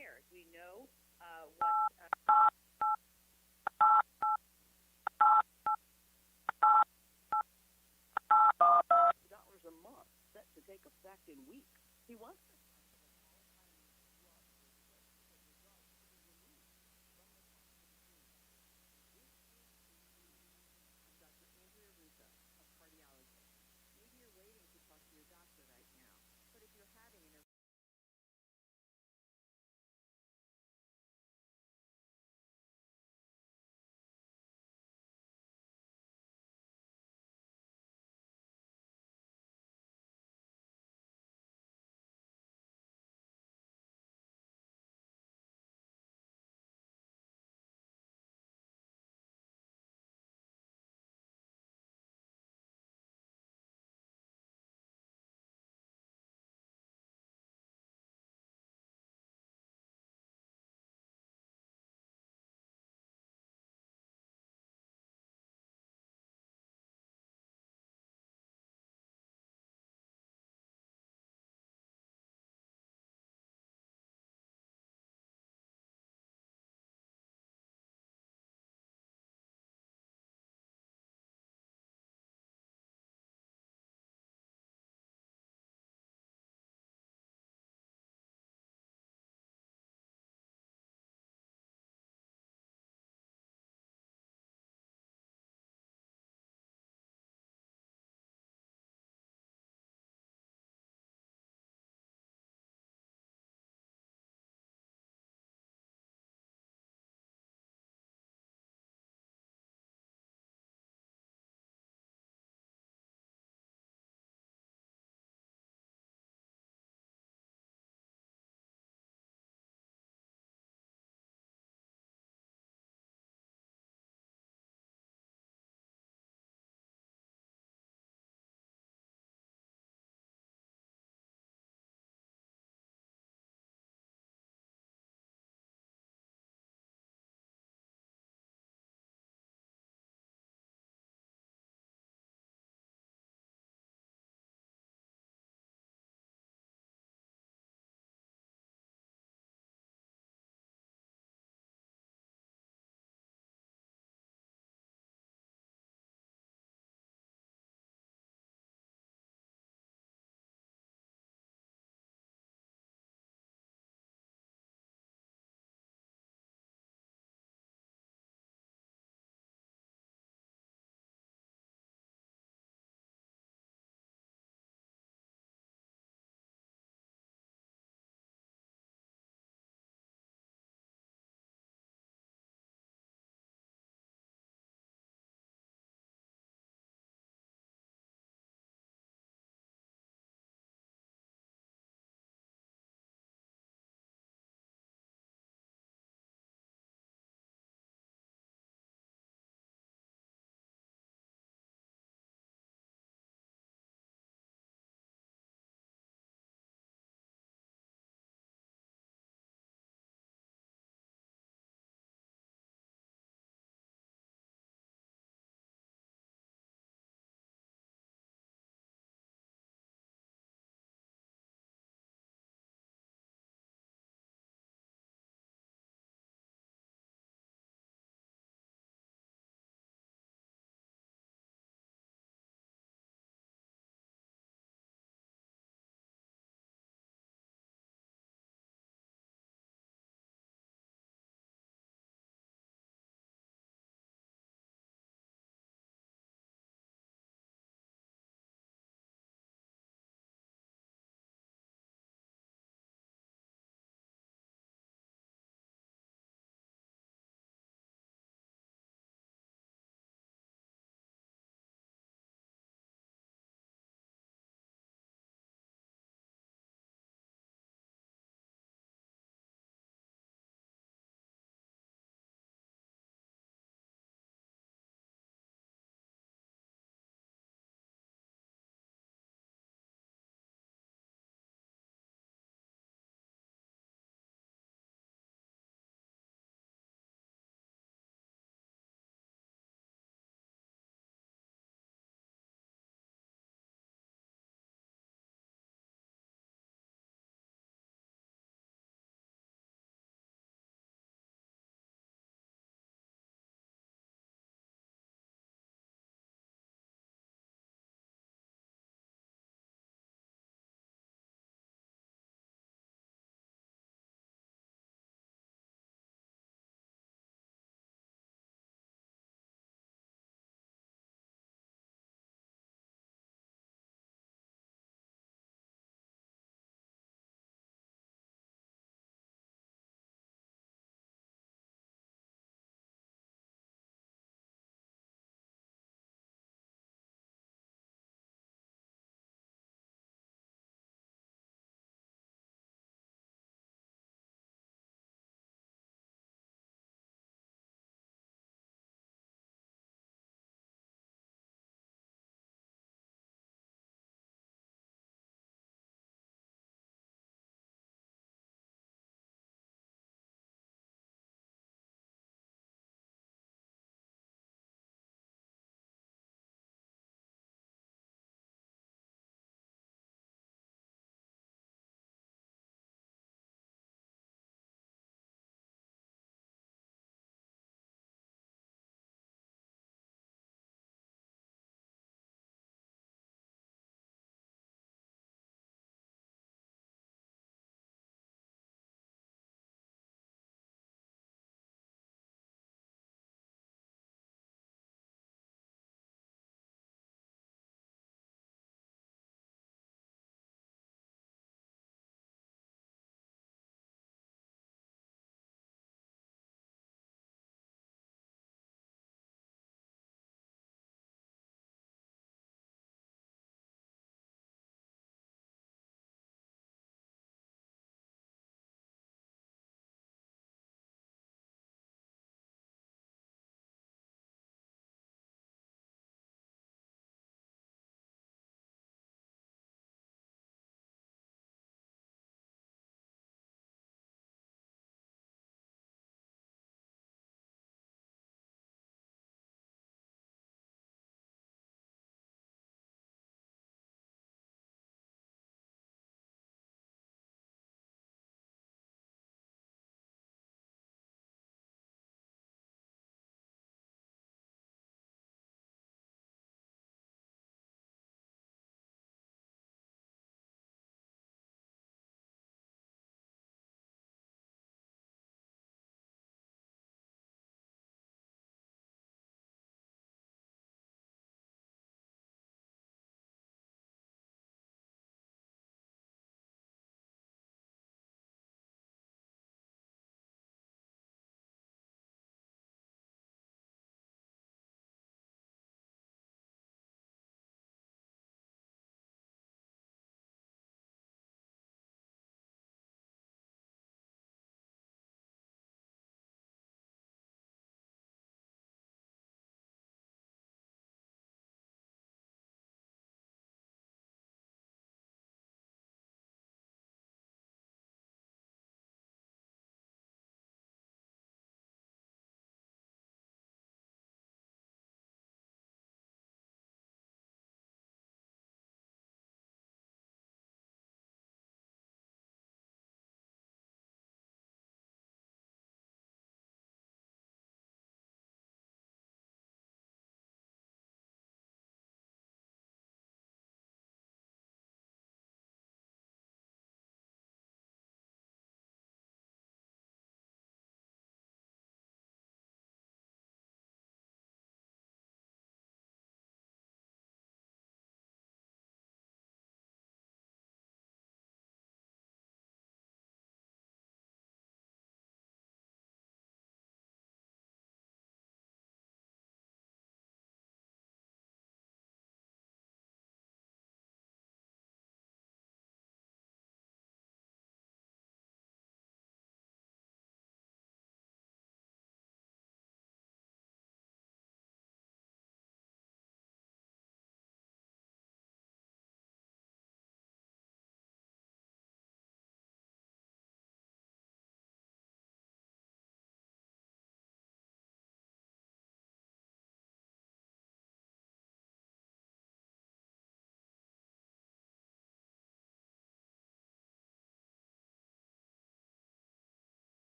cares? We know what dollars a month set to take effect in weeks. He wants to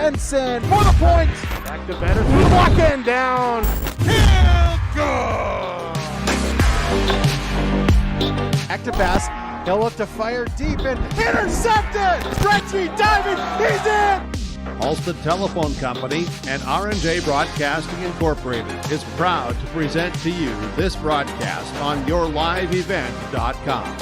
Benson for the point. Back to Better through the block and down. Field goal. Active pass. He'll look to fire deep and intercepted. Stretchy diving. He's in. Halstead Telephone Company and R&J Broadcasting Incorporated is proud to present to you this broadcast on yourliveevent.com.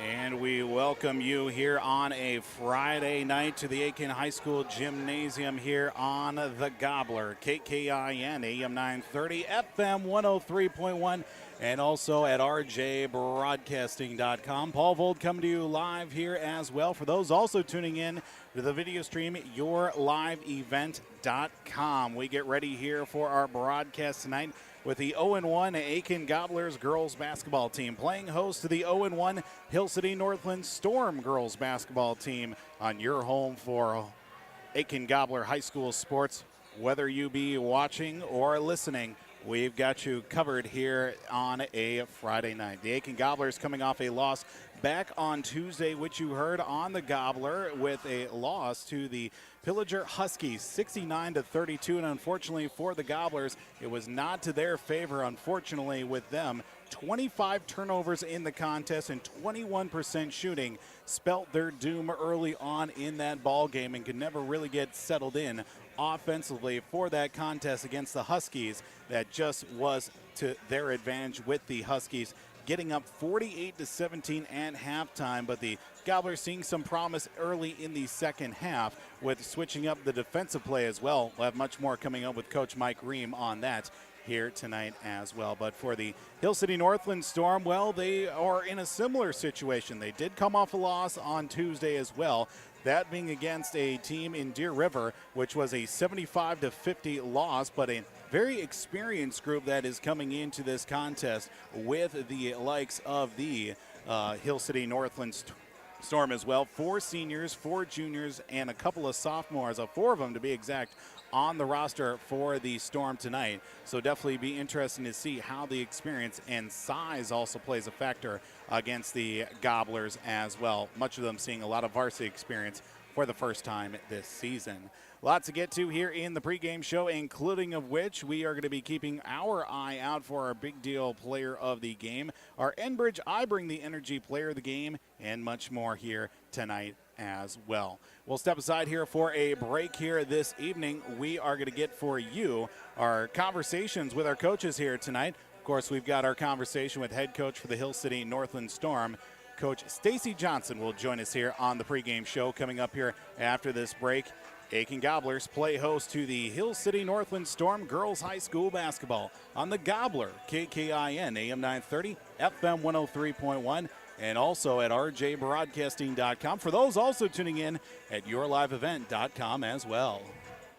And we welcome you here on a Friday night to the Aitkin High School Gymnasium here on the Gobbler, KKIN, AM 930, FM 103.1. And also at rjbroadcasting.com. Paul Vold coming to you live here as well. For those also tuning in to the video stream, yourliveevent.com. We get ready here for our broadcast tonight with the 0-1 Aitkin Gobblers girls basketball team playing host to the 0-1 Hill City Northland Storm girls basketball team on your home for Aitkin Gobbler High School sports. Whether you be watching or listening, we've got you covered here on a Friday night. The Aitkin Gobblers coming off a loss back on Tuesday, which you heard on the Gobbler, with a loss to the Pillager Huskies, 69-32. And unfortunately for the Gobblers, it was not to their favor, unfortunately, with them. 25 turnovers in the contest and 21% shooting spelt their doom early on in that ball game and could never really get settled in offensively for that contest against the Huskies. That just was to their advantage, with the Huskies getting up 48-17 at halftime. But the Gobblers seeing some promise early in the second half with switching up the defensive play as well. We'll have much more coming up with Coach Mike Ream on that here tonight as well. But for the Hill City Northland Storm, well, they are in a similar situation. They did come off a loss on Tuesday as well, that being against a team in Deer River, which was a 75-50 loss, but a very experienced group that is coming into this contest with the likes of the Hill City Northland Storm as well. 4 seniors, 4 juniors, and a couple of sophomores, 4 of them to be exact, on the roster for the Storm tonight. So definitely be interesting to see how the experience and size also plays a factor against the Gobblers as well. Much of them seeing a lot of varsity experience for the first time this season. Lots to get to here in the pregame show, including of which we are going to be keeping our eye out for our big deal player of the game, our Enbridge I Bring the Energy player of the game, and much more here tonight as well. We'll step aside here for a break here this evening. We are going to get for you our conversations with our coaches here tonight. Of course, we've got our conversation with head coach for the Hill City Northland Storm. Coach Stacy Johnson will join us here on the pregame show coming up here after this break. Aitkin Gobblers play host to the Hill City Northland Storm girls high school basketball on the Gobbler, KKIN, AM 930, FM 103.1, and also at rjbroadcasting.com. For those also tuning in at yourliveevent.com as well.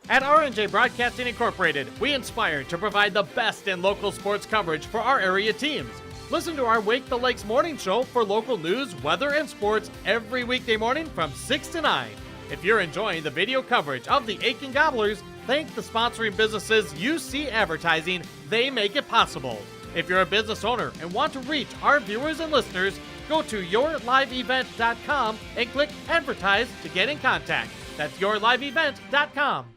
At R&J Broadcasting Incorporated, we inspire to provide the best in local sports coverage for our area teams. Listen to our Wake the Lakes morning show for local news, weather, and sports every weekday morning from 6 to 9. If you're enjoying the video coverage of the Aitkin Gobblers, thank the sponsoring businesses UC Advertising. They make it possible. If you're a business owner and want to reach our viewers and listeners, go to yourliveevent.com and click Advertise to get in contact. That's yourliveevent.com.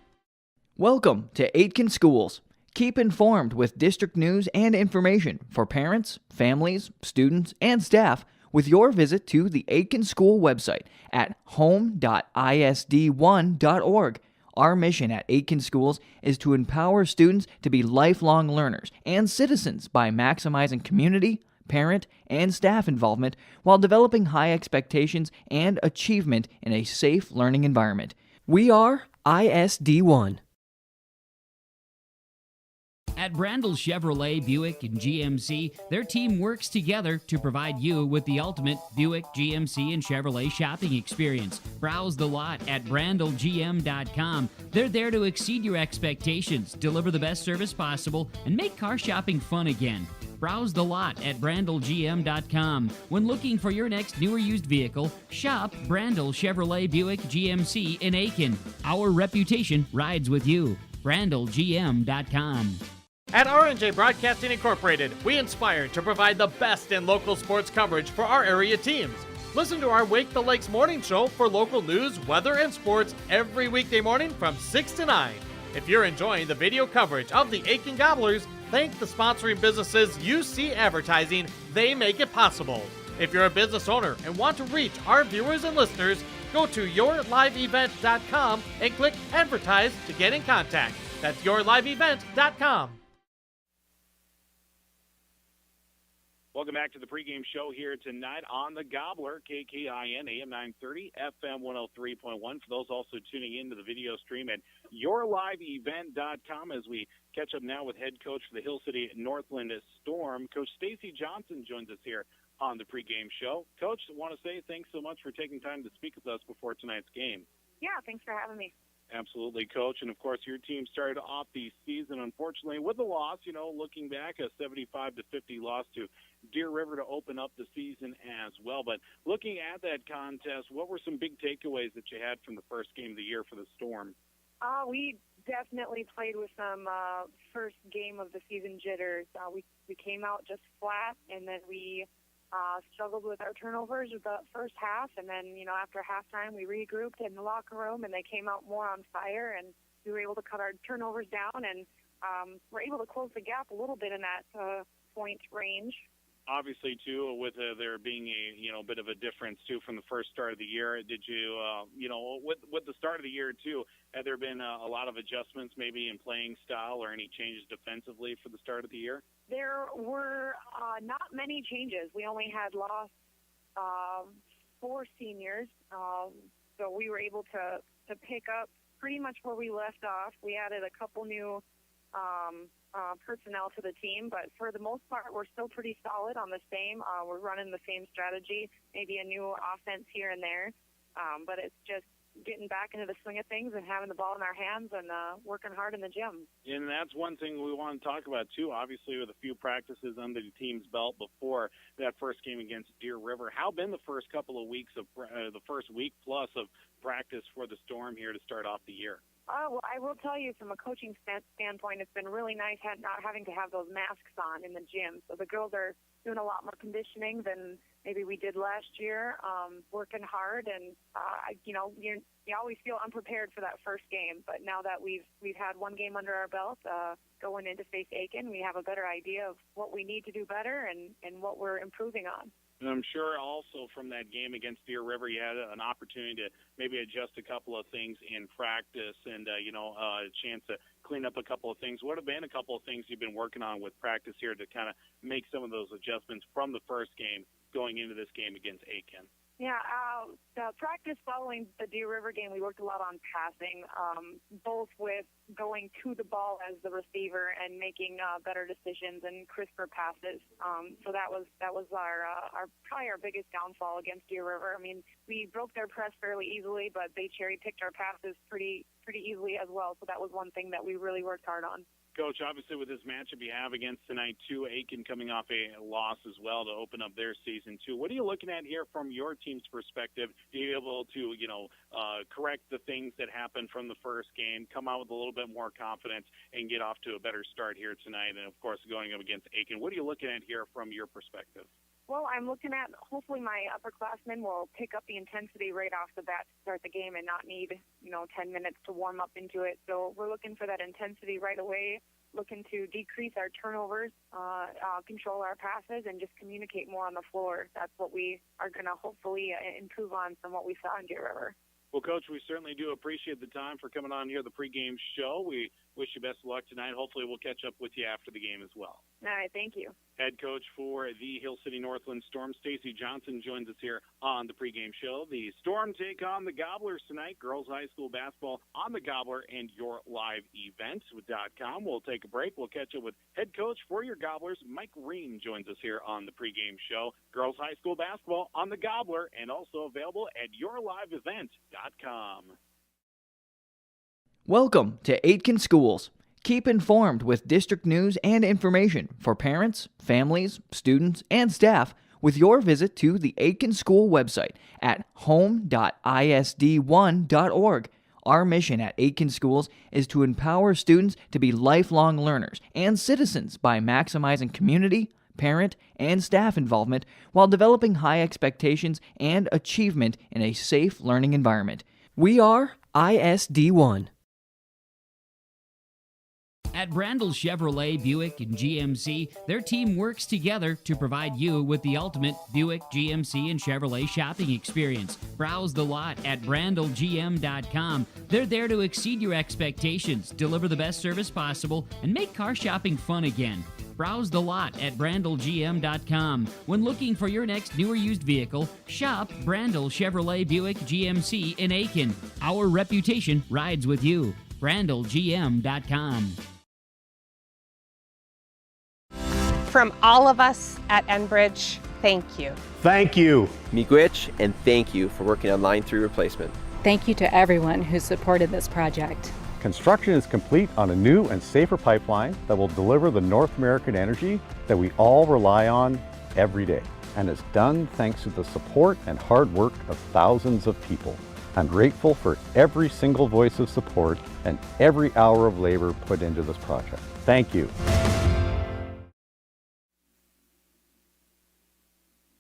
Welcome to Aitkin Schools. Keep informed with district news and information for parents, families, students, and staff with your visit to the Aitkin School website at home.isd1.org. Our mission at Aitkin Schools is to empower students to be lifelong learners and citizens by maximizing community, parent, and staff involvement while developing high expectations and achievement in a safe learning environment. We are ISD1. At Brandel Chevrolet, Buick, and GMC, their team works together to provide you with the ultimate Buick, GMC, and Chevrolet shopping experience. Browse the lot at brandelgm.com. They're there to exceed your expectations, deliver the best service possible, and make car shopping fun again. Browse the lot at brandelgm.com. When looking for your next new or used vehicle, shop Brandel Chevrolet, Buick, GMC in Aitkin. Our reputation rides with you. brandelgm.com. At R&J Broadcasting Incorporated, we inspire to provide the best in local sports coverage for our area teams. Listen to our Wake the Lakes morning show for local news, weather, and sports every weekday morning from 6 to 9. If you're enjoying the video coverage of the Aitkin Gobblers, thank the sponsoring businesses you see advertising. They make it possible. If you're a business owner and want to reach our viewers and listeners, go to yourliveevent.com and click Advertise to get in contact. That's yourliveevent.com. Welcome back to the pregame show here tonight on the Gobbler, KKIN, AM 930, FM 103.1. For those also tuning in to the video stream at yourliveevent.com as we catch up now with head coach for the Hill City Northland Storm. Coach Stacy Johnson joins us here on the pregame show. Coach, I want to say thanks so much for taking time to speak with us before tonight's game. Yeah, thanks for having me. Absolutely, Coach. And, of course, your team started off the season, unfortunately, with a loss, looking back, a 75-50 loss to Deer River to open up the season as well. But looking at that contest, what were some big takeaways that you had from the first game of the year for the Storm? We definitely played with some first game of the season jitters. We came out just flat, and then we struggled with our turnovers with the first half, and then, after halftime, we regrouped in the locker room, and they came out more on fire, and we were able to cut our turnovers down, and we're able to close the gap a little bit in that point range. Obviously, too, with there being a bit of a difference too from the first start of the year, did you with the start of the year too, had there been a lot of adjustments maybe in playing style or any changes defensively for the start of the year? There were not many changes. We only had lost 4 seniors, so we were able to pick up pretty much where we left off. We added a couple new personnel to the team, but for the most part, we're still pretty solid on the same. We're running the same strategy, maybe a new offense here and there, but it's just getting back into the swing of things and having the ball in our hands and working hard in the gym. And that's one thing we want to talk about, too, obviously, with a few practices under the team's belt before that first game against Deer River. How been the first couple of weeks of the first week plus of practice for the Storm here to start off the year? Well, I will tell you from a coaching standpoint, it's been really nice not having to have those masks on in the gym. So the girls are doing a lot more conditioning than maybe we did last year, working hard. And, you always feel unprepared for that first game. But now that we've had one game under our belt, going into face Aitkin, we have a better idea of what we need to do better and what we're improving on. And I'm sure also from that game against Deer River, you had an opportunity to maybe adjust a couple of things in practice and, a chance to clean up a couple of things. What have been a couple of things you've been working on with practice here to kind of make some of those adjustments from the first game going into this game against Aitkin? Yeah, the practice following the Deer River game, we worked a lot on passing, both with going to the ball as the receiver and making better decisions and crisper passes. So that was our probably our biggest downfall against Deer River. I mean, we broke their press fairly easily, but they cherry-picked our passes pretty easily as well. So that was one thing that we really worked hard on. Coach, obviously with this matchup you have against tonight, too, Aitkin coming off a loss as well to open up their season, too. What are you looking at here from your team's perspective? Are you able to, correct the things that happened from the first game, come out with a little bit more confidence, and get off to a better start here tonight? And, of course, going up against Aitkin. What are you looking at here from your perspective? Well, I'm looking at hopefully my upperclassmen will pick up the intensity right off the bat to start the game and not need, 10 minutes to warm up into it. So we're looking for that intensity right away, looking to decrease our turnovers, control our passes, and just communicate more on the floor. That's what we are going to hopefully improve on from what we saw in Deer River. Well, Coach, we certainly do appreciate the time for coming on here, the pregame show. We wish you best of luck tonight. Hopefully we'll catch up with you after the game as well. All right, thank you. Head coach for the Hill City Northland Storm, Stacy Johnson, joins us here on the pregame show. The Storm take on the Gobblers tonight, girls high school basketball on the Gobbler and yourliveevent.com. We'll take a break. We'll catch up with head coach for your Gobblers, Mike Reen, joins us here on the pregame show. Girls high school basketball on the Gobbler and also available at yourliveevent.com. Welcome to Aitkin Schools. Keep informed with district news and information for parents, families, students, and staff with your visit to the Aitkin School website at home.isd1.org. Our mission at Aitkin Schools is to empower students to be lifelong learners and citizens by maximizing community, parent, and staff involvement while developing high expectations and achievement in a safe learning environment. We are ISD1. At Brandel Chevrolet, Buick, and GMC, their team works together to provide you with the ultimate Buick, GMC, and Chevrolet shopping experience. Browse the lot at brandelgm.com. They're there to exceed your expectations, deliver the best service possible, and make car shopping fun again. Browse the lot at brandelgm.com. When looking for your next new or used vehicle, shop Brandel Chevrolet, Buick, GMC in Aitkin. Our reputation rides with you. brandelgm.com. From all of us at Enbridge, thank you. Thank you. Miigwech, and thank you for working on Line 3 replacement. Thank you to everyone who supported this project. Construction is complete on a new and safer pipeline that will deliver the North American energy that we all rely on every day, and is done thanks to the support and hard work of thousands of people. I'm grateful for every single voice of support and every hour of labor put into this project. Thank you.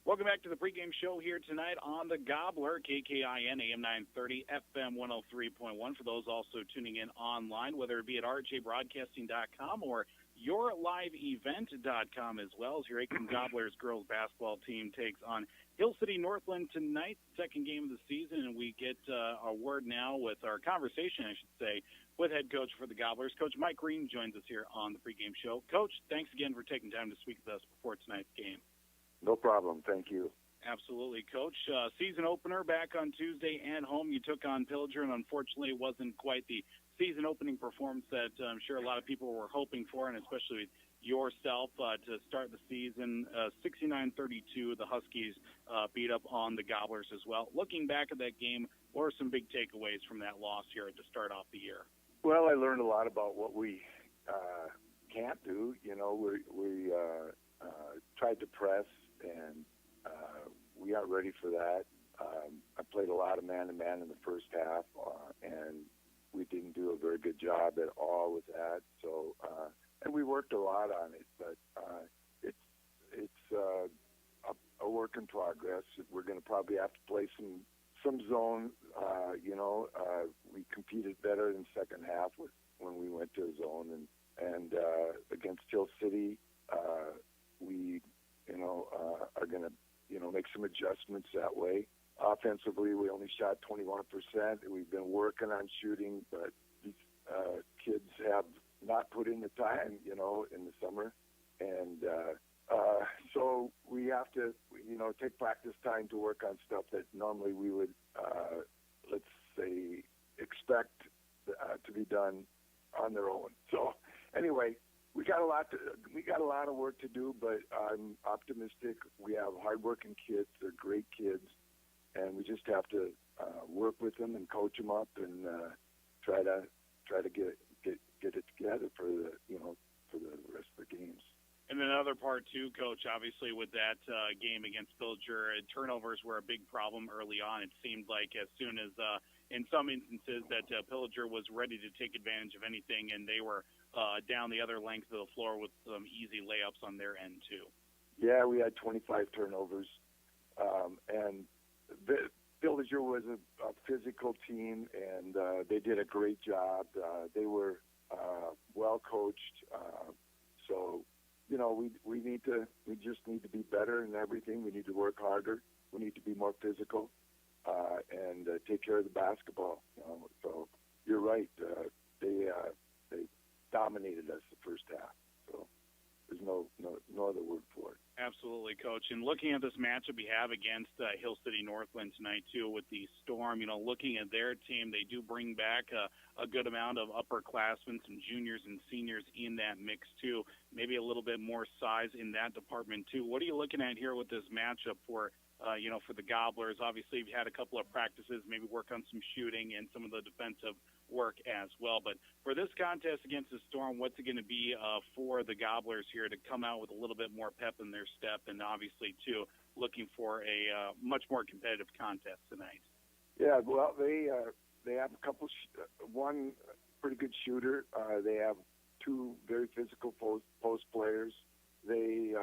Welcome back to the pregame show here tonight on the Gobbler, KKIN AM 930, FM 103.1. For those also tuning in online, whether it be at rjbroadcasting.com or yourliveevent.com as well, as your Aitkin Gobblers girls basketball team takes on Hill City Northland tonight, second game of the season, and we get a word now with our conversation, I should say, with head coach for the Gobblers. Coach Mike Green joins us here on the pregame show. Coach, thanks again for taking time to speak with us before tonight's game. No problem. Thank you. Absolutely, Coach. Season opener back on Tuesday and home. You took on Pillager, and unfortunately it wasn't quite the season opening performance that I'm sure a lot of people were hoping for, and especially yourself to start the season. 69-32, the Huskies beat up on the Gobblers as well. Looking back at that game, what are some big takeaways from that loss here to start off the year? Well, I learned a lot about what we can't do. You know, we tried to press, and we aren't ready for that. I played a lot of man-to-man in the first half, and we didn't do a very good job at all with that. So, and we worked a lot on it, but it's a work in progress. We're going to probably have to play some zone. We competed better in the second half when we went to zone, and against Hill City, we are going to make some adjustments that way. Offensively, we only shot 21%. We've been working on shooting, but these kids have not put in the time, in the summer. And so we have to, take practice time to work on stuff that normally we would, let's say, expect to be done on their own. So anyway, we got a lot of work to do, but I'm optimistic. We have hardworking kids; they're great kids, and we just have to work with them and coach them up and try to get it together for the rest of the games. And then another part too, Coach, obviously with that game against Pillager, turnovers were a big problem early on. It seemed like as soon as, in some instances, that Pillager was ready to take advantage of anything, and they were down the other length of the floor with some easy layups on their end too. Yeah, we had 25 turnovers, and Pillager was a physical team, and they did a great job. They were well coached, so. We just need to be better in everything. We need to work harder. We need to be more physical and take care of the basketball. So you're right. They dominated us the first half. So there's no other word for it. Absolutely, Coach. And looking at this matchup we have against Hill City Northland tonight, too, with the Storm, looking at their team, they do bring back a good amount of upperclassmen, some juniors and seniors in that mix, too. Maybe a little bit more size in that department, too. What are you looking at here with this matchup for the Gobblers? Obviously, you've had a couple of practices, maybe work on some shooting and some of the defensive work as well. But for this contest against the Storm, what's it going to be for the Gobblers here to come out with a little bit more pep in their step, and obviously, too, looking for a much more competitive contest tonight? Yeah, well, they have one pretty good shooter. They have two very physical post players, they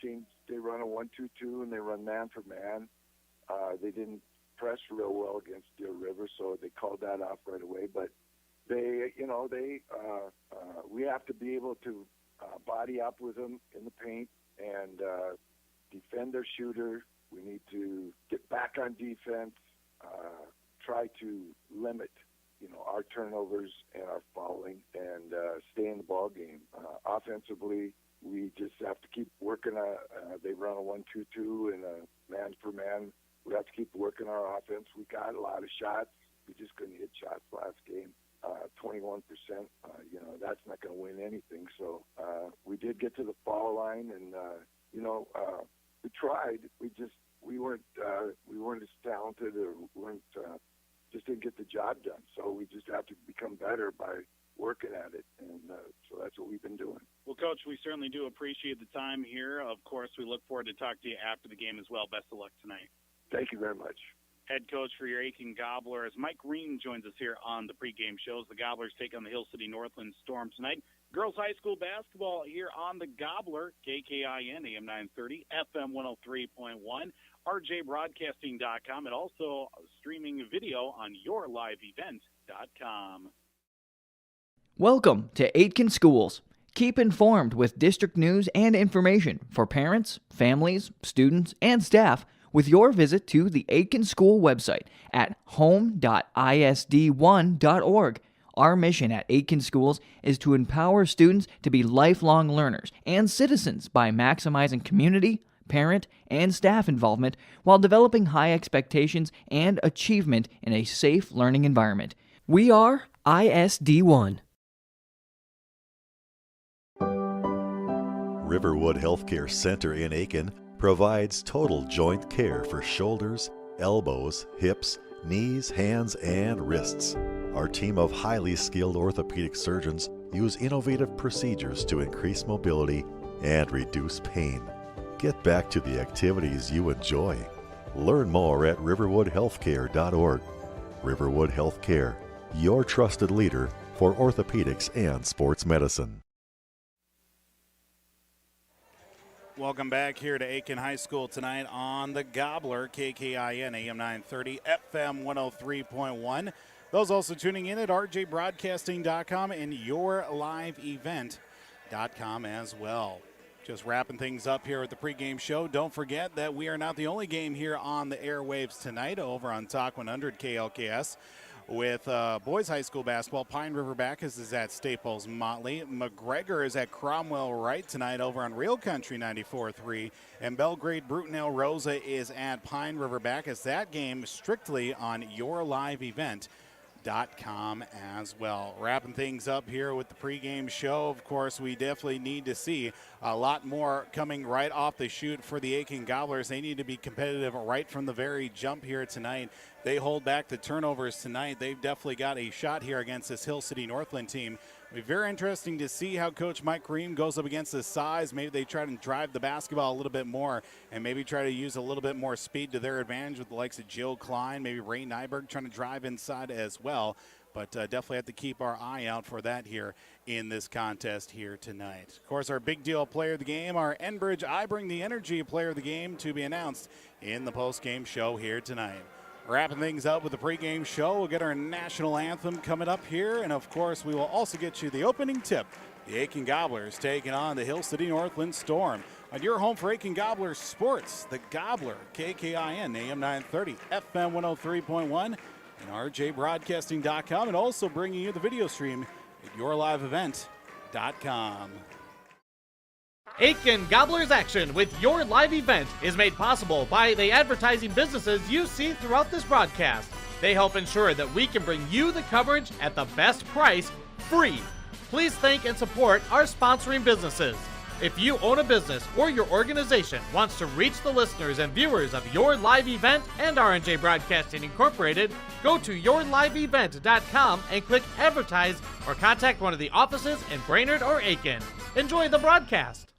changed. They run a 1-2-2 and they run man for man. They didn't press real well against Deer River, so they called that off right away. But we have to be able to body up with them in the paint and defend their shooter. We need to get back on defense, try to limit, our turnovers and our fouling, and stay in the ball game. Offensively, we just have to keep working. They run a 1-2-2 and a man for man. We have to keep working our offense. We got a lot of shots. We just couldn't hit shots last game. 21%. That's not going to win anything. So we did get to the foul line, and we tried. We weren't as talented, or just didn't get the job done. So we just have to become better by working at it, and so that's what we've been doing. Well, Coach, we certainly do appreciate the time here. Of course, we look forward to talking to you after the game as well. Best of luck tonight. Thank you very much. Head coach for your Aitkin Gobblers, Mike Green, joins us here on the pregame shows. The Gobblers take on the Hill City Northland Storm tonight. Girls high school basketball here on the Gobbler, KKIN, AM 930, FM 103.1, rjbroadcasting.com, and also streaming video on yourliveevent.com. Welcome to Aitkin Schools. Keep informed with district news and information for parents, families, students, and staff with your visit to the Aitkin School website at home.isd1.org. Our mission at Aitkin Schools is to empower students to be lifelong learners and citizens by maximizing community, parent, and staff involvement while developing high expectations and achievement in a safe learning environment. We are ISD1. Riverwood Healthcare Center in Aitkin provides total joint care for shoulders, elbows, hips, knees, hands, and wrists. Our team of highly skilled orthopedic surgeons use innovative procedures to increase mobility and reduce pain. Get back to the activities you enjoy. Learn more at riverwoodhealthcare.org. Riverwood Healthcare, your trusted leader for orthopedics and sports medicine. Welcome back here to Aitkin High School tonight on the Gobbler, KKIN, AM 930, FM 103.1. Those also tuning in at rjbroadcasting.com and yourliveevent.com as well. Just wrapping things up here at the pregame show. Don't forget that we are not the only game here on the airwaves tonight over on Talk 100 KLKS. With boys high school basketball, Pine River Bacchus is at Staples Motley. McGregor is at Cromwell Wright tonight over on Real Country 94.3. And Belgrade Brutenell Rosa is at Pine River Bacchus. That game strictly on yourliveevent.com as well. Wrapping things up here with the pregame show. Of course, we definitely need to see a lot more coming right off the chute for the Aitkin Gobblers. They need to be competitive right from the very jump here tonight. They hold back the turnovers tonight. They've definitely got a shot here against this Hill City Northland team. It'll be very interesting to see how Coach Mike Green goes up against the size. Maybe they try to drive the basketball a little bit more and maybe try to use a little bit more speed to their advantage with the likes of Jill Klein, maybe Ray Nyberg trying to drive inside as well. But definitely have to keep our eye out for that here in this contest here tonight. Of course, our big deal player of the game, our Enbridge I Bring the Energy player of the game, to be announced in the post-game show here tonight. Wrapping things up with the pregame show, we'll get our national anthem coming up here, and of course we will also get you the opening tip. The Aitkin Gobblers taking on the Hill City Northland Storm. On your home for Aitkin Gobblers sports, the Gobbler, KKIN, AM 930, FM 103.1, and rjbroadcasting.com, and also bringing you the video stream at yourliveevent.com. Aitkin Gobblers Action with Your Live Event is made possible by the advertising businesses you see throughout this broadcast. They help ensure that we can bring you the coverage at the best price, free. Please thank and support our sponsoring businesses. If you own a business or your organization wants to reach the listeners and viewers of Your Live Event and R&J Broadcasting Incorporated, go to yourliveevent.com and click Advertise or contact one of the offices in Brainerd or Aitkin. Enjoy the broadcast.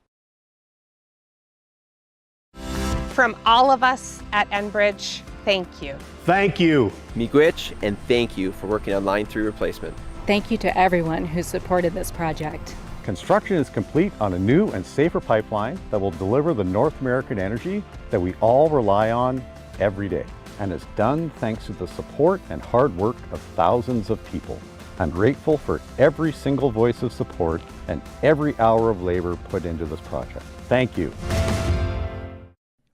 From all of us at Enbridge, thank you. Thank you. Miigwech, and thank you for working on Line 3 replacement. Thank you to everyone who supported this project. Construction is complete on a new and safer pipeline that will deliver the North American energy that we all rely on every day, and is done thanks to the support and hard work of thousands of people. I'm grateful for every single voice of support and every hour of labor put into this project. Thank you.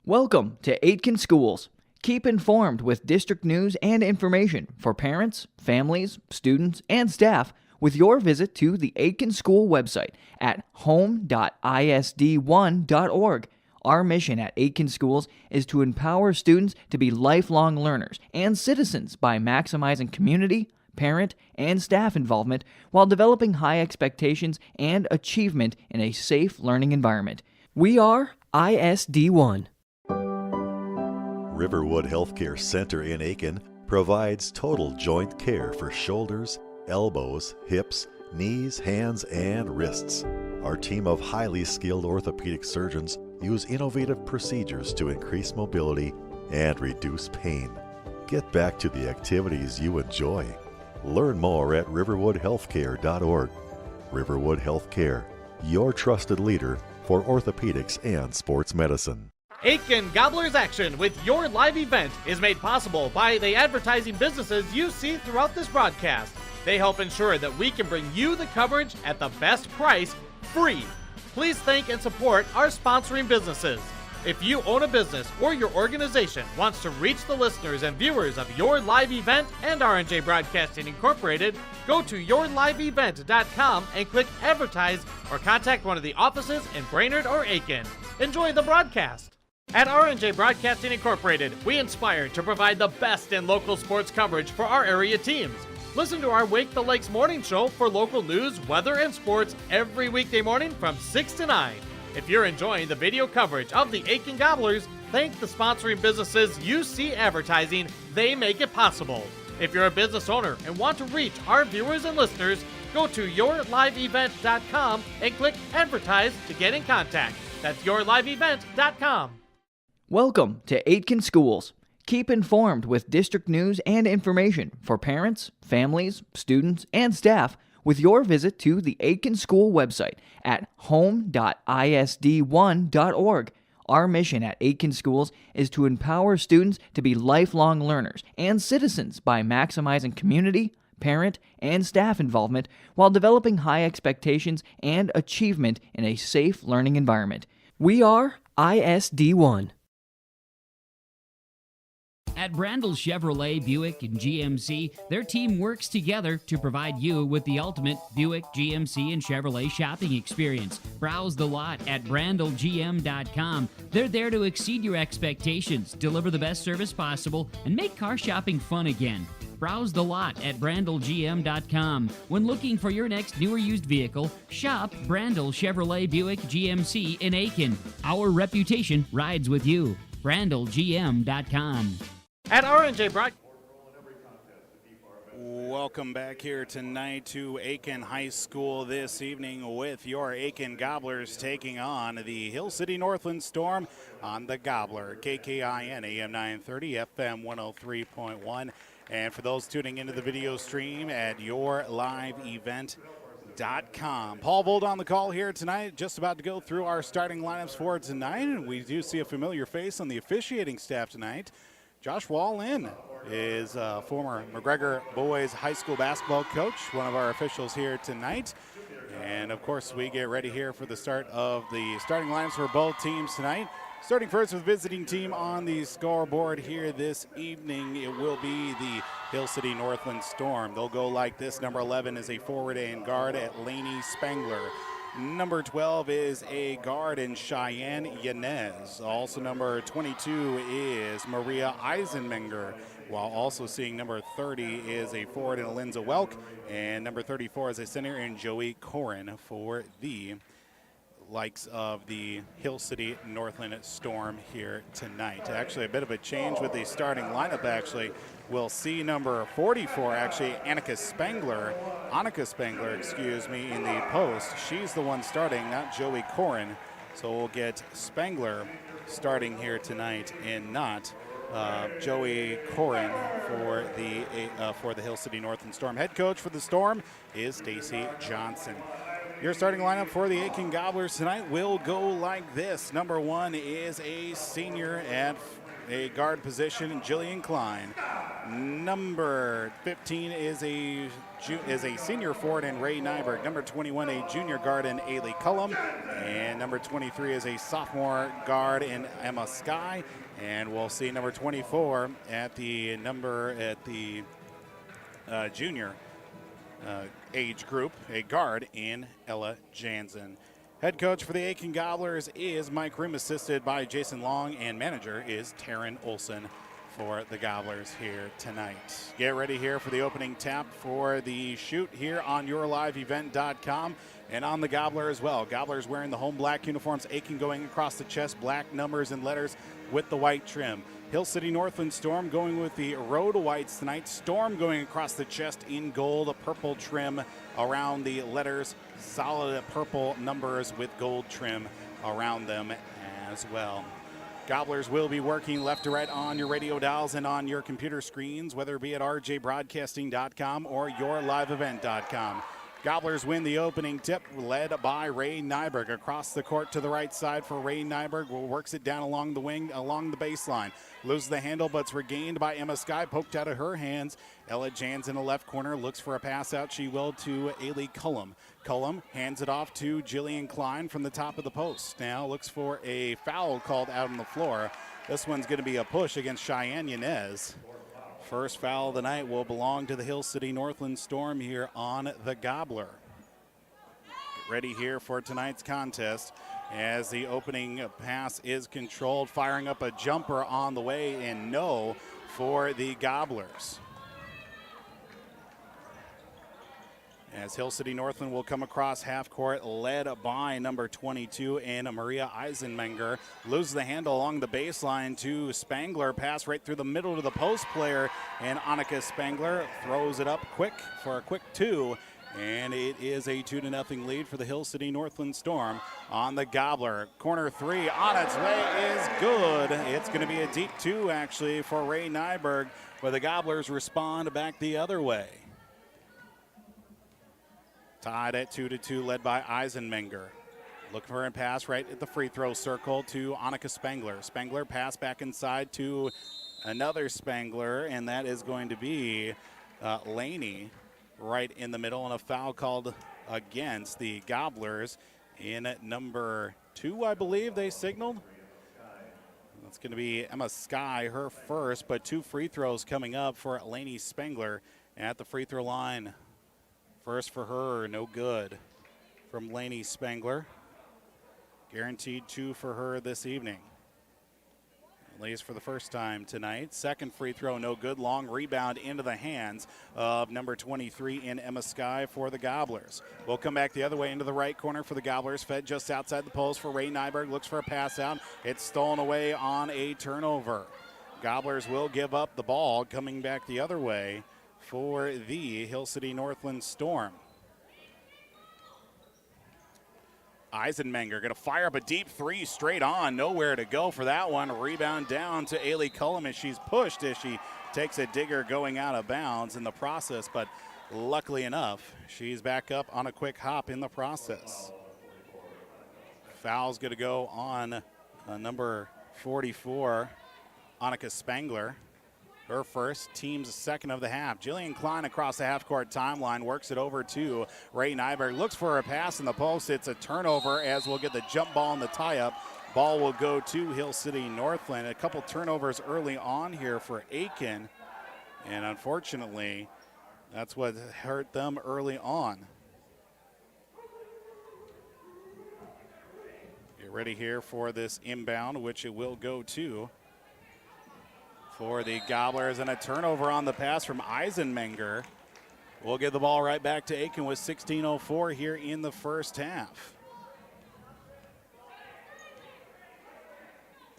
Welcome to Aitkin Schools. Keep informed with district news and information for parents, families, students, and staff with your visit to the Aitkin School website at home.isd1.org. Our mission at Aitkin Schools is to empower students to be lifelong learners and citizens by maximizing community, parent, and staff involvement while developing high expectations and achievement in a safe learning environment. We are ISD1. Riverwood Healthcare Center in Aitkin provides total joint care for shoulders, elbows, hips, knees, hands, and wrists. Our team of highly skilled orthopedic surgeons use innovative procedures to increase mobility and reduce pain. Get back to the activities you enjoy. Learn more at riverwoodhealthcare.org. Riverwood Healthcare, your trusted leader for orthopedics and sports medicine. Aitkin Gobblers Action with your live event is made possible by the advertising businesses you see throughout this broadcast. They help ensure that we can bring you the coverage at the best price, free. Please thank and support our sponsoring businesses. If you own a business or your organization wants to reach the listeners and viewers of your live event and R&J Broadcasting Incorporated, go to yourliveevent.com and click Advertise or contact one of the offices in Brainerd or Aitkin. Enjoy the broadcast. At R&J Broadcasting Incorporated, we inspire to provide the best in local sports coverage for our area teams. Listen to our Wake the Lakes morning show for local news, weather, and sports every weekday morning from 6 to 9. If you're enjoying the video coverage of the Aitkin Gobblers, thank the sponsoring businesses you see advertising. They make it possible. If you're a business owner and want to reach our viewers and listeners, go to yourliveevent.com and click Advertise to get in contact. That's yourliveevent.com. Welcome to Aitkin Schools. Keep informed with district news and information for parents, families, students, and staff with your visit to the Aitkin School website at home.isd1.org. Our mission at Aitkin Schools is to empower students to be lifelong learners and citizens by maximizing community, parent, and staff involvement while developing high expectations and achievement in a safe learning environment. We are ISD1. At Brandel Chevrolet, Buick, and GMC, their team works together to provide you with the ultimate Buick, GMC, and Chevrolet shopping experience. Browse the lot at brandelgm.com. They're there to exceed your expectations, deliver the best service possible, and make car shopping fun again. Browse the lot at brandelgm.com. When looking for your next new or used vehicle, shop Brandel Chevrolet, Buick, GMC in Aitkin. Our reputation rides with you. brandelgm.com. At R&J Broadcasting. Welcome back here tonight to Aitkin High School this evening with your Aitkin Gobblers taking on the Hill City Northland Storm on the Gobbler. KKIN AM 930, FM 103.1. And for those tuning into the video stream at yourliveevent.com. Paul Bold on the call here tonight, just about to go through our starting lineups for tonight. And we do see a familiar face on the officiating staff tonight. Josh Wallin is a former McGregor Boys High School basketball coach, one of our officials here tonight. And, of course, we get ready here for the start of the starting lineups for both teams tonight. Starting first with visiting team on the scoreboard here this evening, it will be the Hill City Northland Storm. They'll go like this. Number 11 is a forward and guard at Laney Spangler. Number 12 is a guard in Cheyenne Yanez. Also number 22 is Maria Eisenmenger, while also seeing number 30 is a forward in Alinza Welk, and number 34 is a center in Joey Corin for the likes of the Hill City Northland Storm here tonight. Actually, a bit of a change with the starting lineup, actually. We'll see number 44, actually, Annika Spangler, in the post. She's the one starting, not Joey Corin. So we'll get Spangler starting here tonight and not Joey Corin for the Hill City Northland Storm. Head coach for the Storm is Stacy Johnson. Your starting lineup for the Aitkin Gobblers tonight will go like this. Number 1 is a senior at a guard position, Jillian Klein. Number 15 is a senior forward in Ray Nyberg. Number 21, a junior guard in Ailey Cullum. And number 23 is a sophomore guard in Emma Sky. And we'll see number 24 at the junior age group, a guard in Ella Jansen. Head coach for the Aitkin Gobblers is Mike Room, assisted by Jason Long, and manager is Taryn Olson for the Gobblers here tonight. Get ready here for the opening tap for the shoot here on yourliveevent.com and on the Gobbler as well. Gobblers wearing the home black uniforms, Aitkin going across the chest, black numbers and letters with the white trim. Hill City Northland Storm going with the road whites tonight. Storm going across the chest in gold, a purple trim around the letters, solid purple numbers with gold trim around them as well. Gobblers will be working left to right on your radio dials and on your computer screens, whether it be at rjbroadcasting.com or yourliveevent.com. Gobblers win the opening tip, led by Ray Nyberg. Across the court to the right side for Ray Nyberg. Works it down along the wing, along the baseline. Loses the handle, but it's regained by Emma Sky, poked out of her hands. Ella Jans in the left corner, looks for a pass out. She will to Ailey Cullum. Cullum hands it off to Jillian Klein from the top of the post. Now looks for a foul called out on the floor. This one's going to be a push against Cheyenne Yanez. First foul of the night will belong to the Hill City Northland Storm here on the Gobbler. Get ready here for tonight's contest as the opening pass is controlled, firing up a jumper on the way, and no for the Gobblers. As Hill City Northland will come across half court, led by number 22 and Maria Eisenmenger. Loses the handle along the baseline to Spangler. Pass right through the middle to the post player, and Annika Spangler throws it up quick for a quick 2. And it is a 2-0 lead for the Hill City Northland Storm on the Gobbler. Corner 3 on its way is good. It's going to be a deep 2 actually for Ray Nyberg, where the Gobblers respond back the other way. Tied at 2-2, led by Eisenmenger. Looking for a pass right at the free throw circle to Annika Spangler. Spangler pass back inside to another Spangler, and that is going to be Laney right in the middle, and a foul called against the Gobblers in at number 2, I believe they signaled. That's going to be Emma Sky, her first, but 2 free throws coming up for Laney Spangler at the free throw line. First for her, no good from Laney Spangler. Guaranteed 2 for her this evening. At least for the first time tonight. Second free throw, no good. Long rebound into the hands of number 23 in Emma Sky for the Gobblers. We'll come back the other way into the right corner for the Gobblers. Fed just outside the post for Ray Nyberg. Looks for a pass out. It's stolen away on a turnover. Gobblers will give up the ball, coming back the other way for the Hill City Northland Storm. Eisenmenger going to fire up a deep 3 straight on. Nowhere to go for that one. Rebound down to Ailey Cullum as she's pushed as she takes a digger going out of bounds in the process. But luckily enough, she's back up on a quick hop in the process. Foul's going to go on number 44, Annika Spangler. Her first, team's second of the half. Jillian Klein across the half-court timeline, works it over to Ray Nyberg. Looks for a pass in the post. It's a turnover as we'll get the jump ball and the tie-up. Ball will go to Hill City Northland. A couple turnovers early on here for Aitkin. And unfortunately, that's what hurt them early on. Get ready here for this inbound, which it will go to for the Gobblers, and a turnover on the pass from Eisenmenger. We'll give the ball right back to Aitkin with 16:04 here in the first half.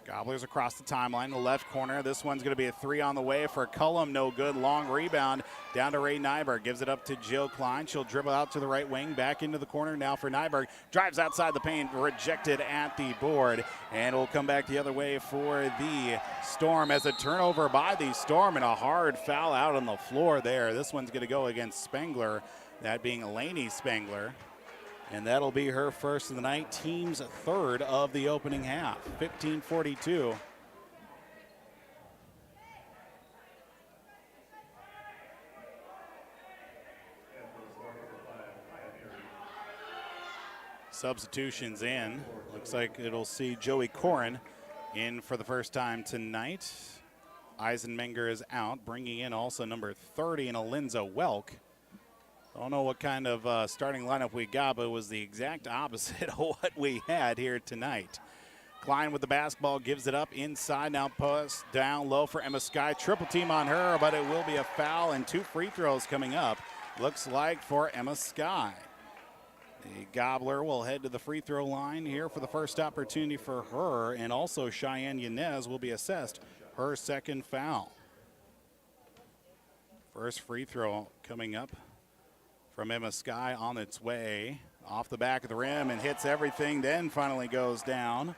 Gobblers across the timeline, the left corner. This one's going to be a 3 on the way for Cullum. No good. Long rebound down to Ray Nyberg. Gives it up to Jill Klein. She'll dribble out to the right wing. Back into the corner now for Nyberg. Drives outside the paint. Rejected at the board. And we'll come back the other way for the Storm as a turnover by the Storm and a hard foul out on the floor there. This one's going to go against Spangler, that being Laney Spangler. And that'll be her first of the night, team's third of the opening half, 15-42. Substitutions in. Looks like it'll see Joey Corin in for the first time tonight. Eisenmenger is out, bringing in also number 30 and Alinza Welk. Don't know what kind of starting lineup we got, but it was the exact opposite of what we had here tonight. Klein with the basketball, gives it up inside, now post down low for Emma Sky. Triple team on her, but it will be a foul and 2 free throws coming up. Looks like for Emma Sky. The Gobbler will head to the free throw line here for the first opportunity for her, and also Cheyenne Yanez will be assessed her second foul. First free throw coming up from Emma Sky on its way. Off the back of the rim and hits everything, then finally goes down.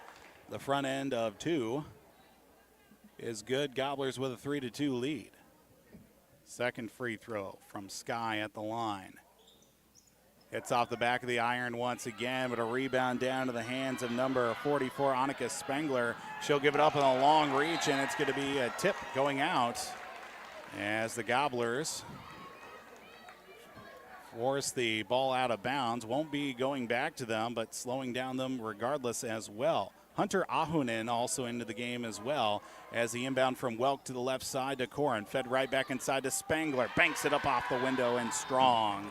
The front end of 2 is good. Gobblers with a 3-2 lead. Second free throw from Sky at the line. Hits off the back of the iron once again, but a rebound down to the hands of number 44, Annika Spengler. She'll give it up in a long reach, and it's going to be a tip going out as the Gobblers force the ball out of bounds. Won't be going back to them, but slowing down them regardless as well. Hunter Ahunen also into the game as well as the inbound from Welk to the left side to Corin. Fed right back inside to Spengler. Banks it up off the window and strong.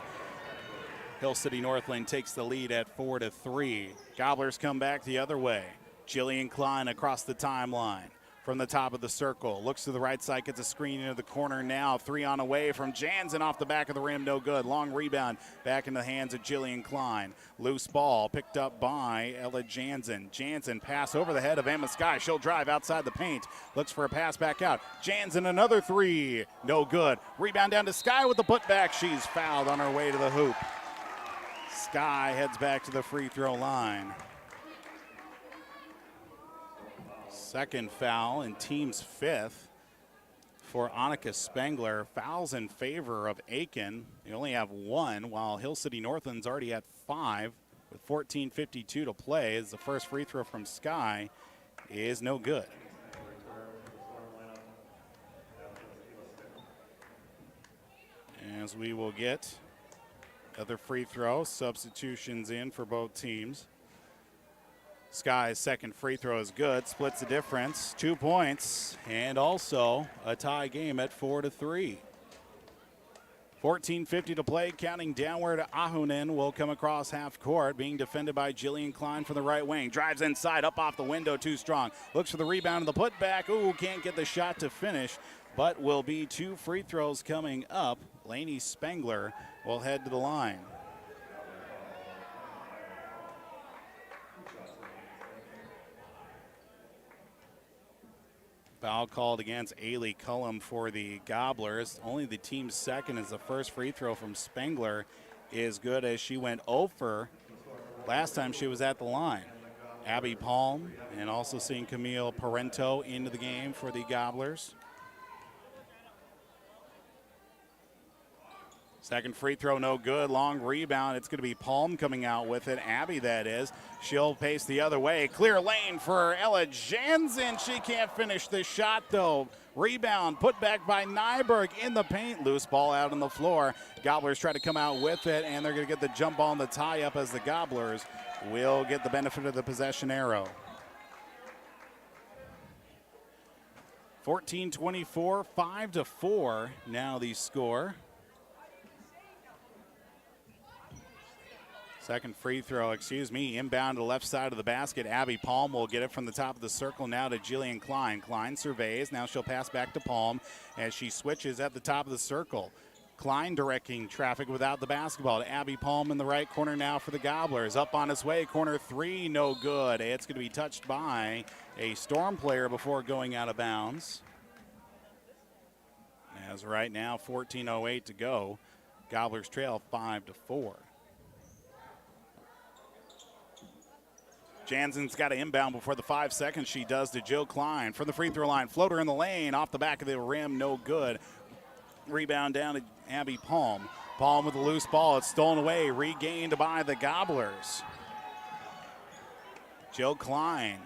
Hill City Northland takes the lead at 4-3. Gobblers come back the other way. Jillian Klein across the timeline from the top of the circle. Looks to the right side, gets a screen into the corner now. 3 on away from Jansen off the back of the rim, no good. Long rebound back in the hands of Jillian Klein. Loose ball picked up by Ella Jansen. Jansen pass over the head of Emma Sky. She'll drive outside the paint. Looks for a pass back out. Jansen another 3, no good. Rebound down to Sky with the putback. She's fouled on her way to the hoop. Sky heads back to the free throw line. Second foul and team's 5th for Annika Spengler. Fouls in favor of Aitkin. They only have 1, while Hill City Northland's already at 5 with 14:52 to play. As the first free throw from Sky is no good. As we will get other free throw, substitutions in for both teams. Sky's second free throw is good, splits the difference, 2 points, and also a tie game at 4-3. 14:50 to play, counting downward. Ahunen will come across half court, being defended by Jillian Klein from the right wing. Drives inside, up off the window, too strong. Looks for the rebound and the putback. Ooh, can't get the shot to finish, but will be 2 free throws coming up. Lainey Spengler will head to the line. Foul called against Ailey Cullum for the Gobblers. Only the team's second, as the first free throw from Spengler is good, as she went over last time she was at the line. Abby Palm, and also seeing Camille Parento into the game for the Gobblers. Second free throw, no good. Long rebound. It's going to be Palm coming out with it. Abby, that is. She'll pace the other way. Clear lane for Ella Jansen. She can't finish the shot, though. Rebound put back by Nyberg in the paint. Loose ball out on the floor. Gobblers try to come out with it, and they're going to get the jump ball and the tie-up, as the Gobblers will get the benefit of the possession arrow. 14-24, 5-4 now the score. Second free throw, inbound to the left side of the basket. Abby Palm will get it from the top of the circle now to Jillian Klein. Klein surveys. Now she'll pass back to Palm as she switches at the top of the circle. Klein directing traffic without the basketball to Abby Palm in the right corner now for the Gobblers. Up on his way, corner 3, no good. It's going to be touched by a Storm player before going out of bounds. As right now, 14:08 to go. Gobblers trail 5-4. Jansen's got to inbound before the 5 seconds. She does to Jill Klein from the free throw line. Floater in the lane, off the back of the rim, no good. Rebound down to Abby Palm. Palm with a loose ball. It's stolen away, regained by the Gobblers. Jill Klein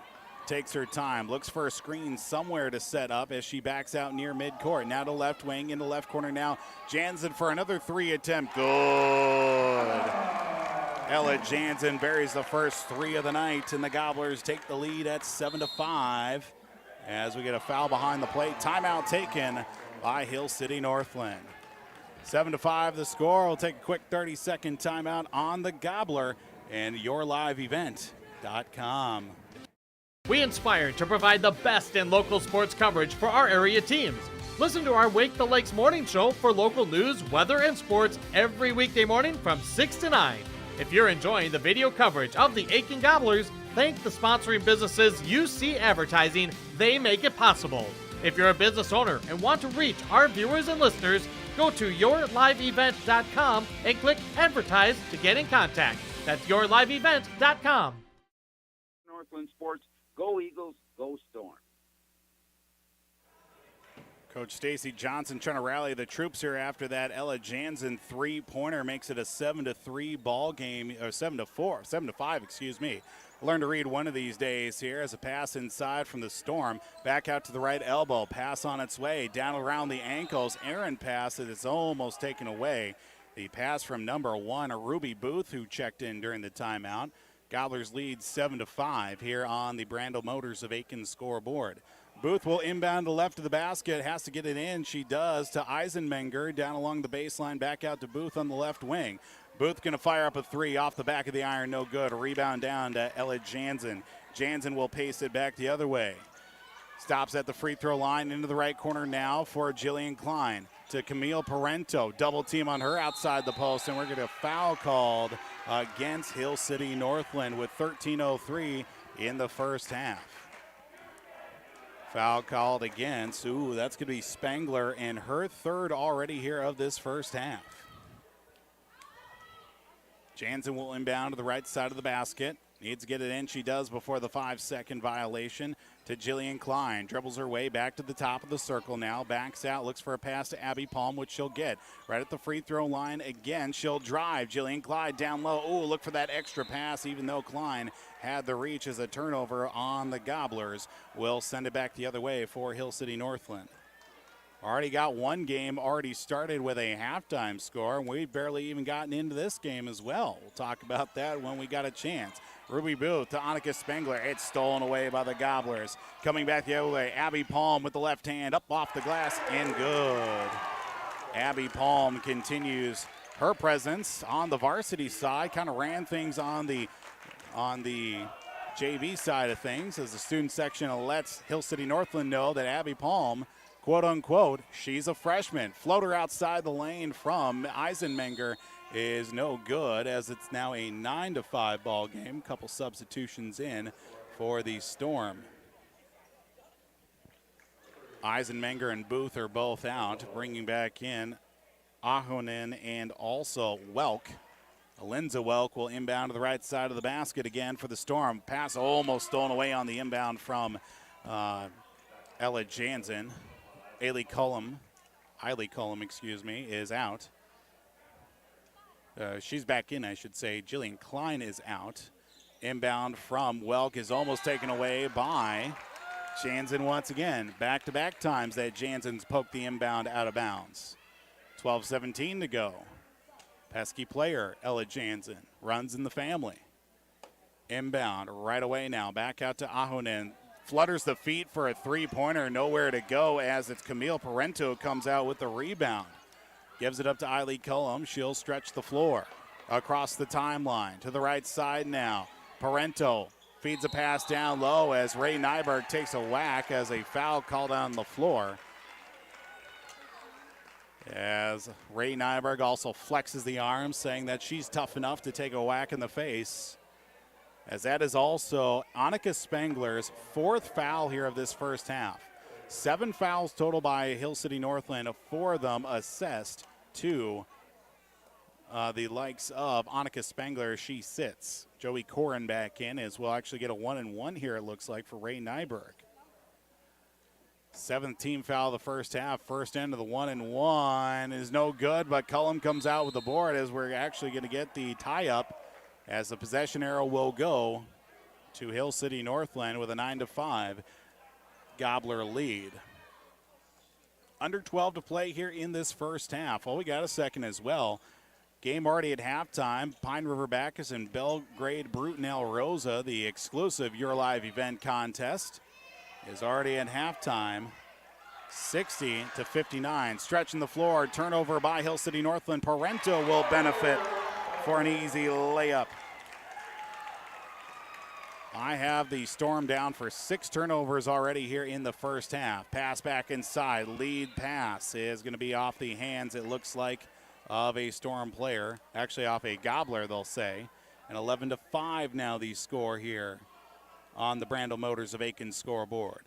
takes her time, looks for a screen somewhere to set up as she backs out near midcourt. Now to left wing, into left corner now. Jansen for another 3 attempt. Good. Ella Jansen buries the first 3 of the night, and the Gobblers take the lead at 7-5 as we get a foul behind the plate. Timeout taken by Hill City Northland. 7-5 the score. We'll take a quick 30-second timeout on the Gobbler and yourliveevent.com. We inspire to provide the best in local sports coverage for our area teams. Listen to our Wake the Lakes morning show for local news, weather, and sports every weekday morning from 6 to 9. If you're enjoying the video coverage of the Aitkin Gobblers, thank the sponsoring businesses you see advertising. They make it possible. If you're a business owner and want to reach our viewers and listeners, go to yourliveevent.com and click Advertise to get in contact. That's yourliveevent.com. Northland Sports, go Eagles, go Storm. Coach Stacy Johnson trying to rally the troops here after that Ella Jansen three-pointer makes it a 7-3 ball game, or 7-5, excuse me. Learn to read one of these days here as a pass inside from the Storm. Back out to the right elbow. Pass on its way. Down around the ankles. Aaron pass it is almost taken away. The pass from number 1, Ruby Booth, who checked in during the timeout. Gobblers lead 7-5 here on the Brandel Motors of Aitkin scoreboard. Booth will inbound to left of the basket. Has to get it in. She does to Eisenmenger down along the baseline. Back out to Booth on the left wing. Booth going to fire up a 3 off the back of the iron. No good. A rebound down to Ella Jansen. Jansen will pace it back the other way. Stops at the free throw line into the right corner now for Jillian Klein. To Camille Parento. Double team on her outside the post. And we're going to foul called against Hill City Northland with 13:03 in the first half. Foul called against, that's going to be Spangler, and her third already here of this first half. Jansen will inbound to the right side of the basket. Needs to get it in. She does before the 5-second violation to Jillian Klein. Dribbles her way back to the top of the circle now. Backs out, looks for a pass to Abby Palm, which she'll get. Right at the free throw line again. She'll drive. Jillian Klein down low. Look for that extra pass, even though Klein had the reach as a turnover on the Gobblers. Will send it back the other way for Hill City Northland. Already got one game already started with a halftime score, and we've barely even gotten into this game as well. We'll talk about that when we got a chance. Ruby Booth to Annika Spengler. It's stolen away by the Gobblers. Coming back the other way, Abby Palm with the left hand up off the glass and good. Abby Palm continues her presence on the varsity side, kind of ran things on the JV side of things as the student section lets Hill City Northland know that Abby Palm, quote unquote, she's a freshman. Floater outside the lane from Eisenmenger is no good as it's now a 9-5 ball game. Couple substitutions in for the Storm. Eisenmenger and Booth are both out, bringing back in Ahonen and also Welk. Alinza Welk will inbound to the right side of the basket again for the Storm. Pass almost stolen away on the inbound from Ella Jansen. Eiley Cullum, is out. She's back in, I should say. Jillian Klein is out. Inbound from Welk is almost taken away by Jansen once again. Back-to-back times that Jansen's poked the inbound out of bounds. 12:17 to go. Pesky player, Ella Jansen, runs in the family. Inbound right away now. Back out to Ahonen. Flutters the feet for a three-pointer. Nowhere to go as it's Camille Parento comes out with the rebound. Gives it up to Eiley Cullum. She'll stretch the floor. Across the timeline to the right side now. Parento feeds a pass down low as Ray Nyberg takes a whack as a foul called on the floor. As Ray Nyberg also flexes the arms, saying that she's tough enough to take a whack in the face. As that is also Annika Spengler's fourth foul here of this first half. 7 fouls total by Hill City Northland, 4 of them assessed to the likes of Annika Spengler. She sits. Joey Corin back in as we'll actually get a 1-and-1 here, it looks like, for Ray Nyberg. 7th team foul of the first half. First end of the 1-and-1 is no good, but Cullum comes out with the board as we're actually going to get the tie-up as the possession arrow will go to Hill City Northland with a 9-5 Gobbler lead. Under 12 to play here in this first half. Well, we got a second as well. Game already at halftime. Pine River Bacchus and Belgrade Bruton El Rosa, the exclusive Your Live event contest, is already at halftime. 60-59. Stretching the floor. Turnover by Hill City Northland. Parento will benefit for an easy layup. I have the Storm down for 6 turnovers already here in the first half. Pass back inside. Lead pass is going to be off the hands, it looks like, of a Storm player. Actually off a Gobbler, they'll say. And 11-5 now the score here on the Brandel Motors of Aitkin scoreboard.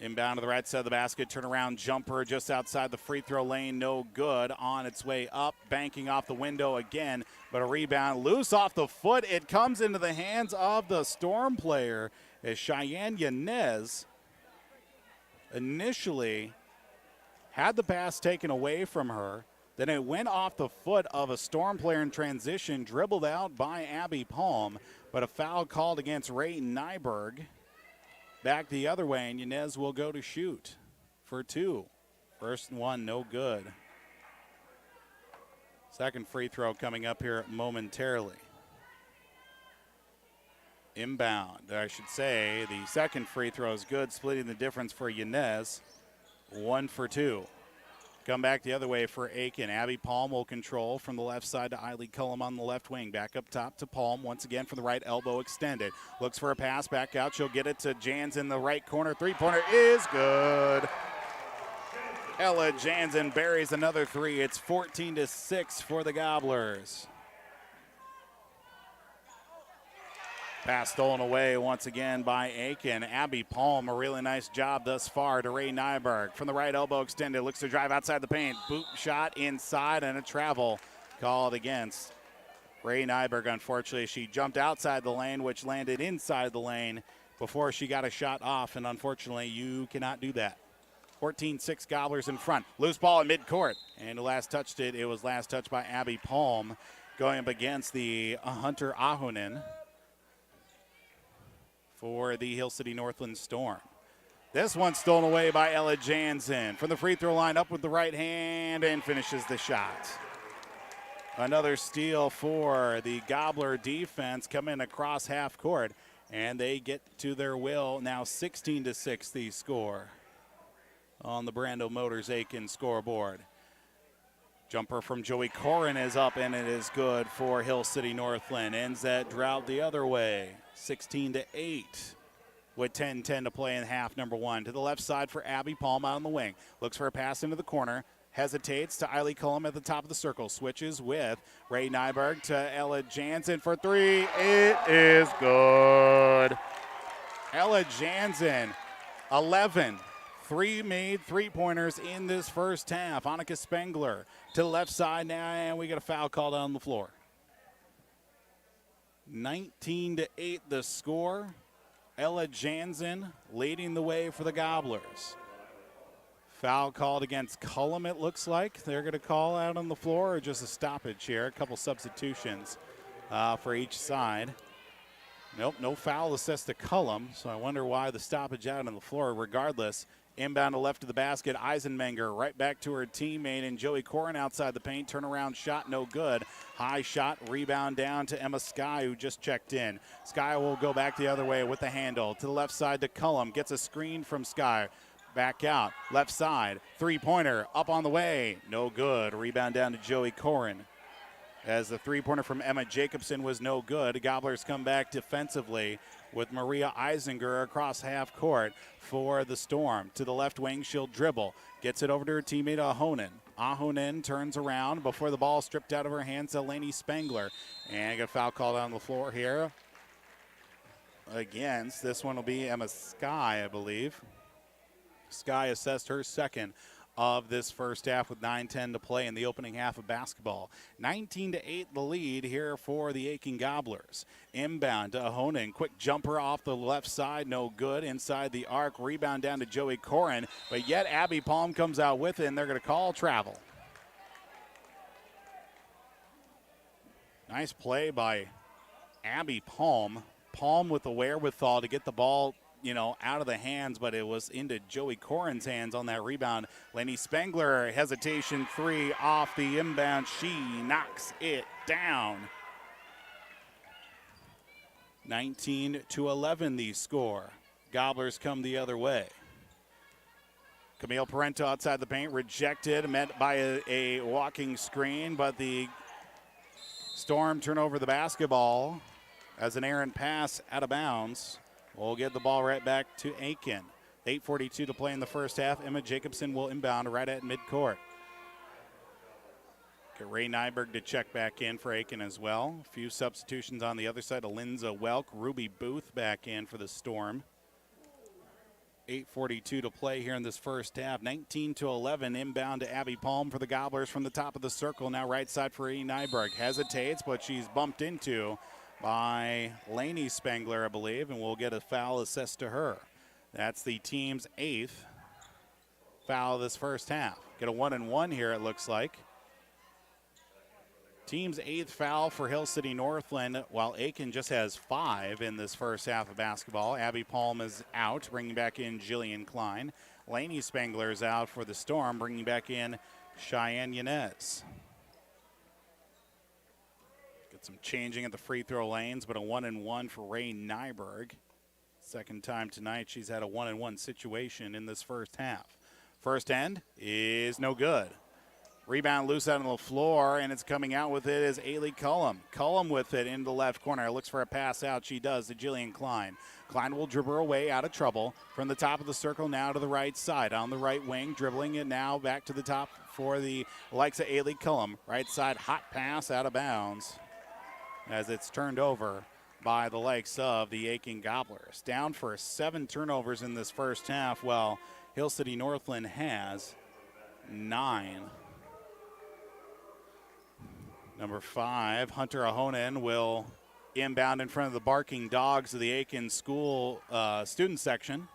Inbound to the right side of the basket. Turnaround jumper just outside the free throw lane. No good. On its way up. Banking off the window again. But a rebound loose off the foot. It comes into the hands of the Storm player as Cheyenne Yanez initially had the pass taken away from her. Then it went off the foot of a Storm player in transition. Dribbled out by Abby Palm. But a foul called against Ray Nyberg. Back the other way, and Yanez will go to shoot for 2. First one, no good. Second free throw coming up here momentarily. Inbound, I should say. The second free throw is good, splitting the difference for Yanez. 1 for 2. Come back the other way for Aitkin. Abby Palm will control from the left side to Eileen Cullum on the left wing. Back up top to Palm once again from the right elbow extended. Looks for a pass back out. She'll get it to Jans in the right corner. Three-pointer is good. Ella Jansen buries another 3. It's 14-6 for the Gobblers. Pass stolen away once again by Aitkin. Abby Palm, a really nice job thus far to Ray Nyberg. From the right elbow extended, looks to drive outside the paint. Boot shot inside and a travel called against Ray Nyberg. Unfortunately, she jumped outside the lane, which landed inside the lane before she got a shot off, and unfortunately, you cannot do that. 14-6 Gobblers in front. Loose ball at midcourt, and who last touched it, it was last touched by Abby Palm going up against the Hunter Ahonen for the Hill City Northland Storm. This one stolen away by Ella Jansen. From the free throw line, up with the right hand and finishes the shot. Another steal for the Gobbler defense coming across half court, and they get to their will. Now 16-6 the score on the Brandel Motors Aitkin scoreboard. Jumper from Joey Corin is up, and it is good for Hill City Northland. Ends that drought the other way, 16-8, with 10:10 to play in half number 1. To the left side for Abby Palm out on the wing. Looks for a pass into the corner. Hesitates to Eileen Cullum at the top of the circle. Switches with Ray Nyberg to Ella Jansen for 3. It is good. Ella Jansen, 11. 3 made three-pointers in this first half. Annika Spengler to the left side now, and we get a foul called on the floor. 19-8 the score. Ella Jansen leading the way for the Gobblers. Foul called against Cullum, it looks like. They're going to call out on the floor, or just a stoppage here. A couple substitutions for each side. Nope, no foul assessed to Cullum, so I wonder why the stoppage out on the floor. Regardless, inbound to left of the basket, Eisenmenger right back to her teammate, and Joey Corin outside the paint. Turnaround shot, no good. High shot, rebound down to Emma Sky, who just checked in. Sky will go back the other way with the handle. To the left side to Cullum, gets a screen from Sky. Back out, left side, three-pointer, up on the way. No good, rebound down to Joey Corin. As the three-pointer from Emma Jacobson was no good. Gobblers come back defensively with Maria Eisinger across half court for the Storm. To the left wing, she'll dribble. Gets it over to her teammate Ahonen. Ahonen turns around before the ball stripped out of her hands to Lainey Spengler. And get a foul called on the floor here against. This one will be Emma Sky, I believe. Sky assessed her second of this first half with 9:10 to play in the opening half of basketball. 19-8 the lead here for the Aitkin Gobblers. Inbound to Ahonen. Quick jumper off the left side. No good. Inside the arc. Rebound down to Joey Corin. But yet Abby Palm comes out with it, and they're going to call travel. Nice play by Abby Palm. Palm with the wherewithal to get the ball, out of the hands, but it was into Joey Corin's hands on that rebound. Lainey Spengler, hesitation three off the inbound. She knocks it down. 19-11 the score. Gobblers come the other way. Camille Parento outside the paint, rejected, met by a walking screen, but the Storm turn over the basketball as an errant pass out of bounds. We'll get the ball right back to Aitkin. 8:42 to play in the first half. Emma Jacobson will inbound right at midcourt. Get Ray Nyberg to check back in for Aitkin as well. A few substitutions on the other side. Alinza Welk, Ruby Booth back in for the Storm. 8:42 to play here in this first half. 19-11 inbound to Abby Palm for the Gobblers from the top of the circle. Now right side for E. Nyberg. Hesitates, but she's bumped into by Lainey Spengler, I believe, and we'll get a foul assessed to her. That's the team's 8th foul of this first half. Get a 1-and-1 here, it looks like. Team's 8th foul for Hill City Northland, while Aitkin just has 5 in this first half of basketball. Abby Palm is out, bringing back in Jillian Klein. Lainey Spengler is out for the Storm, bringing back in Cheyenne Yanez. Get some changing at the free throw lanes, but a 1-and-1 for Ray Nyberg. Second time tonight she's had a 1-and-1 situation in this first half. First end is no good. Rebound loose out on the floor, and it's coming out with it is Ailey Cullum. Cullum with it in the left corner. Looks for a pass out. She does to Jillian Klein. Klein will dribble her way out of trouble. From the top of the circle now to the right side. On the right wing, dribbling it now back to the top for the likes of Ailey Cullum. Right side, hot pass out of bounds as it's turned over by the likes of the Aitkin Gobblers. Down for 7 turnovers in this first half, while Hill City Northland has 9. Number 5, Hunter Ahonen will inbound in front of the barking dogs of the Aitkin school student section,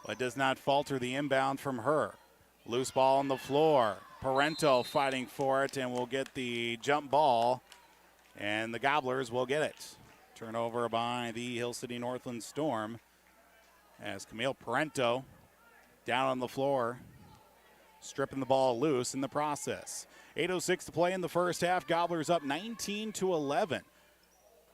but does not falter the inbound from her. Loose ball on the floor. Parento fighting for it and will get the jump ball, and the Gobblers will get it. Turnover by the Hill City Northland Storm as Camille Parento down on the floor, stripping the ball loose in the process. 8:06 to play in the first half. Gobblers up 19-11.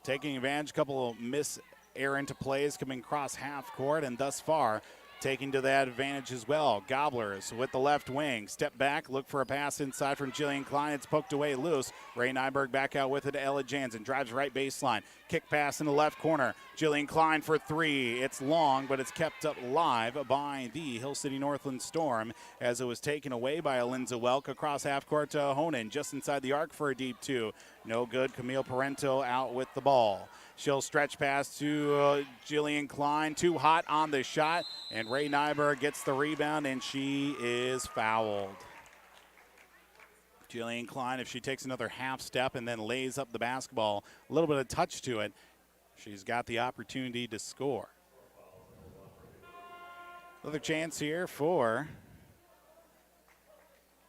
Taking advantage, a couple of errant plays coming across half court, and thus far taking to that advantage as well. Gobblers with the left wing. Step back, look for a pass inside from Jillian Klein. It's poked away loose. Ray Nyberg back out with it to Ella Jansen. Drives right baseline. Kick pass in the left corner. Jillian Klein for 3. It's long, but it's kept up live by the Hill City Northland Storm as it was taken away by Alinza Welk across half court to Honan. Just inside the arc for a deep 2. No good. Camille Parento out with the ball. She'll stretch pass to Jillian Klein. Too hot on the shot, and Ray Nyberg gets the rebound, and she is fouled. Jillian Klein, if she takes another half step and then lays up the basketball, a little bit of touch to it, she's got the opportunity to score. Another chance here for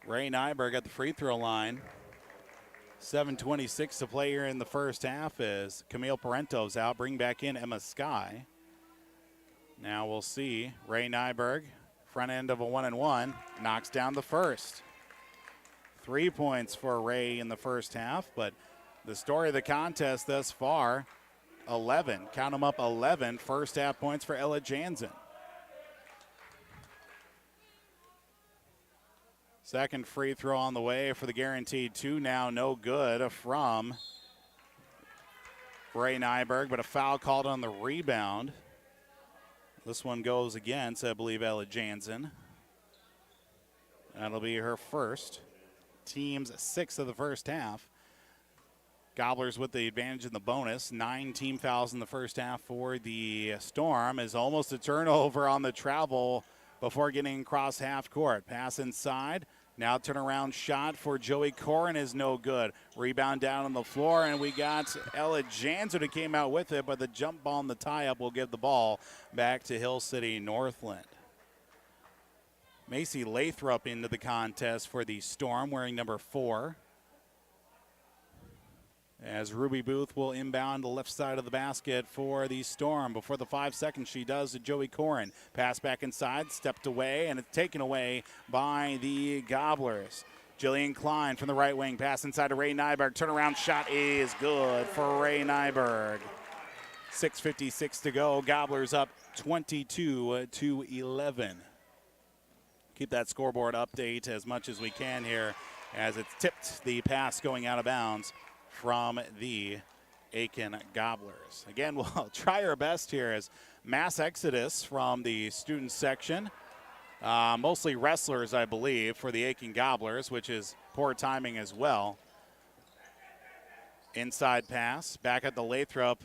Ray Nyberg at the free throw line. 7:26 to play here in the first half as Camille Parento's out. Bring back in Emma Sky. Now we'll see Ray Nyberg, front end of a 1-and-1, knocks down the first. 3 points for Ray in the first half, but the story of the contest thus far, 11. Count them up, 11 first half points for Ella Jansen. Second free throw on the way for the guaranteed 2 now, no good from Ray Nyberg, but a foul called on the rebound. This one goes against, I believe, Ella Jansen. That'll be her first. Team's 6th of the first half. Gobblers with the advantage in the bonus. 9 team fouls in the first half for the Storm is almost a turnover on the travel before getting across half court. Pass inside. Now turnaround shot for Joey Corin is no good. Rebound down on the floor, and we got Ella Jansen who came out with it, but the jump ball and the tie-up will give the ball back to Hill City Northland. Macy Lathrop into the contest for the Storm, wearing number 4. As Ruby Booth will inbound the left side of the basket for the Storm. Before the 5 seconds, she does to Joey Corin. Pass back inside, stepped away, and it's taken away by the Gobblers. Jillian Klein from the right wing. Pass inside to Ray Nyberg. Turnaround shot is good for Ray Nyberg. 6:56 to go. Gobblers up 22-11. Keep that scoreboard update as much as we can here as it's tipped the pass going out of bounds from the Aitkin Gobblers. Again, we'll try our best here as mass exodus from the student section. Mostly wrestlers, I believe, for the Aitkin Gobblers, which is poor timing as well. Inside pass, back at the Lathrop.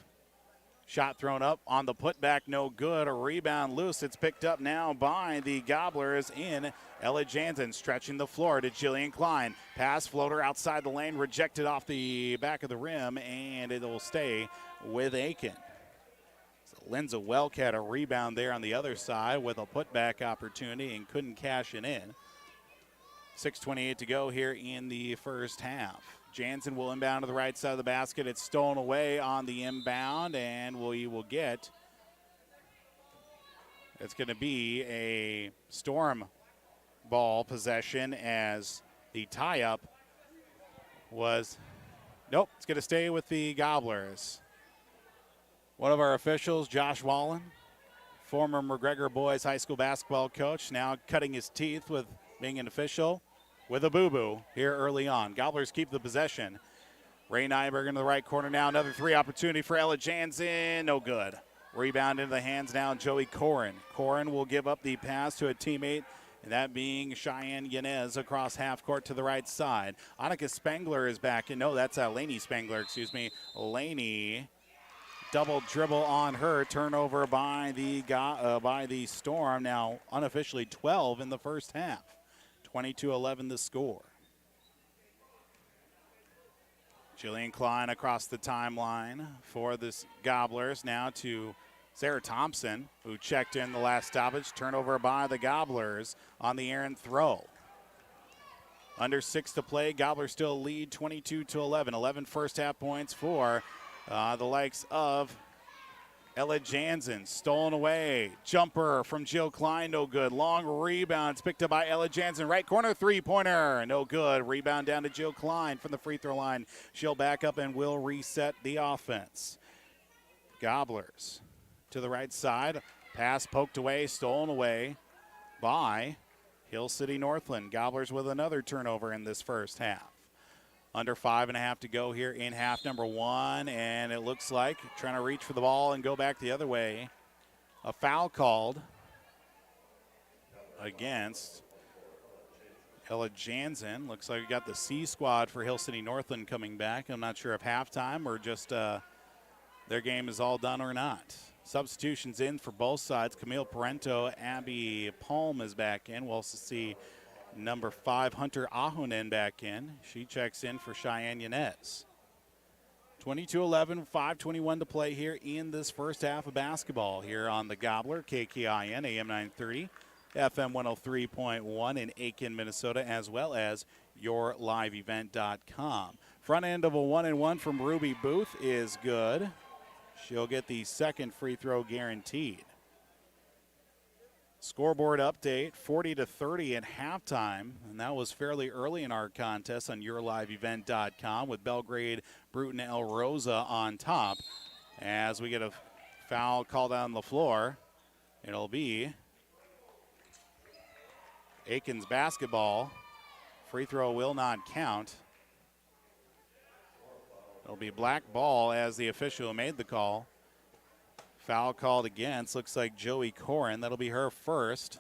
Shot thrown up on the putback, no good. A rebound loose. It's picked up now by the Gobblers in Ella Jansen, stretching the floor to Jillian Klein. Pass floater outside the lane, rejected off the back of the rim, and it'll stay with Aitkin. So Linza Welk had a rebound there on the other side with a putback opportunity and couldn't cash it in. 6:28 to go here in the first half. Jansen will inbound to the right side of the basket. It's stolen away on the inbound, and we will get, it's going to be a Storm ball possession as the tie-up was, nope, it's going to stay with the Gobblers. One of our officials, Josh Wallen, former McGregor Boys High School basketball coach, now cutting his teeth with being an official with a boo-boo here early on. Gobblers keep the possession. Ray Nyberg in the right corner now. Another 3 opportunity for Ella Jansen. No good. Rebound into the hands now, Joey Corin. Corin will give up the pass to a teammate, and that being Cheyenne Yanez across half court to the right side. Annika Spangler is back. And no, that's Lainey Spangler, excuse me. Lainey, double dribble on her. Turnover by the Storm. Now unofficially 12 in the first half. 22-11 the score. Jillian Klein across the timeline for this Gobblers. Now to Sarah Thompson, who checked in the last stoppage. Turnover by the Gobblers on the errant throw. Under 6 to play. Gobblers still lead 22-11. 11 first half points for the likes of Ella Jansen. Stolen away. Jumper from Jill Klein, no good. Long rebound. It's picked up by Ella Jansen. Right corner three-pointer, no good. Rebound down to Jill Klein from the free throw line. She'll back up and will reset the offense. Gobblers to the right side. Pass poked away, stolen away by Hill City Northland. Gobblers with another turnover in this first half. Under 5.5 to go here in half number 1, and it looks like trying to reach for the ball and go back the other way. A foul called against Ella Jansen. Looks like we got the C squad for Hill City Northland coming back. I'm not sure if halftime or just their game is all done or not. Substitutions in for both sides. Camille Parento, Abby Palm is back in. We'll also see number 5, Hunter Ahonen, back in. She checks in for Cheyenne Yanez. 22-11, 5:21 to play here in this first half of basketball here on the Gobbler, KKIN, AM 930, FM 103.1 in Aitkin, Minnesota, as well as yourliveevent.com. Front end of a 1-and-1 from Ruby Booth is good. She'll get the second free throw guaranteed. Scoreboard update, 40-30 at halftime, and that was fairly early in our contest on yourliveevent.com with Belgrade, Bruton, El Rosa on top. As we get a foul called on the floor, it'll be Aitkin's basketball. Free throw will not count. It'll be black ball as the official made the call. Foul called against, looks like Joey Corin. That'll be her first.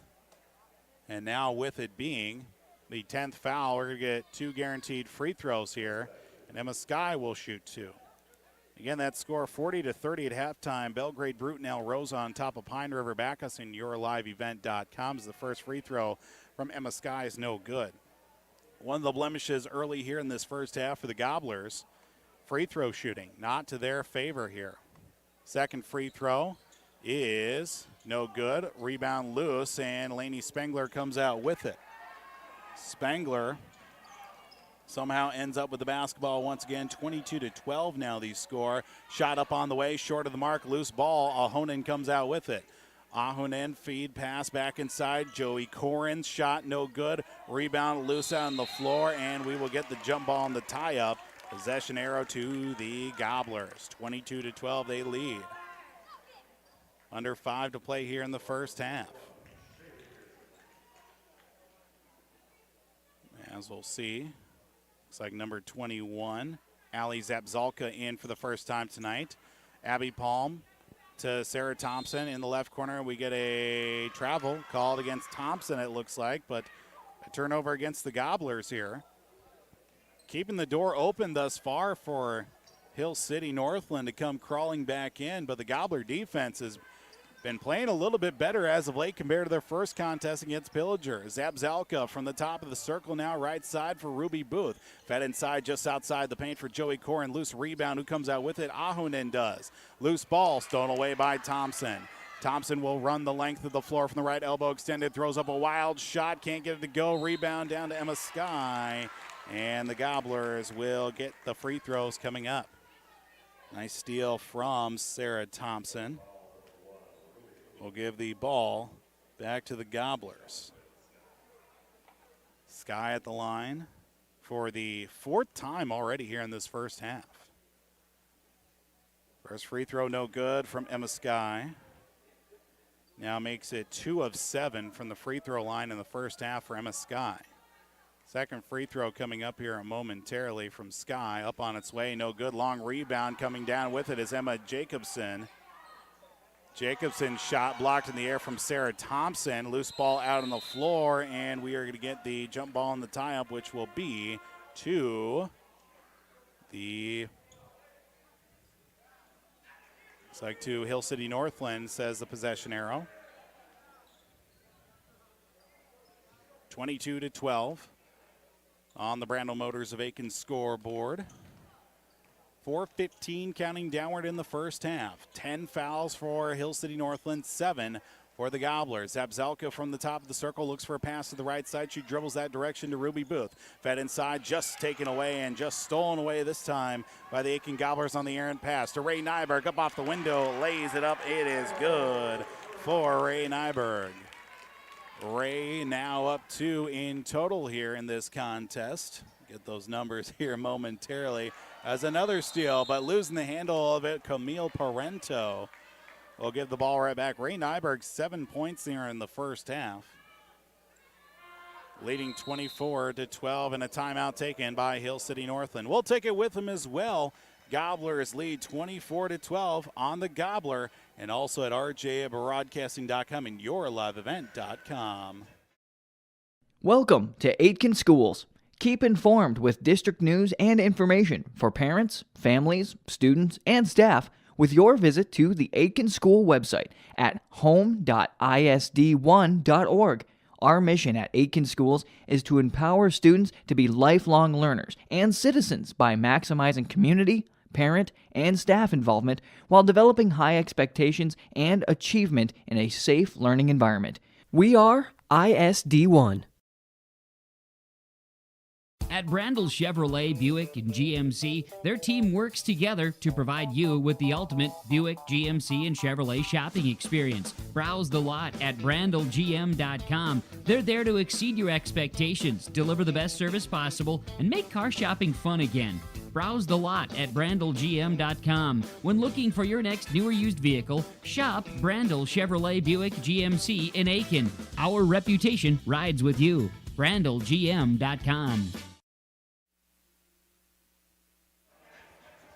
And now with it being the 10th foul, we're going to get 2 guaranteed free throws here. And Emma Skye will shoot 2. Again, that score 40-30 at halftime. Belgrade Brutenell rose on top of Pine River. Back us in yourliveevent.com as the first free throw from Emma Sky is no good. One of the blemishes early here in this first half for the Gobblers, free throw shooting, not to their favor here. Second free throw is no good. Rebound loose, and Lainey Spengler comes out with it. Spengler somehow ends up with the basketball once again. 22-12 now the score. Shot up on the way, short of the mark, loose ball. Ahonen comes out with it. Ahonen feed pass back inside. Joey Corin's shot no good. Rebound loose on the floor, and we will get the jump ball and the tie-up. Possession arrow to the Gobblers. 22-12 they lead. Under 5 to play here in the first half. As we'll see, looks like number 21, Allie Zabzalka, in for the first time tonight. Abby Palm to Sarah Thompson in the left corner. We get a travel called against Thompson, it looks like, but a turnover against the Gobblers here. Keeping the door open thus far for Hill City Northland to come crawling back in, but the Gobbler defense has been playing a little bit better as of late compared to their first contest against Pillager. Zabzalka from the top of the circle now, right side for Ruby Booth. Fed inside just outside the paint for Joey Corin. Loose rebound. Who comes out with it? Ahonen does. Loose ball stolen away by Thompson. Thompson will run the length of the floor from the right elbow extended. Throws up a wild shot. Can't get it to go. Rebound down to Emma Sky. And the Gobblers will get the free throws coming up. Nice steal from Sarah Thompson. We'll give the ball back to the Gobblers. Sky at the line for the fourth time already here in this first half. First free throw no good from Emma Sky. Now makes it 2 of 7 from the free throw line in the first half for Emma Sky. Second free throw coming up here momentarily from Sky. Up on its way, no good. Long rebound coming down with it is Emma Jacobson. Jacobson's shot blocked in the air from Sarah Thompson. Loose ball out on the floor, and we are going to get the jump ball and the tie-up, which will be to the, looks like to Hill City Northland, says the possession arrow. 22-12 on the Brandel Motors of Aitkin scoreboard. 4:15 counting downward in the first half. 10 fouls for Hill City Northland, 7 for the Gobblers. Zabzalka from the top of the circle looks for a pass to the right side. She dribbles that direction to Ruby Booth. Fed inside, just taken away and just stolen away this time by the Aitkin Gobblers on the errant pass to Ray Nyberg. Up off the window, lays it up. It is good for Ray Nyberg. Ray now up 2 in total here in this contest. Get those numbers here momentarily. As another steal, but losing the handle of it, Camille Parento will give the ball right back. Ray Nyberg, 7 points here in the first half. Leading 24-12, and a timeout taken by Hill City Northland. We'll take it with them as well. Gobblers lead 24-12 on the Gobbler, and also at rjbroadcasting.com and yourliveevent.com. Welcome to Aitkin Schools. Keep informed with district news and information for parents, families, students, and staff with your visit to the Aitkin School website at home.isd1.org. Our mission at Aitkin Schools is to empower students to be lifelong learners and citizens by maximizing community, parent, and staff involvement while developing high expectations and achievement in a safe learning environment. We are ISD1. At Brandel Chevrolet, Buick, and GMC, their team works together to provide you with the ultimate Buick, GMC, and Chevrolet shopping experience. Browse the lot at brandelgm.com. They're there to exceed your expectations, deliver the best service possible, and make car shopping fun again. Browse the lot at brandelgm.com. When looking for your next new or used vehicle, shop Brandel Chevrolet, Buick, GMC in Aitkin. Our reputation rides with you. brandelgm.com.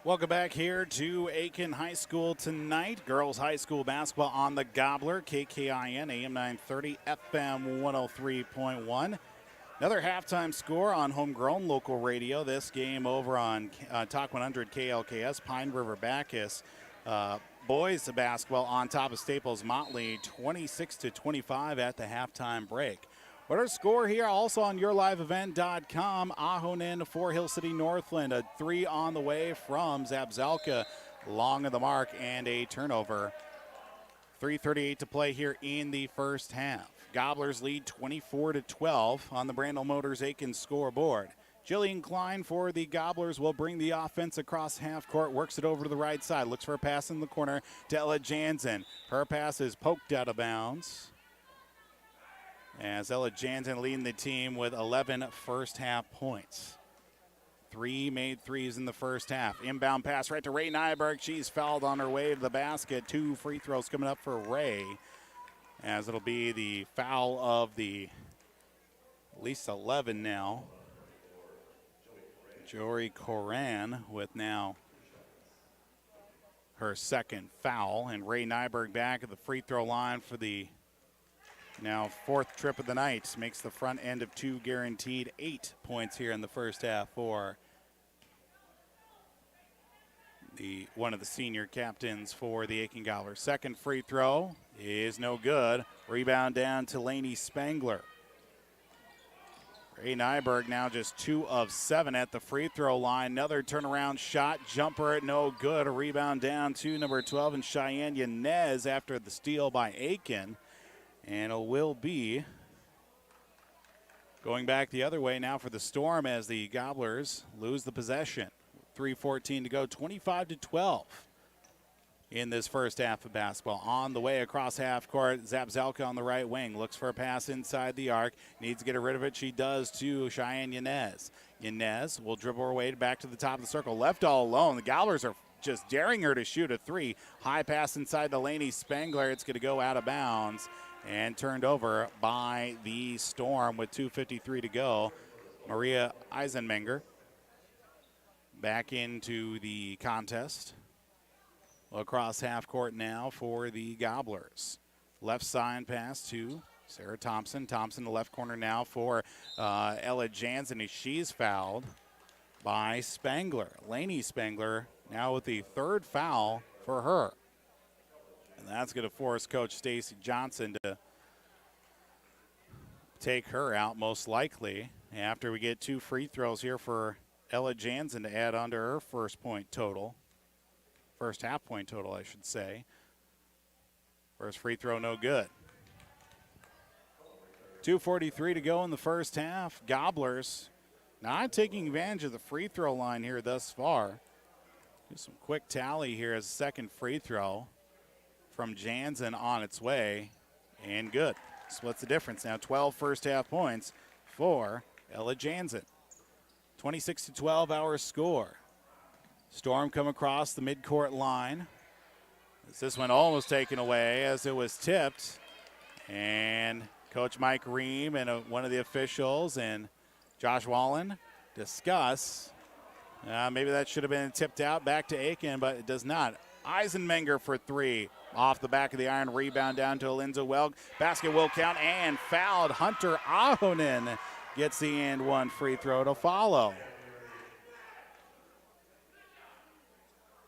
Welcome back here to Aitkin High School tonight. Girls High School basketball on the Gobbler. KKIN AM 930, FM 103.1. Another halftime score on homegrown local radio. This game over on Talk 100 KLKS, Pine River Bacchus. Boys basketball on top of Staples Motley, 26-25 at the halftime break. What our score here also on yourliveevent.com. Ahonen for Hill City Northland. A 3 on the way from Zabzalka. Long of the mark and a turnover. 3:38 to play here in the first half. Gobblers lead 24-12 on the Brandel Motors Aitkin scoreboard. Jillian Klein for the Gobblers will bring the offense across half court, works it over to the right side, looks for a pass in the corner to Ella Jansen. Her pass is poked out of bounds. As Ella Jansen leading the team with 11 first half points. 3 made threes in the first half. Inbound pass right to Ray Nyberg. She's fouled on her way to the basket. 2 free throws coming up for Ray, as it'll be the foul of the at least 11 now. Jory Coran with now her second foul, and Ray Nyberg back at the free throw line for the now 4th trip of the night. Makes the front end of 2 guaranteed. 8 points here in the first half for one of the senior captains for the Aitkin Gobblers. Second free throw is no good. Rebound down to Lainey Spangler. Ray Nyberg now just 2 of 7 at the free throw line. Another turnaround shot, jumper, no good. A rebound down to number 12 and Cheyenne Yanez after the steal by Aitkin. And it will be going back the other way now for the Storm as the Gobblers lose the possession. 3:14 to go, 25-12 in this first half of basketball. On the way across half court, Zabzalka on the right wing. Looks for a pass inside the arc. Needs to get rid of it. She does to Cheyenne Yanez. Yanez will dribble her way back to the top of the circle. Left all alone. The Gobblers are just daring her to shoot a 3. High pass inside to Lainey Spangler. It's going to go out of bounds and turned over by the Storm with 2:53 to go. Maria Eisenmenger back into the contest. Across half court now for the Gobblers. Left side pass to Sarah Thompson. Thompson, the left corner now for Ella Jansen as she's fouled by Spangler. Lainey Spangler now with the 3rd foul for her. And that's going to force Coach Stacy Johnson to take her out most likely after we get 2 free throws here for Ella Jansen to add on to her first half point total, I should say. First free throw, no good. 2:43 to go in the first half. Gobblers not taking advantage of the free throw line here thus far. Do some quick tally here as a second free throw from Jansen on its way, and good. Splits the difference now. 12 first half points for Ella Jansen. 26-12 our score. Storm come across the midcourt line. This one almost taken away as it was tipped. And Coach Mike Ream and one of the officials and Josh Wallen discuss. Maybe that should have been tipped out back to Aitkin, but it does not. Eisenmenger for 3. Off the back of the iron, rebound down to Alinza Welk. Basket will count and fouled. Hunter Ahonen gets the and 1 free throw to follow.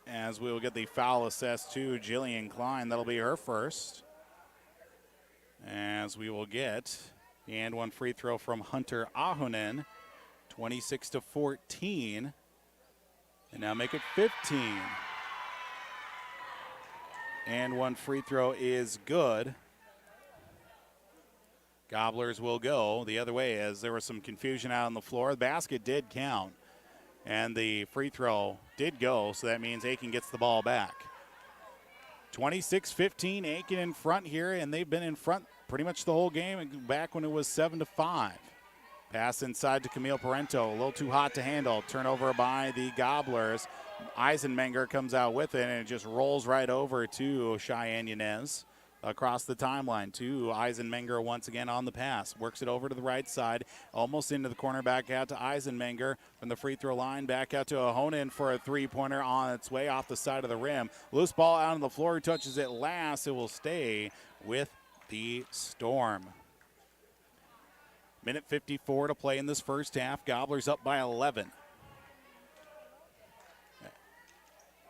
As we will get the foul assessed to Jillian Klein. That'll be her first. As we will get the and 1 free throw from Hunter Ahonen. 26-14. And now make it 15. And 1 free throw is good. Gobblers will go the other way as there was some confusion out on the floor. The basket did count. And the free throw did go, so that means Aitkin gets the ball back. 26-15, Aitkin in front here, and they've been in front pretty much the whole game, back when it was 7-5. Pass inside to Camille Parento, a little too hot to handle. Turnover by the Gobblers. Eisenmenger comes out with it, and it just rolls right over to Cheyenne Yanez. Across the timeline to Eisenmenger once again on the pass. Works it over to the right side, almost into the corner, back out to Eisenmenger from the free throw line, back out to Ahonen for a 3-pointer on its way off the side of the rim. Loose ball out on the floor, who touches it last. It will stay with the Storm. Minute 54 to play in this first half. Gobblers up by 11.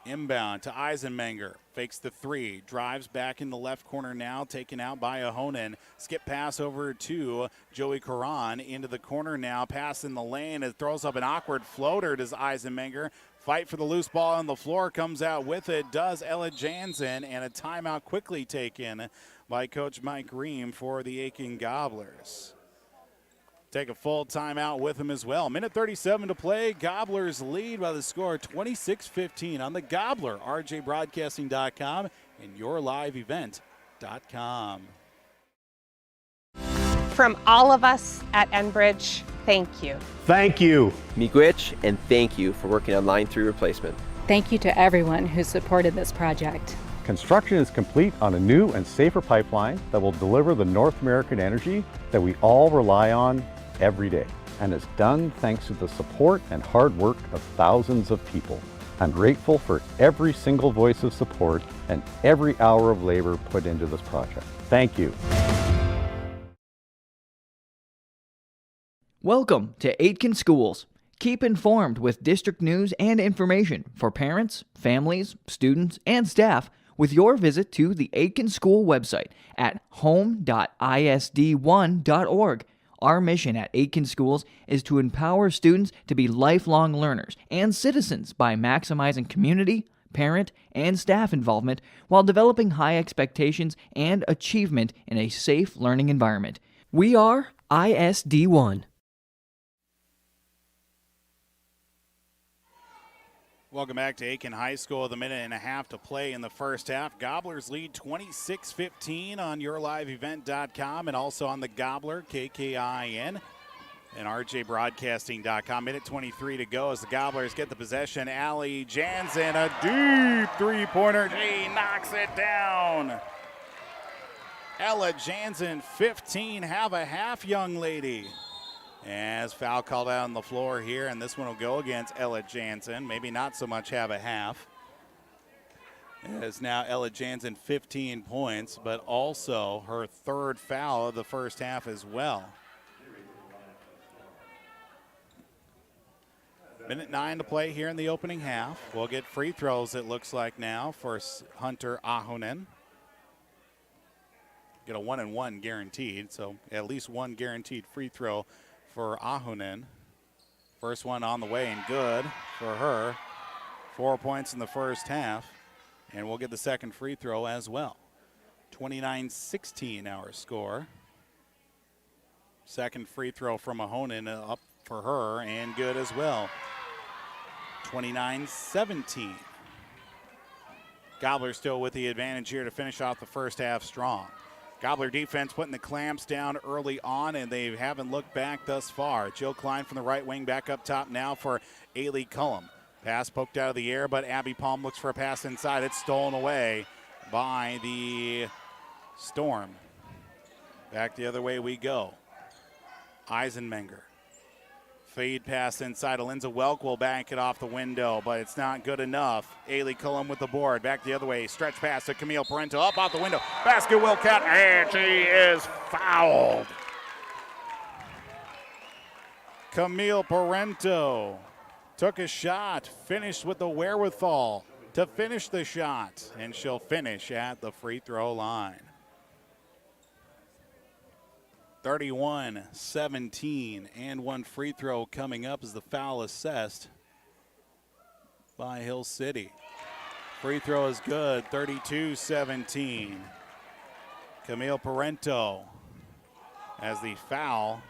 Inbound to Eisenmenger. Fakes the three. Drives back in the left corner now. Taken out by Ahonen. Skip pass over to Joey Karan. Into the corner now. Pass in the lane. It throws up an awkward floater. Does Eisenmenger. Fight for the loose ball on the floor. Comes out with it. Does Ella Jansen. And a timeout quickly taken by Coach Mike Ream for the Aitkin Gobblers. Take a full timeout with him as well. Minute 37 to play. Gobblers lead by the score 26-15 on the Gobbler, rjbroadcasting.com and yourliveevent.com. From all of us at Enbridge, thank you. Thank you. Miigwech, and thank you for working on Line 3 replacement. Thank you to everyone who supported this project. Construction is complete on a new and safer pipeline that will deliver the North American energy that we all rely on every day, and is done thanks to the support and hard work of thousands of people. I'm grateful for every single voice of support and every hour of labor put into this project. Thank you. Welcome to Aitkin Schools. Keep informed with district news and information for parents, families, students, and staff with your visit to the Aitkin School website at home.isd1.org. Our mission at Aitkin Schools is to empower students to be lifelong learners and citizens by maximizing community, parent, and staff involvement while developing high expectations and achievement in a safe learning environment. We are ISD1. Welcome back to Aitkin High School with a minute and a half to play in the first half. Gobblers lead 26-15 on yourliveevent.com and also on the Gobbler, KKIN, and rjbroadcasting.com. Minute 23 to go as the Gobblers get the possession. Allie Jansen, a deep three-pointer. She knocks it down. Ella Jansen, 15. Have a half, young lady. As foul called out on the floor here, and this one will go against Ella Jansen. Maybe not so much have a half. As now Ella Jansen 15 points, but also her third foul of the first half as well. Minute 9 to play here in the opening half. We'll get free throws, it looks like now, for Hunter Ahonen. Get a 1-and-1 guaranteed, so at least one guaranteed free throw for Ahonen. First one on the way and good for her. 4 points in the first half, and we'll get the second free throw as well. 29-16 our score. Second free throw from Ahonen up for her and good as well. 29-17. Gobbler still with the advantage here to finish off the first half strong. Gobbler defense putting the clamps down early on, and they haven't looked back thus far. Jill Klein from the right wing back up top now for Ailey Cullum. Pass poked out of the air, but Abby Palm looks for a pass inside. It's stolen away by the Storm. Back the other way we go. Eisenmenger. Fade pass inside. Alinza Welk will bank it off the window, but it's not good enough. Ailey Cullum with the board. Back the other way. Stretch pass to Camille Parento. Up out the window. Basket will count, and she is fouled. Camille Parento took a shot, finished with the wherewithal to finish the shot, and she'll finish at the free throw line. 31-17, and one free throw coming up as the foul assessed by Hill City. Free throw is good, 32-17. Camille Parento as the foul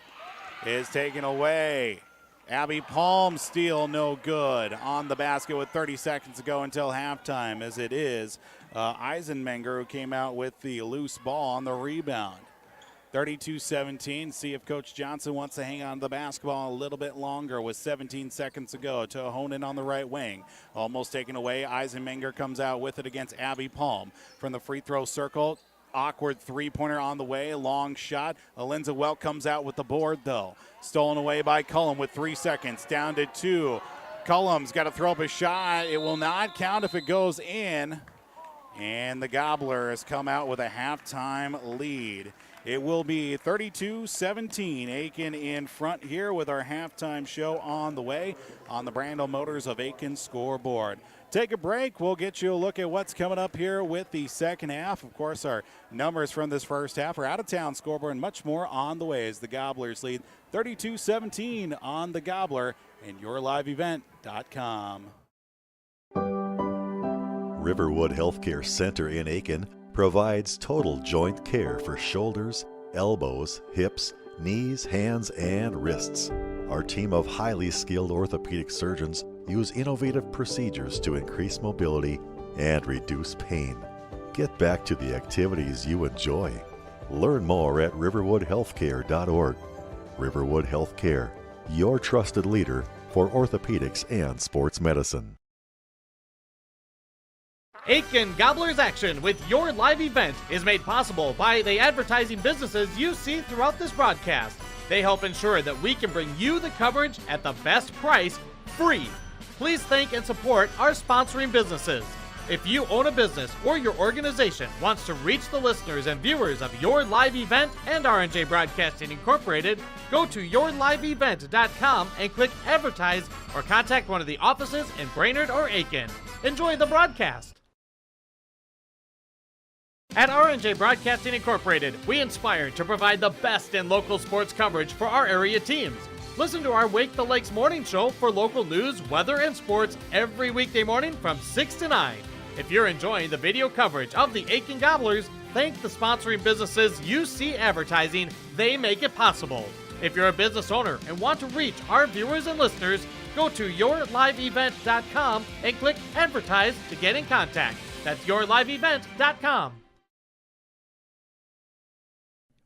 is taken away. Abby Palm steal no good on the basket with 30 seconds to go until halftime, as it is Eisenmenger who came out with the loose ball on the rebound. 32-17. See if Coach Johnson wants to hang on to the basketball a little bit longer with 17 seconds to go. To Ahonen on the right wing. Almost taken away. Eisenmenger comes out with it against Abby Palm. From the free throw circle, awkward three-pointer on the way. Long shot. Alinza Welk comes out with the board, though. Stolen away by Cullum with 3 seconds. Down to 2. Cullum's got to throw up a shot. It will not count if it goes in. And the Gobblers come out with a halftime lead. It will be 32-17. Aitkin in front here with our halftime show on the way on the Brandel Motors of Aitkin scoreboard. Take a break. We'll get you a look at what's coming up here with the second half. Of course, our numbers from this first half are out of town scoreboard and much more on the way as the Gobblers lead 32-17 on the Gobbler and yourliveevent.com. Riverwood Healthcare Center in Aitkin provides total joint care for shoulders, elbows, hips, knees, hands, and wrists. Our team of highly skilled orthopedic surgeons use innovative procedures to increase mobility and reduce pain. Get back to the activities you enjoy. Learn more at riverwoodhealthcare.org. Riverwood Healthcare, your trusted leader for orthopedics and sports medicine. Aitkin Gobblers Action with your live event is made possible by the advertising businesses you see throughout this broadcast. They help ensure that we can bring you the coverage at the best price, free. Please thank and support our sponsoring businesses. If you own a business or your organization wants to reach the listeners and viewers of your live event and R&J Broadcasting Incorporated, go to yourliveevent.com and click Advertise or contact one of the offices in Brainerd or Aitkin. Enjoy the broadcast. At R&J Broadcasting Incorporated, we inspire to provide the best in local sports coverage for our area teams. Listen to our Wake the Lakes morning show for local news, weather, and sports every weekday morning from 6 to 9. If you're enjoying the video coverage of the Aitkin Gobblers, thank the sponsoring businesses you see advertising. They make it possible. If you're a business owner and want to reach our viewers and listeners, go to yourliveevent.com and click Advertise to get in contact. That's yourliveevent.com.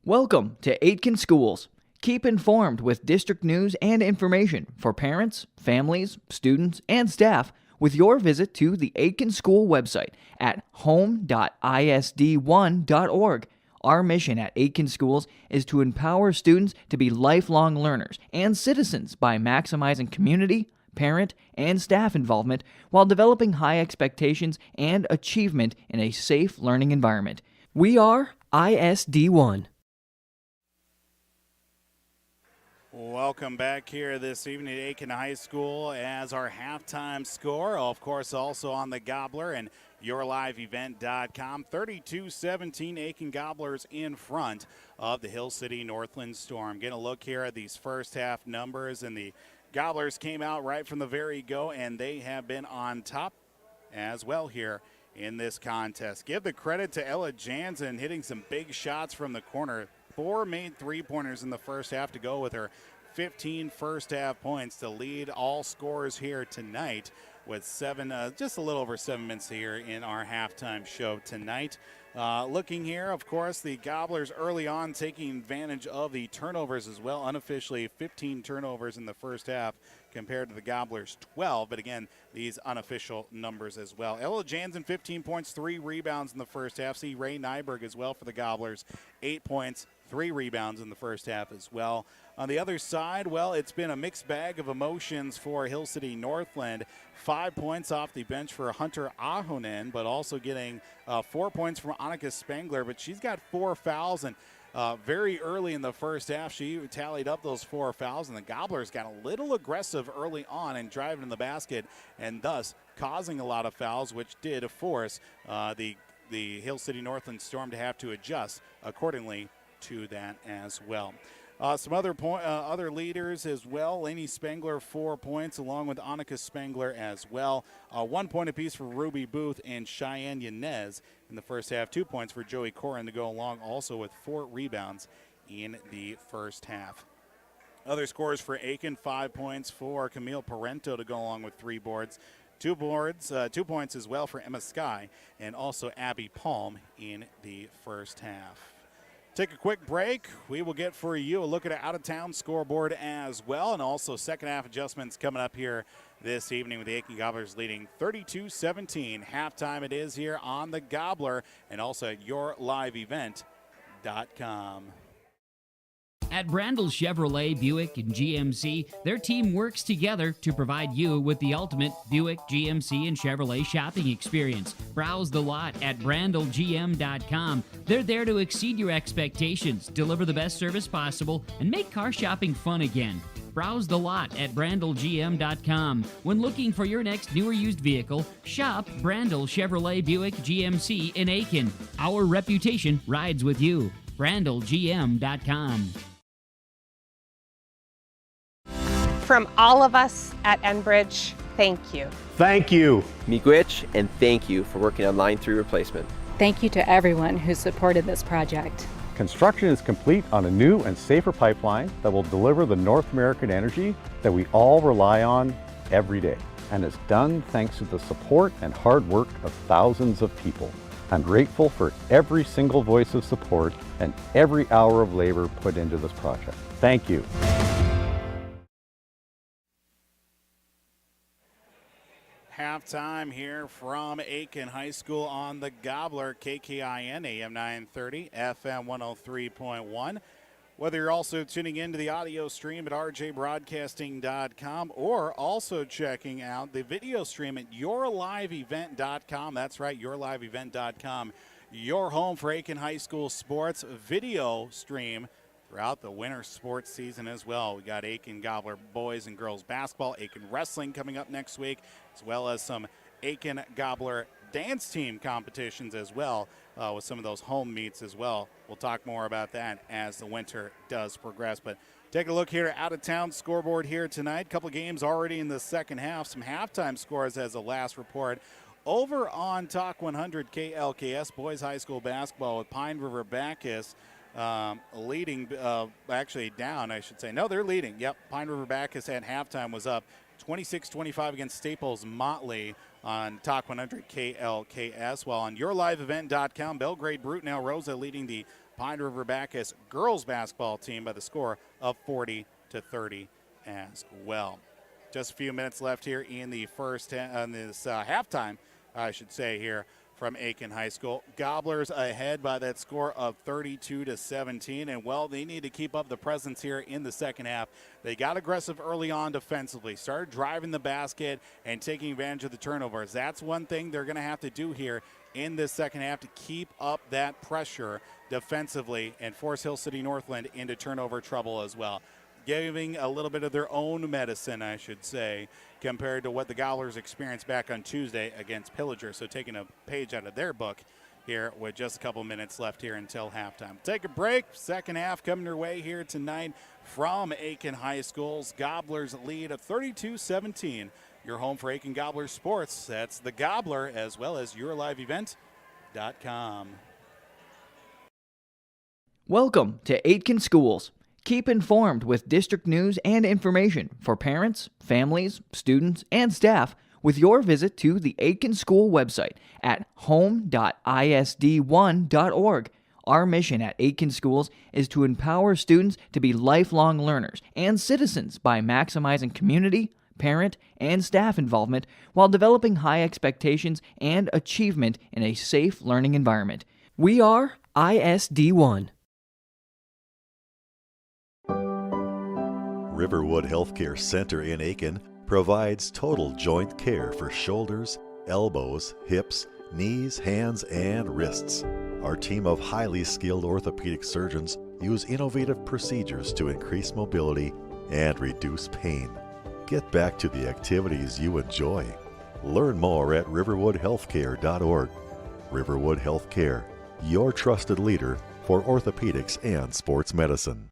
Welcome to Aitkin Schools. Keep informed with district news and information for parents, families, students, and staff with your visit to the Aitkin School website at home.isd1.org. Our mission at Aitkin Schools is to empower students to be lifelong learners and citizens by maximizing community, parent, and staff involvement while developing high expectations and achievement in a safe learning environment. We are ISD1. Welcome back here this evening at Aitkin High School as our halftime score, of course, also on the Gobbler and yourliveevent.com. 32-17, Aitkin Gobblers in front of the Hill City Northland Storm. Getting a look here at these first half numbers, and the Gobblers came out right from the very go, and they have been on top as well here in this contest. Give the credit to Ella Jansen hitting some big shots from the corner. 4 made three-pointers in the first half to go with her 15 first-half points to lead all scorers here tonight with just a little over 7 minutes here in our halftime show tonight. Looking here, of course, the Gobblers early on taking advantage of the turnovers as well. Unofficially, 15 turnovers in the first half compared to the Gobblers' 12. But again, these unofficial numbers as well. Ella Jansen, 15 points, 3 rebounds in the first half. See Ray Nyberg as well for the Gobblers, 8 points, 3 rebounds in the first half as well. On the other side, well, it's been a mixed bag of emotions for Hill City Northland. 5 points off the bench for Hunter Ahonen, but also getting 4 points from Annika Spengler. But she's got 4 fouls, and very early in the first half, she tallied up those 4 fouls, and the Gobblers got a little aggressive early on and driving in the basket, and thus causing a lot of fouls, which did force the Hill City Northland Storm to have to adjust accordingly to that as well. Some other leaders as well. Lainey Spengler, 4 points, along with Annika Spengler as well. 1 point apiece for Ruby Booth and Cheyenne Yanez in the first half. 2 points for Joey Corin to go along, also with 4 rebounds in the first half. Other scores for Aitkin, 5 points for Camille Parento to go along with 3 boards. 2 points as well for Emma Sky and also Abby Palm in the first half. Take a quick break. We will get for you a look at an out-of-town scoreboard as well, and also second half adjustments coming up here this evening with the Aitkin Gobblers leading 32-17. Halftime it is here on the Gobbler and also at yourliveevent.com. At Brandel Chevrolet, Buick, and GMC, their team works together to provide you with the ultimate Buick, GMC, and Chevrolet shopping experience. Browse the lot at brandelgm.com. They're there to exceed your expectations, deliver the best service possible, and make car shopping fun again. Browse the lot at brandelgm.com. When looking for your next new or used vehicle, shop Brandel Chevrolet Buick GMC in Aitkin. Our reputation rides with you. brandelgm.com. From all of us at Enbridge, thank you. Thank you. Miigwech, and thank you for working on Line 3 replacement. Thank you to everyone who supported this project. Construction is complete on a new and safer pipeline that will deliver the North American energy that we all rely on every day. And it's done thanks to the support and hard work of thousands of people. I'm grateful for every single voice of support and every hour of labor put into this project. Thank you. Halftime here from Aitkin High School on the Gobbler, KKIN, AM 930, FM 103.1. Whether you're also tuning into the audio stream at rjbroadcasting.com or also checking out the video stream at yourliveevent.com. That's right, yourliveevent.com. Your home for Aitkin High School sports video stream throughout the winter sports season as well. We got Aitkin Gobbler boys and girls basketball, Aitkin wrestling coming up next week, as well as some Aitkin Gobbler dance team competitions as well, with some of those home meets as well. We'll talk more about that as the winter does progress. But take a look here at out-of-town scoreboard here tonight. A couple of games already in the second half. Some halftime scores as a last report. Over on Talk 100 KLKS boys high school basketball with Pine River Bacchus leading, actually down, I should say. No, they're leading. Yep, Pine River Bacchus at halftime was up 26-25 against Staples Motley on Talk 100 KLKS. While on yourliveevent.com, Belgrade Brute now Rosa leading the Pine River Bacchus girls basketball team by the score of 40-30 as well. Just a few minutes left here in the first halftime, I should say, here from Aitkin High School. Gobblers ahead by that score of 32-17, and well, they need to keep up the presence here in the second half. They got aggressive early on defensively, started driving the basket and taking advantage of the turnovers. That's one thing they're going to have to do here in this second half to keep up that pressure defensively and force Hill City Northland into turnover trouble as well. Giving a little bit of their own medicine, I should say, compared to what the Gobblers experienced back on Tuesday against Pillager. So taking a page out of their book here with just a couple minutes left here until halftime. Take a break. Second half coming your way here tonight from Aitkin High School's Gobblers lead of 32-17. Your home for Aitkin Gobblers sports. That's the Gobbler as well as yourliveevent.com. Welcome to Aitkin Schools. Keep informed with district news and information for parents, families, students, and staff with your visit to the Aitkin School website at home.isd1.org. Our mission at Aitkin Schools is to empower students to be lifelong learners and citizens by maximizing community, parent, and staff involvement while developing high expectations and achievement in a safe learning environment. We are ISD1. Riverwood Healthcare Center in Aitkin provides total joint care for shoulders, elbows, hips, knees, hands, and wrists. Our team of highly skilled orthopedic surgeons use innovative procedures to increase mobility and reduce pain. Get back to the activities you enjoy. Learn more at riverwoodhealthcare.org. Riverwood Healthcare, your trusted leader for orthopedics and sports medicine.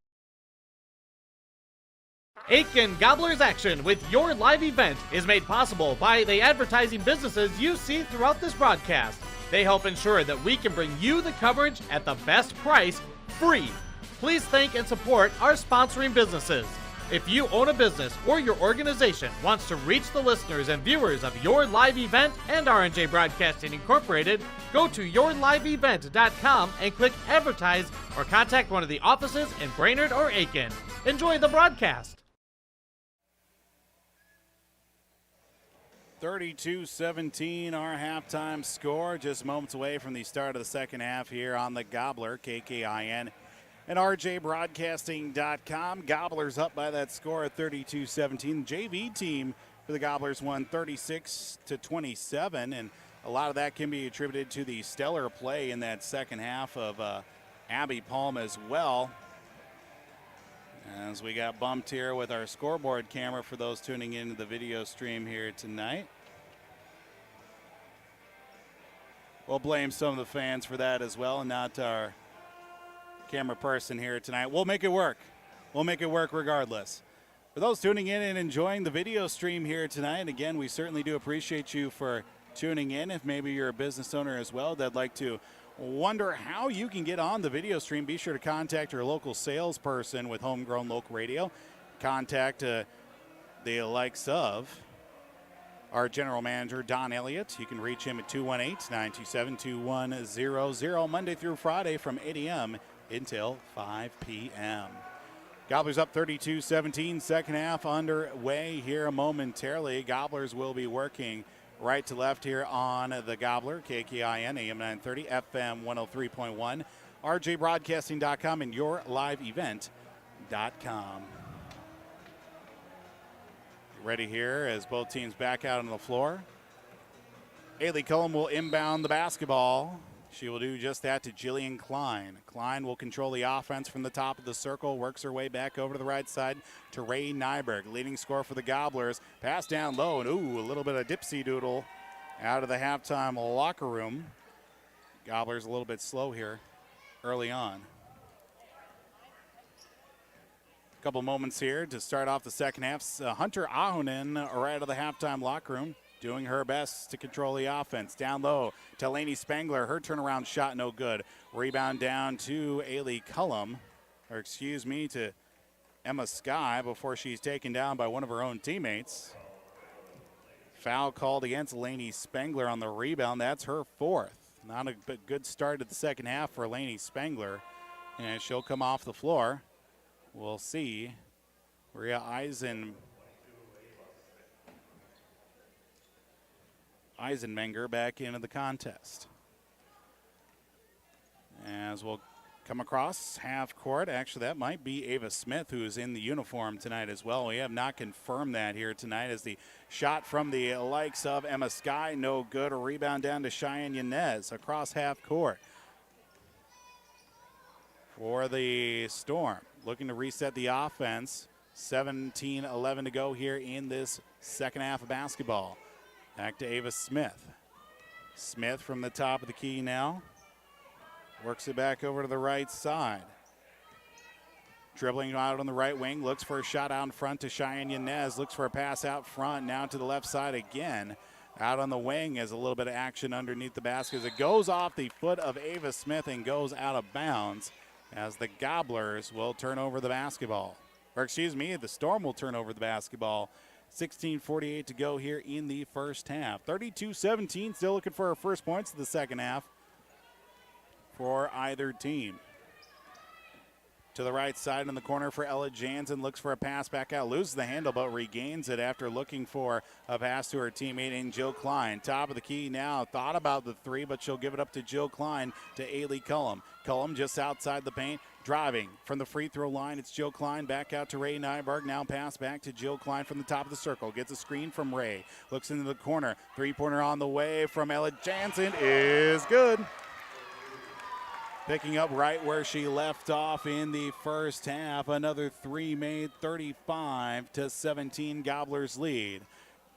Aitkin Gobblers Action with your live event is made possible by the advertising businesses you see throughout this broadcast. They help ensure that we can bring you the coverage at the best price, free. Please thank and support our sponsoring businesses. If you own a business or your organization wants to reach the listeners and viewers of your live event and R&J Broadcasting Incorporated, go to yourliveevent.com and click Advertise or contact one of the offices in Brainerd or Aitkin. Enjoy the broadcast. 32-17, our halftime score, just moments away from the start of the second half here on the Gobbler, KKIN, and rjbroadcasting.com. Gobblers up by that score at 32-17. JV team for the Gobblers won 36-27, and a lot of that can be attributed to the stellar play in that second half of Abby Palm as well. As we got bumped here with our scoreboard camera for those tuning into the video stream here tonight. We'll blame some of the fans for that as well, and not our camera person here tonight. We'll make it work. We'll make it work regardless. For those tuning in and enjoying the video stream here tonight, again, we certainly do appreciate you for tuning in. If maybe you're a business owner as well that'd like to wonder how you can get on the video stream, be sure to contact your local salesperson with Homegrown Local Radio. Contact the likes of our general manager, Don Elliott. You can reach him at 218-927-2100, Monday through Friday from 8 a.m. until 5 p.m. Gobblers up 32-17, second half underway here momentarily. Gobblers will be working right to left here on the Gobbler, KKIN, AM 930, FM 103.1, rjbroadcasting.com, and yourliveevent.com. Ready here as both teams back out on the floor. Ailey Cullum will inbound the basketball. She will do just that to Jillian Klein. Klein will control the offense from the top of the circle, works her way back over to the right side to Ray Nyberg, leading scorer for the Gobblers. Pass down low, and a little bit of dipsy doodle out of the halftime locker room. Gobblers a little bit slow here early on. A couple moments here to start off the second half. Hunter Ahonen right out of the halftime locker room, doing her best to control the offense. Down low to Lainey Spangler. Her turnaround shot no good. Rebound down to Ailey Cullum, to Emma Sky before she's taken down by one of her own teammates. Foul called against Lainey Spangler on the rebound. That's her fourth. Not a good start to the second half for Lainey Spangler, and she'll come off the floor. We'll see. Maria Eisenmenger back into the contest. As we'll come across half court. Actually, that might be Ava Smith, who is in the uniform tonight as well. We have not confirmed that here tonight, as the shot from the likes of Emma Sky, no good. A rebound down to Cheyenne Yanez across half court for the Storm. Looking to reset the offense. 17-11 to go here in this second half of basketball. Back to Ava Smith. Smith from the top of the key now. Works it back over to the right side. Dribbling out on the right wing. Looks for a shot out in front to Cheyenne Yanez. Looks for a pass out front. Now to the left side again. Out on the wing as a little bit of action underneath the basket as it goes off the foot of Ava Smith and goes out of bounds, as the Gobblers will turn over the basketball. The Storm will turn over the basketball. 16:48 to go here in the first half. 32-17, still looking for our first points of the second half for either team. To the right side in the corner for Ella Jansen. Looks for a pass back out. Loses the handle, but regains it after looking for a pass to her teammate in Jill Klein. Top of the key now. Thought about the three, but she'll give it up to Jill Klein to Ailey Cullum. Cullum just outside the paint. Driving from the free throw line, it's Jill Klein back out to Ray Nyberg. Now pass back to Jill Klein from the top of the circle. Gets a screen from Ray. Looks into the corner. Three-pointer on the way from Ella Jansen is good. Picking up right where she left off in the first half. Another three made, 35-17 Gobblers lead.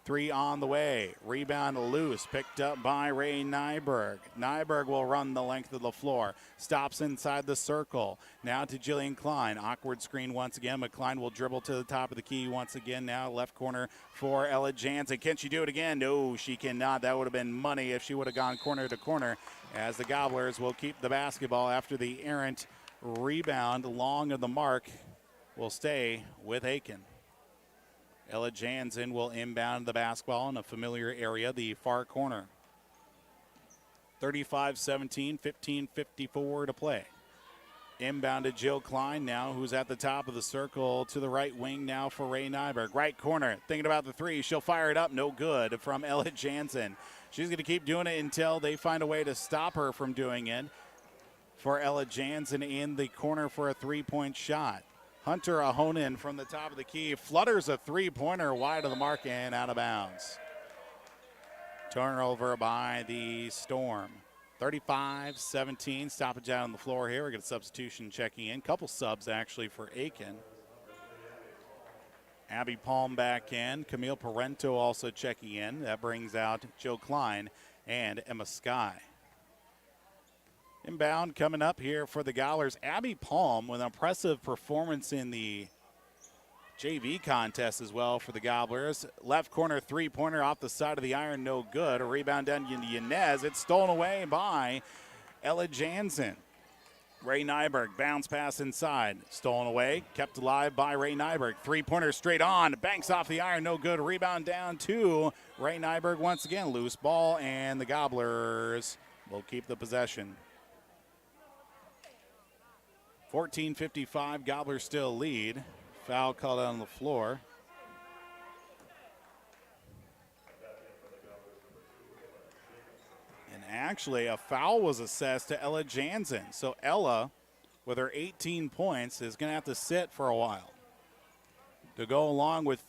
Three on the way. Rebound loose. Picked up by Ray Nyberg. Nyberg will run the length of the floor. Stops inside the circle. Now to Jillian Klein. Awkward screen once again, but Klein will dribble to the top of the key once again. Now left corner for Ella Jansen. Can she do it again? No, she cannot. That would have been money if she would have gone corner to corner, as the Gobblers will keep the basketball after the errant rebound. Long of the mark will stay with Aitkin. Ella Jansen will inbound the basketball in a familiar area, the far corner. 35-17, 15:54 to play. Inbound to Jill Klein now, who's at the top of the circle to the right wing now for Ray Nyberg. Right corner, thinking about the three. She'll fire it up, no good from Ella Jansen. She's going to keep doing it until they find a way to stop her from doing it. for Ella Jansen in the corner for a three-point shot. Hunter Ahonen from the top of the key flutters a three-pointer wide of the mark and out of bounds. Turnover by the Storm. 35-17, stoppage out on the floor here. We got a substitution checking in. Couple subs actually for Aitkin. Abby Palm back in. Camille Parento also checking in. That brings out Joe Klein and Emma Sky. Inbound coming up here for the Gobblers. Abby Palm with an impressive performance in the JV contest as well for the Gobblers. Left corner three-pointer off the side of the iron, no good. A rebound down to Yanez. It's stolen away by Ella Jansen. Ray Nyberg, bounce pass inside. Stolen away, kept alive by Ray Nyberg. Three-pointer straight on, banks off the iron, no good. Rebound down to Ray Nyberg once again. Loose ball, and the Gobblers will keep the possession. 14:55, Gobblers still lead. Foul called out on the floor. And actually, a foul was assessed to Ella Jansen. So Ella, with her 18 points, is going to have to sit for a while to go along with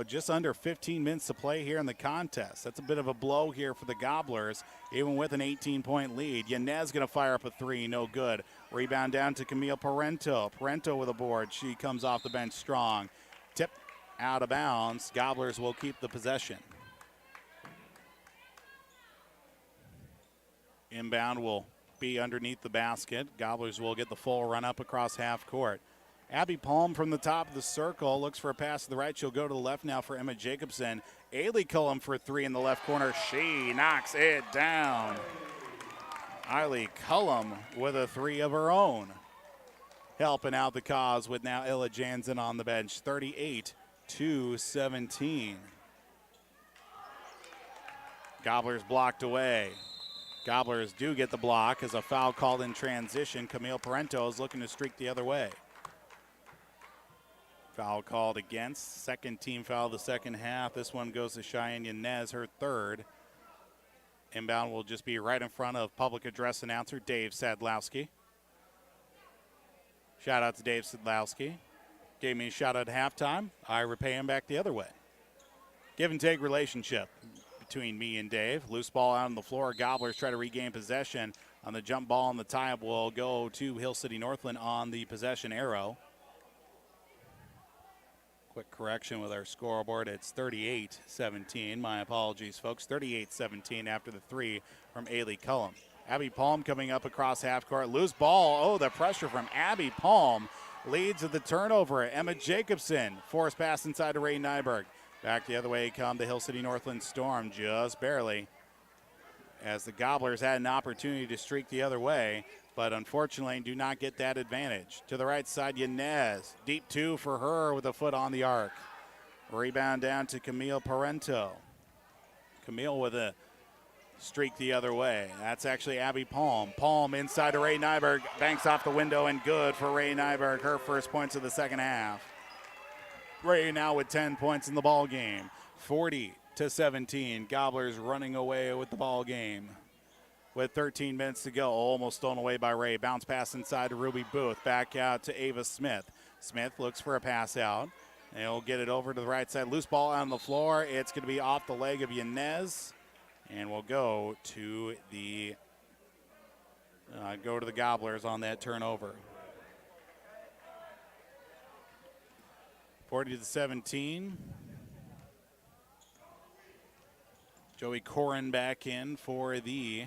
just under 15 minutes to play here in the contest. That's a bit of a blow here for the Gobblers, even with an 18-point lead. Yanez going to fire up a three, no good. Rebound down to Camille Parento. Parento with a board. She comes off the bench strong. Tip out of bounds. Gobblers will keep the possession. Inbound will be underneath the basket. Gobblers will get the full run up across half court. Abby Palm from the top of the circle looks for a pass to the right. She'll go to the left now for Emma Jacobson. Ailey Cullum for three in the left corner. She knocks it down. Ailey Cullum with a three of her own. Helping out the cause with now Ella Jansen on the bench. 38-17. Gobblers blocked away. Gobblers do get the block as a foul called in transition. Camille Parento is looking to streak the other way. Foul called against. Second team foul of the second half. This one goes to Cheyenne Yanez, her third. Inbound will just be right in front of public address announcer Dave Sadlowski. Shout out to Dave Sadlowski. Gave me a shout out at halftime. I repay him back the other way. Give and take relationship between me and Dave. Loose ball out on the floor. Gobblers try to regain possession. On the jump ball, and the tie-up will go to Hill City Northland on the possession arrow. Quick correction with our scoreboard. It's 38-17. My apologies, folks. 38-17 after the three from Ailey Cullum. Abby Palm coming up across half court. Loose ball. Oh, the pressure from Abby Palm leads to the turnover. Emma Jacobson. Forced pass inside to Ray Nyberg. Back the other way come the Hill City Northland Storm, just barely. As the Gobblers had an opportunity to streak the other way, but unfortunately do not get that advantage. To the right side, Yanez. Deep two for her with a foot on the arc. Rebound down to Camille Parento. Camille with a streak the other way. That's actually Abby Palm. Palm inside to Ray Nyberg. Banks off the window and good for Ray Nyberg. Her first points of the second half. Ray now with 10 points in the ball game. 40-17. Gobblers running away with the ball game. With 13 minutes to go, almost stolen away by Ray. Bounce pass inside to Ruby Booth. Back out to Ava Smith. Smith looks for a pass out. And he'll get it over to the right side. Loose ball on the floor. It's going to be off the leg of Yanez. And we'll go to the Gobblers on that turnover. 40-17. Joey Corrin back in for the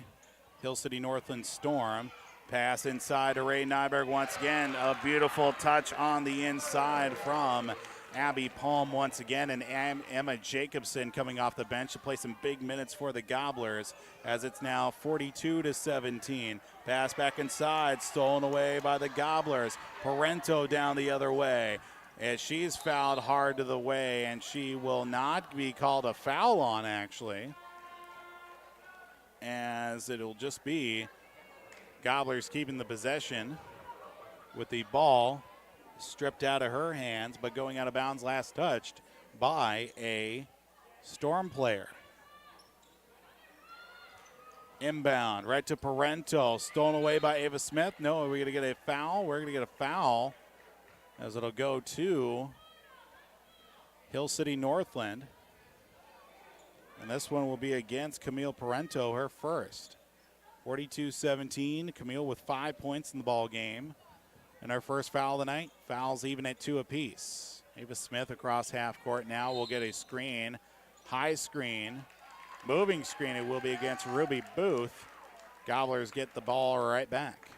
Hill City Northland Storm. Pass inside to Ray Nyberg once again. A beautiful touch on the inside from Abby Palm once again. And Emma Jacobson coming off the bench to play some big minutes for the Gobblers as it's now 42-17. Pass back inside, stolen away by the Gobblers. Parento down the other way. As she's fouled hard to the way, and she will not be called a foul on, actually, as it'll just be Gobblers keeping the possession with the ball stripped out of her hands, but going out of bounds last touched by a Storm player. Inbound, right to Parento. Stolen away by Ava Smith. No, are we going to get a foul? We're going to get a foul as it'll go to Hill City Northland. And this one will be against Camille Parento, her first. 42-17, Camille with 5 points in the ball game. And our first foul of the night, fouls even at 2 apiece. Ava Smith across half court now will get a screen, high screen, moving screen. It will be against Ruby Booth. Gobblers get the ball right back.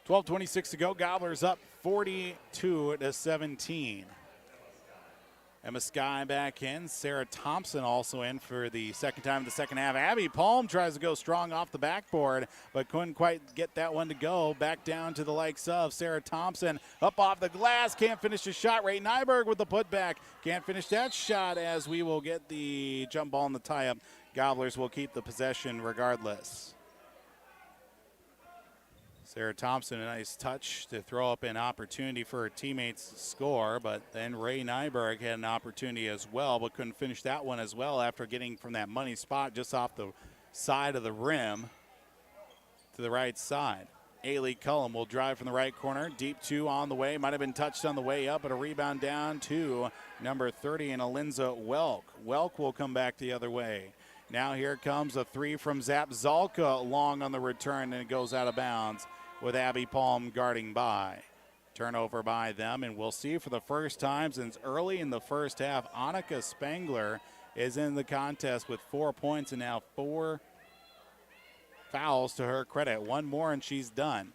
.26 to go. Gobblers up 42-17. Emma Sky back in. Sarah Thompson also in for the second time in the second half. Abby Palm tries to go strong off the backboard, but couldn't quite get that one to go. Back down to the likes of Sarah Thompson. Up off the glass. Can't finish the shot. Ray Nyberg with the putback. Can't finish that shot as we will get the jump ball in the tie-up. Gobblers will keep the possession regardless. Sarah Thompson, a nice touch to throw up an opportunity for her teammates to score, but then Ray Nyberg had an opportunity as well, but couldn't finish that one as well after getting from that money spot just off the side of the rim to the right side. Ailey Cullum will drive from the right corner. Deep 2 on the way. Might have been touched on the way up, but a rebound down to number 30 and Alinza Welk. Welk will come back the other way. Now here comes a 3 from Zap Zalka, long on the return, and it goes out of bounds with Abby Palm guarding by. Turnover by them, and we'll see for the first time since early in the first half, Annika Spangler is in the contest with 4 points and now 4 fouls to her credit. One more and she's done.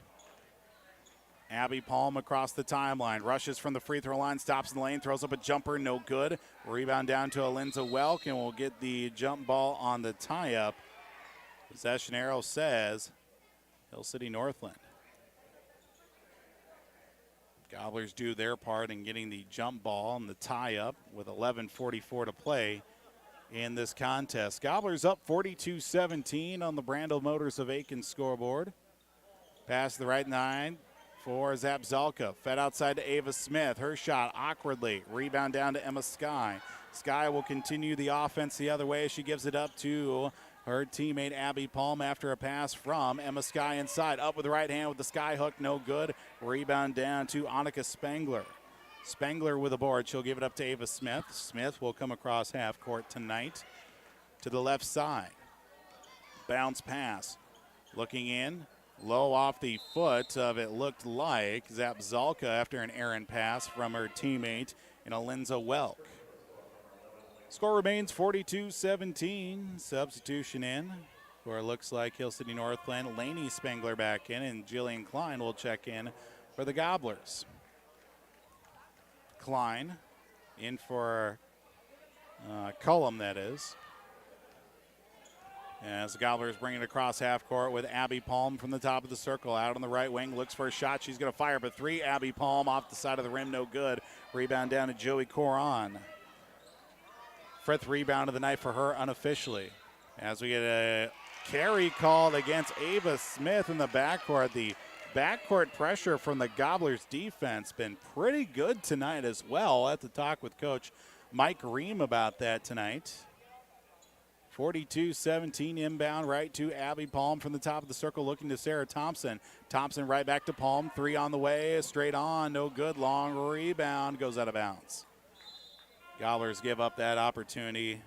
Abby Palm across the timeline, rushes from the free throw line, stops in the lane, throws up a jumper, no good. Rebound down to Alinza Welk, and we'll get the jump ball on the tie-up. Possession arrow says Hill City Northland. Gobblers do their part in getting the jump ball and the tie-up with 11:44 to play in this contest. Gobblers up 42-17 on the Brandel Motors of Aitkin scoreboard. Pass the right 9 for Zabzalka. Fed outside to Ava Smith. Her shot awkwardly. Rebound down to Emma Sky. Sky will continue the offense the other way. She gives it up to her teammate Abby Palm after a pass from Emma Sky inside. Up with the right hand with the sky hook, no good. Rebound down to Annika Spangler. Spangler with a board. She'll give it up to Ava Smith. Smith will come across half court tonight to the left side. Bounce pass. Looking in. Low off the foot of it looked like Zapzalka after an errant pass from her teammate in Alinza Welk. Score remains 42-17. Substitution in for it looks like Hill City Northland. Lainey Spangler back in, and Jillian Klein will check in for the Gobblers. Klein in for Cullum, that is. As the Gobblers bring it across half court with Abby Palm from the top of the circle. Out on the right wing, looks for a shot. She's going to fire, but 3. Abby Palm off the side of the rim, no good. Rebound down to Joey Coron. 5th rebound of the night for her unofficially. As we get a carry called against Ava Smith in the backcourt. The backcourt pressure from the Gobblers defense been pretty good tonight as well. I'll have to talk with Coach Mike Ream about that tonight. 42-17 inbound right to Abby Palm from the top of the circle, looking to Sarah Thompson. Thompson right back to Palm. 3 on the way, straight on, no good. Long rebound, goes out of bounds. Gobblers give up that opportunity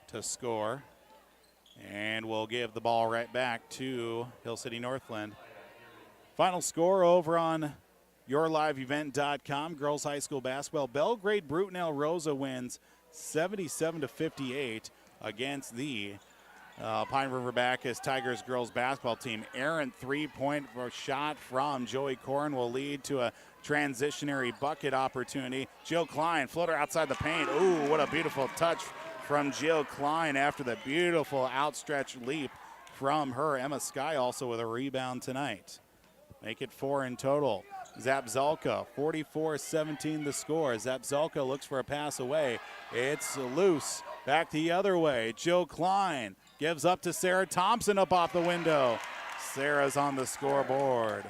to score. And we'll give the ball right back to Hill City Northland. Final score over on yourliveevent.com. Girls High School Basketball. Belgrade Brutenell Rosa wins 77-58 against the Pine River Bacchus Tigers girls basketball team. Errant 3-point shot from Joey Corrin will lead to a transitionary bucket opportunity. Jill Klein, floater outside the paint. Ooh, what a beautiful touch from Jill Klein after the beautiful outstretched leap from her. Emma Sky also with a rebound tonight. Make it 4 in total. Zapzalka, 44-17 the score. Zapzalka looks for a pass away. It's loose. Back the other way. Jill Klein gives up to Sarah Thompson up off the window. Sarah's on the scoreboard.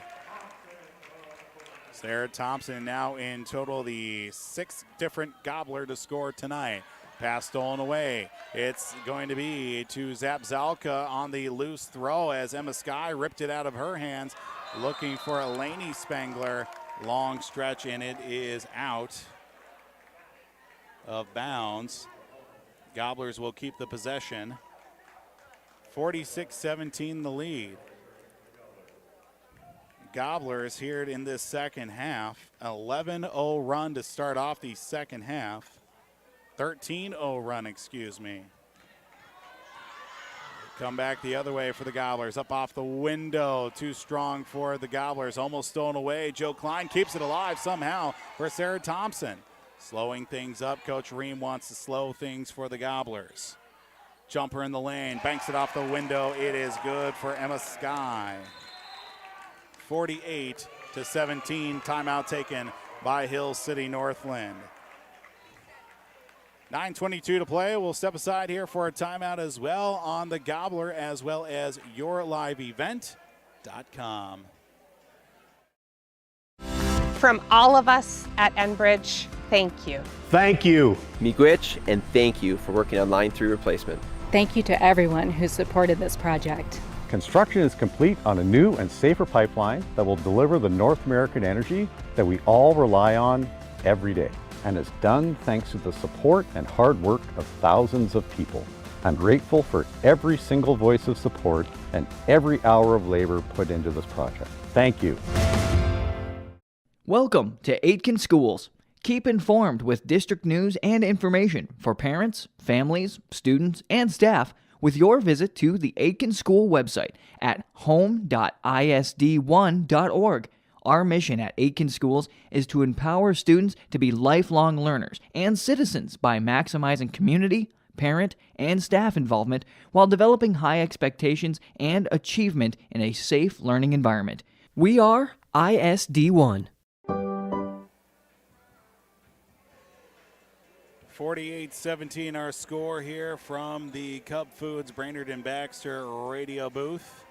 Sarah Thompson now in total the 6th different Gobbler to score tonight. Pass stolen away. It's going to be to Zabzalka on the loose throw as Emma Sky ripped it out of her hands, looking for Elaney Spangler. Long stretch, and it is out of bounds. Gobblers will keep the possession. 46-17 the lead. Gobblers here in this second half. 11-0 run to start off the second half. 13-0 run, excuse me. Come back the other way for the Gobblers. Up off the window. Too strong for the Gobblers. Almost stolen away. Joe Klein keeps it alive somehow for Sarah Thompson. Slowing things up. Coach Ream wants to slow things for the Gobblers. Jumper in the lane. Banks it off the window. It is good for Emma Sky. 48-17. Timeout taken by Hill City Northland. 9:22 to play. We'll step aside here for a timeout as well on the Gobbler as well as yourliveevent.com. From all of us at Enbridge, thank you. Thank you. Miigwech, and thank you for working on Line 3 replacement. Thank you to everyone who supported this project. Construction is complete on a new and safer pipeline that will deliver the North American energy that we all rely on every day, and is done thanks to the support and hard work of thousands of people. I'm grateful for every single voice of support and every hour of labor put into this project. Thank you. Welcome to Aitkin Schools. Keep informed with district news and information for parents, families, students, and staff with your visit to the Aitkin School website at home.isd1.org. Our mission at Aitkin Schools is to empower students to be lifelong learners and citizens by maximizing community, parent, and staff involvement while developing high expectations and achievement in a safe learning environment. We are ISD1. 48-17 our score here from the Cub Foods Brainerd and Baxter radio booth.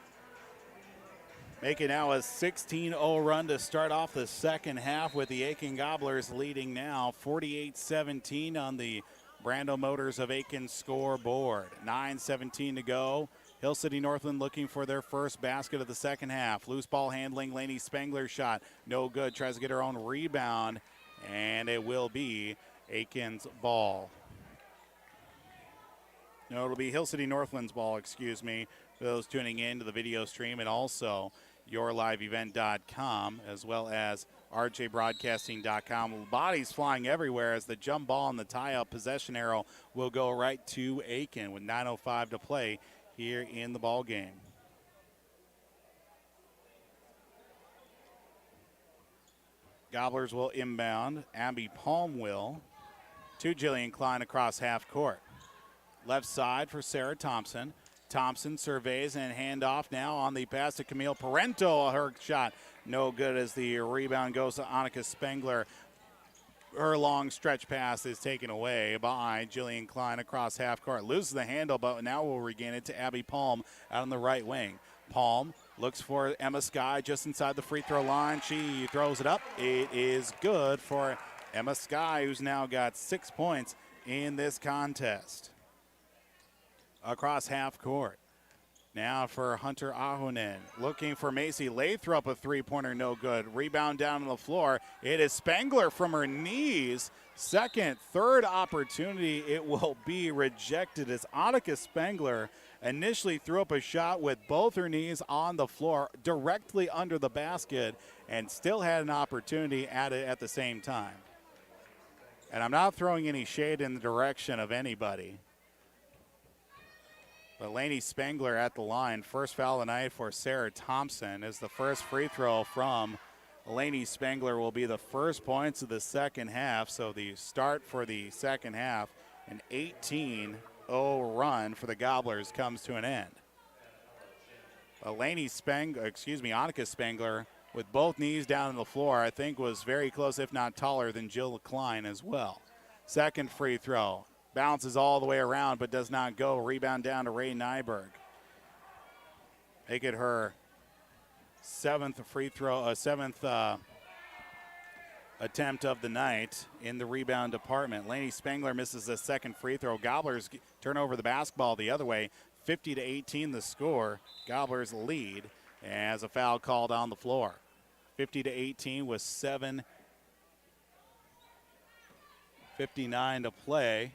Making now a 16-0 run to start off the second half with the Aitkin Gobblers leading now 48-17 on the Brando Motors of Aitkin scoreboard. 9:17 to go. Hill City Northland looking for their first basket of the second half. Loose ball handling, Lainey Spangler's shot. No good, tries to get her own rebound, and it will be Aitkin's ball. No, it'll be Hill City Northland's ball, excuse me, for those tuning in to the video stream, and also yourliveevent.com as well as rjbroadcasting.com. Bodies flying everywhere as the jump ball and the tie-up possession arrow will go right to Aitkin with 9:05 to play here in the ball game. Gobblers will inbound. Abby Palm will. To Jillian Klein across half court. Left side for Sarah Thompson. Thompson surveys and handoff now on the pass to Camille Parento. Her shot no good as the rebound goes to Annika Spengler. Her long stretch pass is taken away by Jillian Klein across half court. Loses the handle, but now will regain it to Abby Palm out on the right wing. Palm looks for Emma Sky just inside the free throw line. She throws it up. It is good for Emma Sky, who's now got 6 points in this contest. Across half court. Now for Hunter Ahonen. Looking for Macy Lathrop, a three-pointer, no good. Rebound down on the floor. It is Spangler from her knees. Second, third opportunity. It will be rejected as Annika Spangler initially threw up a shot with both her knees on the floor directly under the basket and still had an opportunity at it at the same time. And I'm not throwing any shade in the direction of anybody. But Lainey Spangler at the line. First foul of the night for Sarah Thompson as the first free throw from Lainey Spangler will be the first points of the second half. So the start for the second half, an 18-0 run for the Gobblers comes to an end. Annika Spangler with both knees down on the floor, I think was very close, if not taller than Jill Klein as well. Second free throw. Bounces all the way around but does not go. Rebound down to Ray Nyberg. Make it her seventh attempt of the night in the rebound department. Lainey Spangler misses the second free throw. Gobblers turn over the basketball the other way. 50-18 the score. Gobblers lead as a foul called on the floor. 50-18 with 7:59 to play.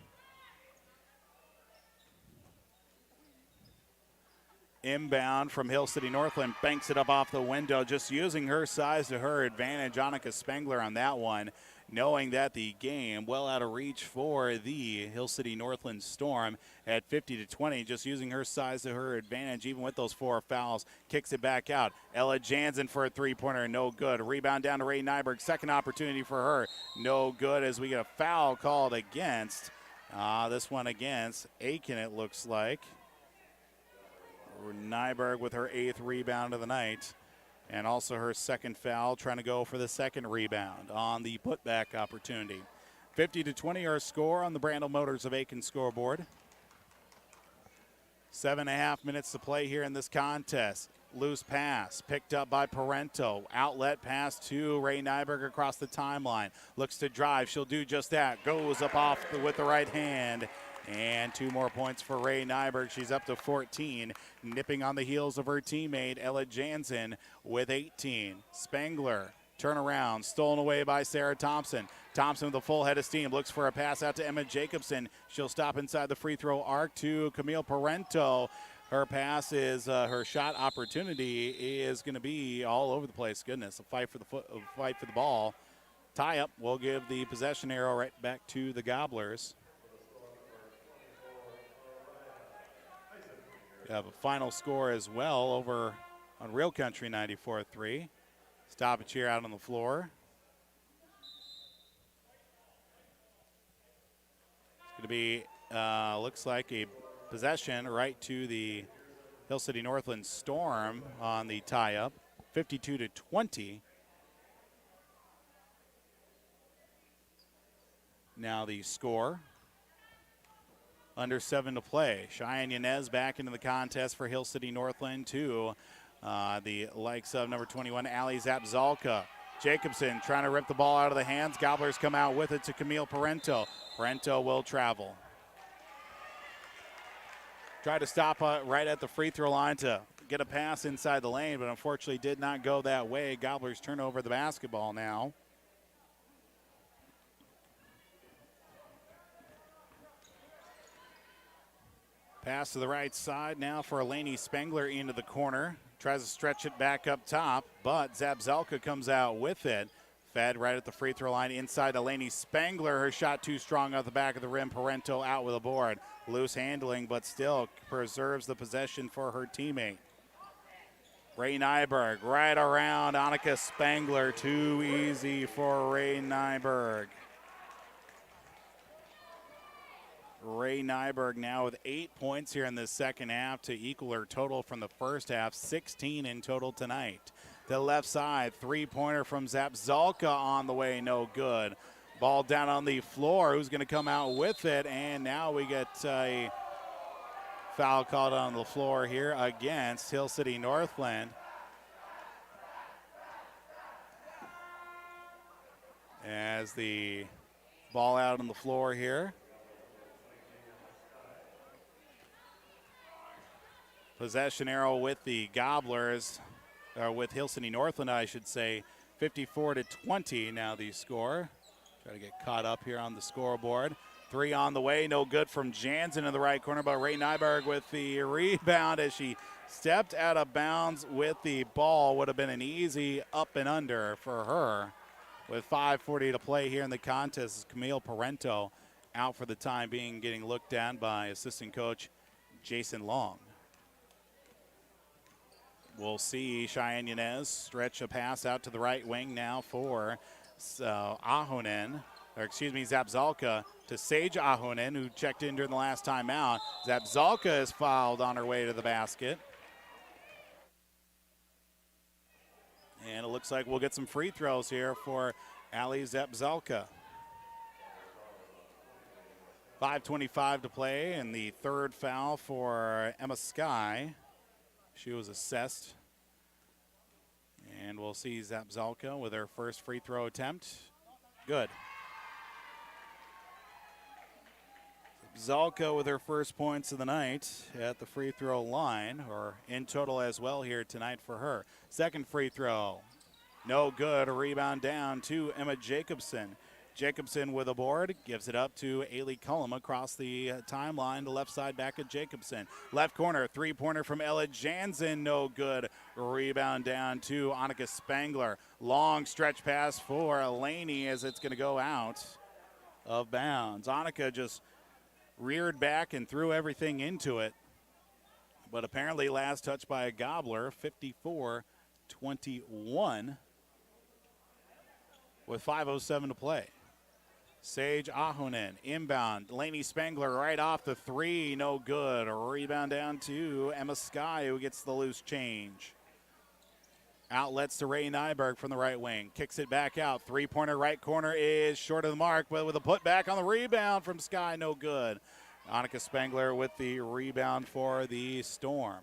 Inbound from Hill City Northland, banks it up off the window, just using her size to her advantage. Annika Spangler on that one, knowing that the game well out of reach for the Hill City Northland Storm at 50-20, just using her size to her advantage, even with those 4 fouls, kicks it back out. Ella Jansen for a three-pointer, no good. Rebound down to Ray Nyberg, second opportunity for her, no good as we get a foul called against. This one against Aitkin, it looks like. Nyberg with her 8th rebound of the night, and also her second foul, trying to go for the second rebound on the putback opportunity. 50-20 our score on the Brandel Motors of Aitkin scoreboard. 7.5 minutes to play here in this contest. Loose pass picked up by Parento. Outlet pass to Ray Nyberg across the timeline. Looks to drive. She'll do just that. Goes up off with the right hand. And 2 more points for Ray Nyberg. She's up to 14, nipping on the heels of her teammate Ella Jansen with 18. Spangler, turnaround, stolen away by Sarah Thompson. Thompson with a full head of steam, looks for a pass out to Emma Jacobson. She'll stop inside the free throw arc to Camille Parento. Her pass is, her shot opportunity is going to be all over the place. Goodness, a fight for the ball. Tie up will give the possession arrow right back to the Gobblers. We have a final score as well over on Real Country 94-3. Stoppage here out on the floor. It's going to be, looks like a possession right to the Hill City Northland Storm on the tie-up, 52-20. Now the score. Under 7 to play. Cheyenne Yanez back into the contest for Hill City Northland to the likes of number 21, Ali Zapzalka. Jacobson trying to rip the ball out of the hands. Gobblers come out with it to Camille Parento. Parento will travel. Tried to stop right at the free throw line to get a pass inside the lane, but unfortunately did not go that way. Gobblers turn over the basketball now. Pass to the right side now for Lainey Spangler into the corner. Tries to stretch it back up top, but Zabzelka comes out with it. Fed right at the free throw line inside to Lainey Spangler. Her shot too strong off the back of the rim. Parento out with a board. Loose handling, but still preserves the possession for her teammate. Ray Nyberg right around Annika Spangler. Too easy for Ray Nyberg. Ray Nyberg now with 8 points here in the second half to equal her total from the first half, 16 in total tonight. The left side, three-pointer from Zapzalka on the way, no good. Ball down on the floor, who's going to come out with it, and now we get a foul called on the floor here against Hill City Northland. As the ball out on the floor here. Possession arrow with the Gobblers, or with Hill City Northland, I should say, 54-20 now the score. Try to get caught up here on the scoreboard. 3 on the way, no good from Jansen in the right corner, but Ray Nyberg with the rebound as she stepped out of bounds with the ball. Would have been an easy up and under for her. With 5:40 to play here in the contest, Camille Parento out for the time being, getting looked at by assistant coach Jason Long. We'll see Cheyenne Yanez stretch a pass out to the right wing now for Zabzalka to Sage Ahonen, who checked in during the last time out. Zabzalka is fouled on her way to the basket. And it looks like we'll get some free throws here for Ali Zabzalka. 5:25 to play, and the third foul for Emma Sky. She was assessed. And we'll see Zabzalka with her first free throw attempt. Good. Zalka with her first points of the night at the free throw line, or in total as well here tonight for her. Second free throw, no good. A rebound down to Emma Jacobson. Jacobson with a board, gives it up to Ailey Cullum across the timeline, the left side back at Jacobson. Left corner, three-pointer from Ella Jansen, no good. Rebound down to Annika Spangler. Long stretch pass for Elaney as it's going to go out of bounds. Annika just reared back and threw everything into it. But apparently last touch by a Gobbler, 54-21 with 5:07 to play. Sage Ahonen inbound. Lainey Spangler right off the three, no good. A rebound down to Emma Sky, who gets the loose change. Outlets to Ray Nyberg from the right wing. Kicks it back out. Three-pointer right corner is short of the mark, but with a putback on the rebound from Sky, no good. Annika Spangler with the rebound for the Storm.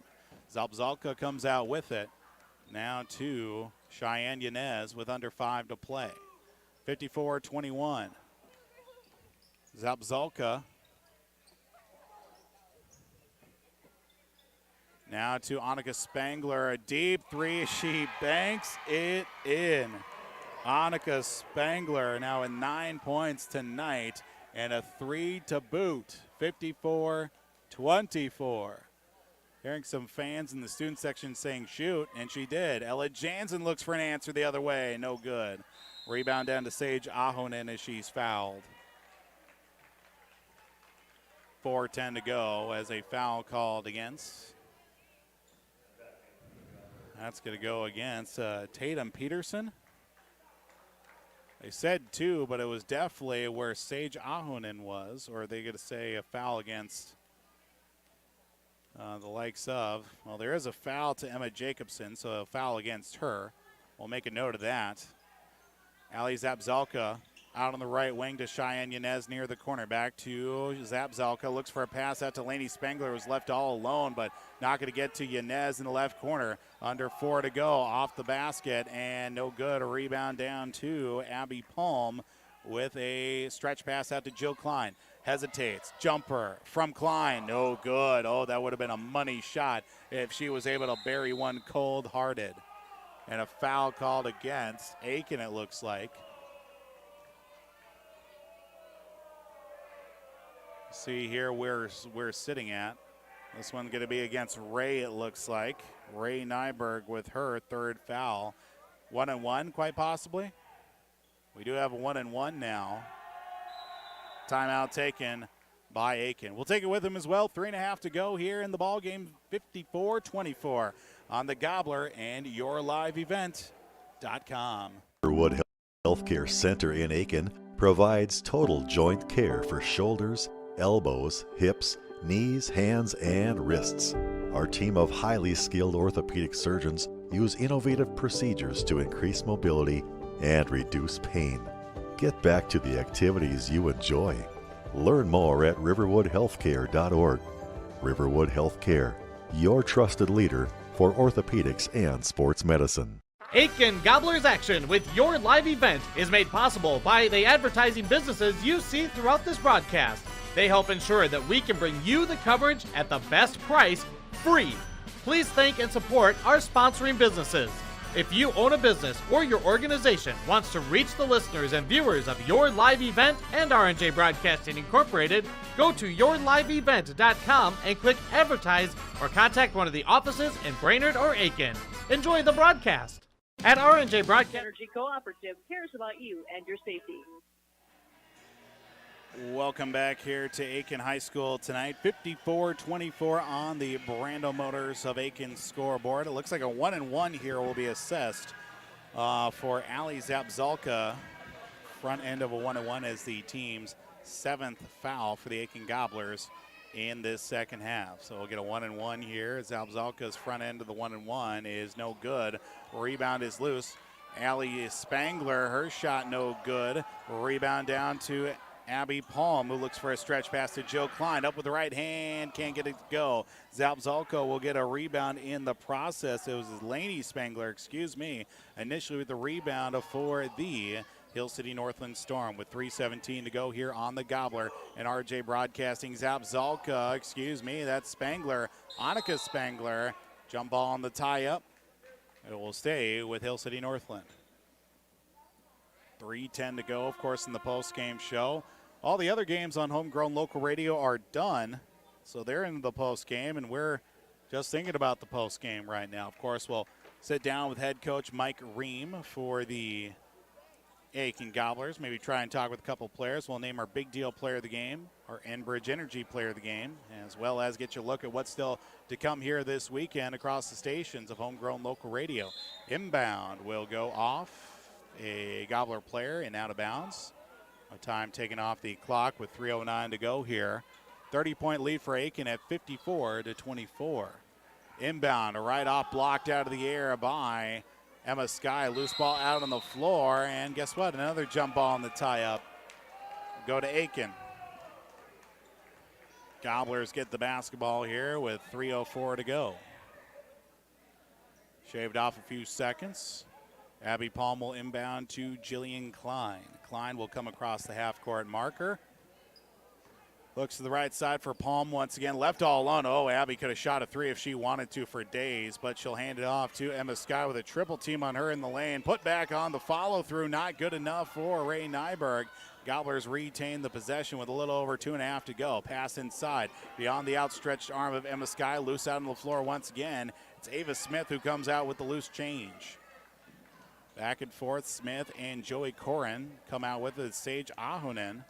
Zalpzalka comes out with it. Now to Cheyenne Yanez with under 5 to play. 54-21. Zalpzalka. Now to Annika Spangler, a deep three, she banks it in. Annika Spangler now with 9 points tonight and a 3 to boot, 54-24. Hearing some fans in the student section saying shoot, and she did. Ella Jansen looks for an answer the other way, no good. Rebound down to Sage Ahonen as she's fouled. 4:10 to go as a foul called against. That's going to go against Tatum Peterson. They said 2, but it was definitely where Sage Ahonen was, or are they going to say a foul against the likes of? Well, there is a foul to Emma Jacobson, so a foul against her. We'll make a note of that. Ali Zapzalka out on the right wing to Cheyenne Yanez near the corner. Back to Zapzalka. Looks for a pass out to Lainey Spangler, was left all alone, but not going to get to Yanez in the left corner. Under 4 to go. Off the basket, and no good. A rebound down to Abby Palm with a stretch pass out to Jill Klein. Hesitates. Jumper from Klein. No good. Oh, that would have been a money shot if she was able to bury one cold-hearted. And a foul called against Aitkin, it looks like. See here where we're sitting at. This one's going to be against Ray, it looks like. Ray Nyberg with her third foul. 1-1, quite possibly. We do have a 1-1 now. Timeout taken by Aitkin. We'll take it with him as well. 3.5 to go here in the ball game. 54-24 on the Gobbler and YourLiveEvent.com. Riverwood Healthcare Center in Aitkin provides total joint care for shoulders, elbows, hips, knees, hands, and wrists. Our team of highly skilled orthopedic surgeons use innovative procedures to increase mobility and reduce pain. Get back to the activities you enjoy. Learn more at riverwoodhealthcare.org. Riverwood Healthcare, your trusted leader for orthopedics and sports medicine. Aitkin Gobblers Action with Your Live Event is made possible by the advertising businesses you see throughout this broadcast. They help ensure that we can bring you the coverage at the best price, free. Please thank and support our sponsoring businesses. If you own a business or your organization wants to reach the listeners and viewers of Your Live Event and RNJ Broadcasting Incorporated, go to YourLiveEvent.com and click Advertise or contact one of the offices in Brainerd or Aitkin. Enjoy the broadcast. At RNJ Broadcast Energy Cooperative cares about you and your safety. Welcome back here to Aitkin High School tonight. 54-24 on the Brando Motors of Aitkin scoreboard. It looks like a 1-1 here will be assessed for Ali Zapzalka. Front end of a 1-1 as the team's 7th foul for the Aitkin Gobblers in this second half. So we'll get a 1-1 here. Zapzalka's front end of the 1-1 is no good. Rebound is loose. Ali Spangler, her shot no good. Rebound down to Abby Palm, who looks for a stretch pass to Jill Klein. Up with the right hand, can't get it to go. Zapzalka will get a rebound in the process. It was Lainey Spangler, initially with the rebound for the Hill City Northland Storm with 3:17 to go here on the Gobbler. And RJ Broadcasting's Zalka, that's Spangler, Annika Spangler. Jump ball on the tie-up. It will stay with Hill City Northland. 3:10 to go, of course, in the post-game show. All the other games on Homegrown Local Radio are done, so they're in the post-game, and we're just thinking about the post-game right now. Of course, we'll sit down with head coach Mike Ream for the Aitkin Gobblers, maybe try and talk with a couple players. We'll name our big deal player of the game, our Enbridge Energy player of the game, as well as get you a look at what's still to come here this weekend across the stations of Homegrown Local Radio. Inbound will go off a Gobbler player and out of bounds. A time taken off the clock with 3:09 to go here. 30-point lead for Aitkin at 54-24. Inbound, a right off, blocked out of the air by Emma Sky. Loose ball out on the floor, and guess what? Another jump ball on the tie-up. Go to Aitkin. Gobblers get the basketball here with 3:04 to go. Shaved off a few seconds. Abby Palm will inbound to Jillian Klein. Klein will come across the half-court marker. Looks to the right side for Palm once again. Left all alone. Oh, Abby could have shot a three if she wanted to for days, but she'll hand it off to Emma Sky with a triple team on her in the lane. Put back on the follow-through. Not good enough for Ray Nyberg. Gobblers retain the possession with a little over 2.5 to go. Pass inside. Beyond the outstretched arm of Emma Sky. Loose out on the floor once again. It's Ava Smith who comes out with the loose change. Back and forth, Smith and Joey Corin come out with it. Sage Ahonen.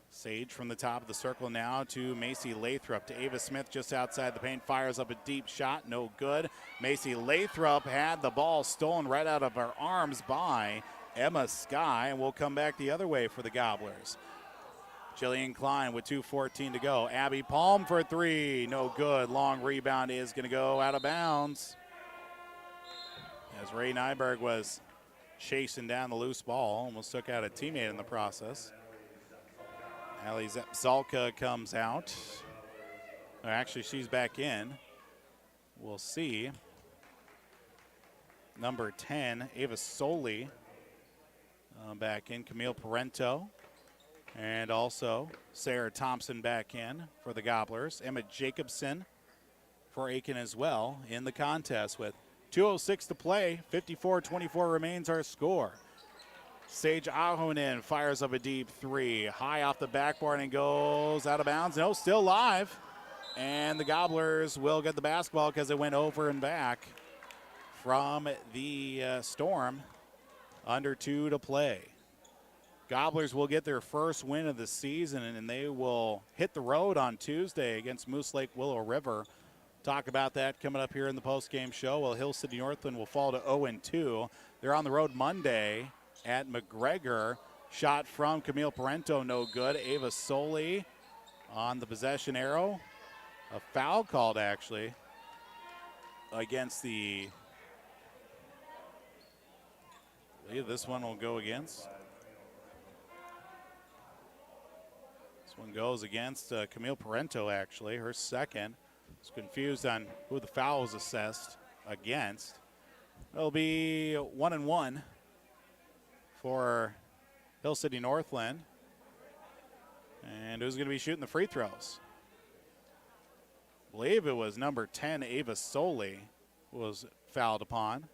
Sage from the top of the circle now to Macy Lathrop. To Ava Smith just outside the paint. Fires up a deep shot. No good. Macy Lathrop had the ball stolen right out of her arms by Emma Sky, and we'll come back the other way for the Gobblers. Jillian Klein with 2:14 to go. Abby Palm for three. No good. Long rebound is going to go out of bounds, as Ray Nyberg was chasing down the loose ball. Almost took out a teammate in the process. Allie Zalka comes out. Or actually, she's back in. We'll see. Number 10, Ava Soli, back in. Camille Parento. And also Sarah Thompson back in for the Gobblers. Emma Jacobson for Aitkin as well in the contest with 2:06 to play. 54-24 remains our score. Sage Ahonen fires up a deep three. High off the backboard and goes out of bounds. No, still live. And the Gobblers will get the basketball because it went over and back from the Storm. Under 2 to play. Gobblers will get their first win of the season, and they will hit the road on Tuesday against Moose Lake Willow River. Talk about that coming up here in the post-game show. Well, Hill City Northland will fall to 0-2. They're on the road Monday at McGregor. Shot from Camille Parento, no good. Ava Soli on the possession arrow. A foul called, actually, against the... I believe this one will go against. This one goes against Camille Parento, actually, her second. Was confused on who the foul was assessed against. It'll be 1-1 for Hill City Northland. And who's going to be shooting the free throws? I believe it was number 10, Ava Soli, was fouled upon.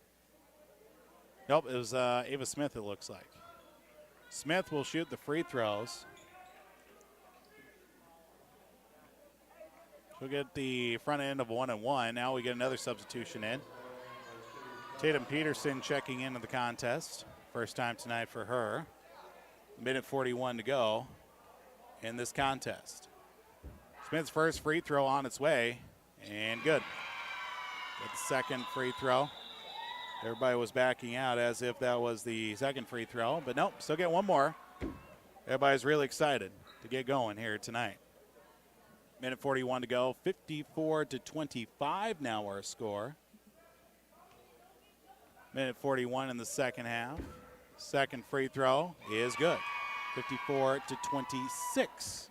Nope, it was Ava Smith, it looks like. Smith will shoot the free throws. She'll get the front end of 1-1. Now we get another substitution in. Tatum Peterson checking into the contest. First time tonight for her. Minute 41 to go in this contest. Smith's first free throw on its way, and good. Get the second free throw. Everybody was backing out as if that was the second free throw, but nope, still get one more. Everybody's really excited to get going here tonight. Minute 41 to go, 54-25 now our score. Minute 41 in the second half. Second free throw is good, 54-26.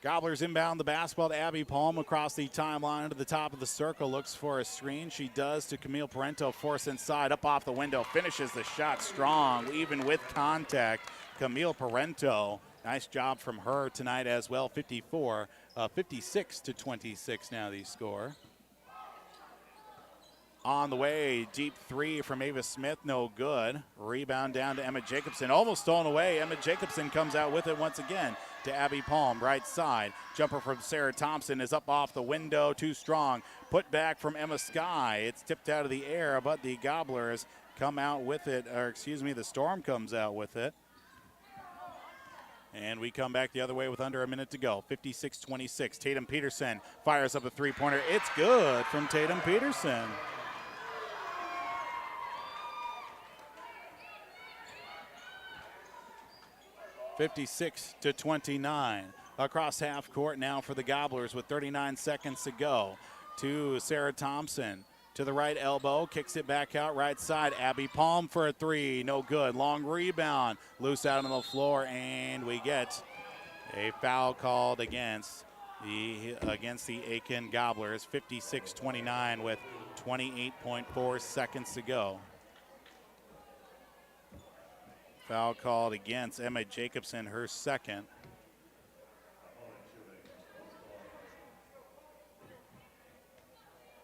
Gobblers inbound the basketball to Abby Palm across the timeline to the top of the circle. Looks for a screen. She does to Camille Parento. Force inside, up off the window. Finishes the shot strong, even with contact. Camille Parento, nice job from her tonight as well. 56-26 now the score. On the way, deep three from Ava Smith, no good. Rebound down to Emma Jacobson, almost stolen away. Emma Jacobson comes out with it once again to Abby Palm, right side. Jumper from Sarah Thompson is up off the window, too strong. Put back from Emma Sky. It's tipped out of the air, but the Gobblers come out with it, or excuse me, the Storm comes out with it. And we come back the other way with under a minute to go. 56-26. Tatum Peterson fires up a three-pointer. It's good from Tatum Peterson. (56-29). Across half court now for the Gobblers with 39 seconds to go. To Sarah Thompson. To the right elbow, kicks it back out right side. Abby Palm for a three, no good. Long rebound, loose out on the floor, and we get a foul called against the Aitkin Gobblers. 56-29 with 28.4 seconds to go. Foul called against Emma Jacobson, her second.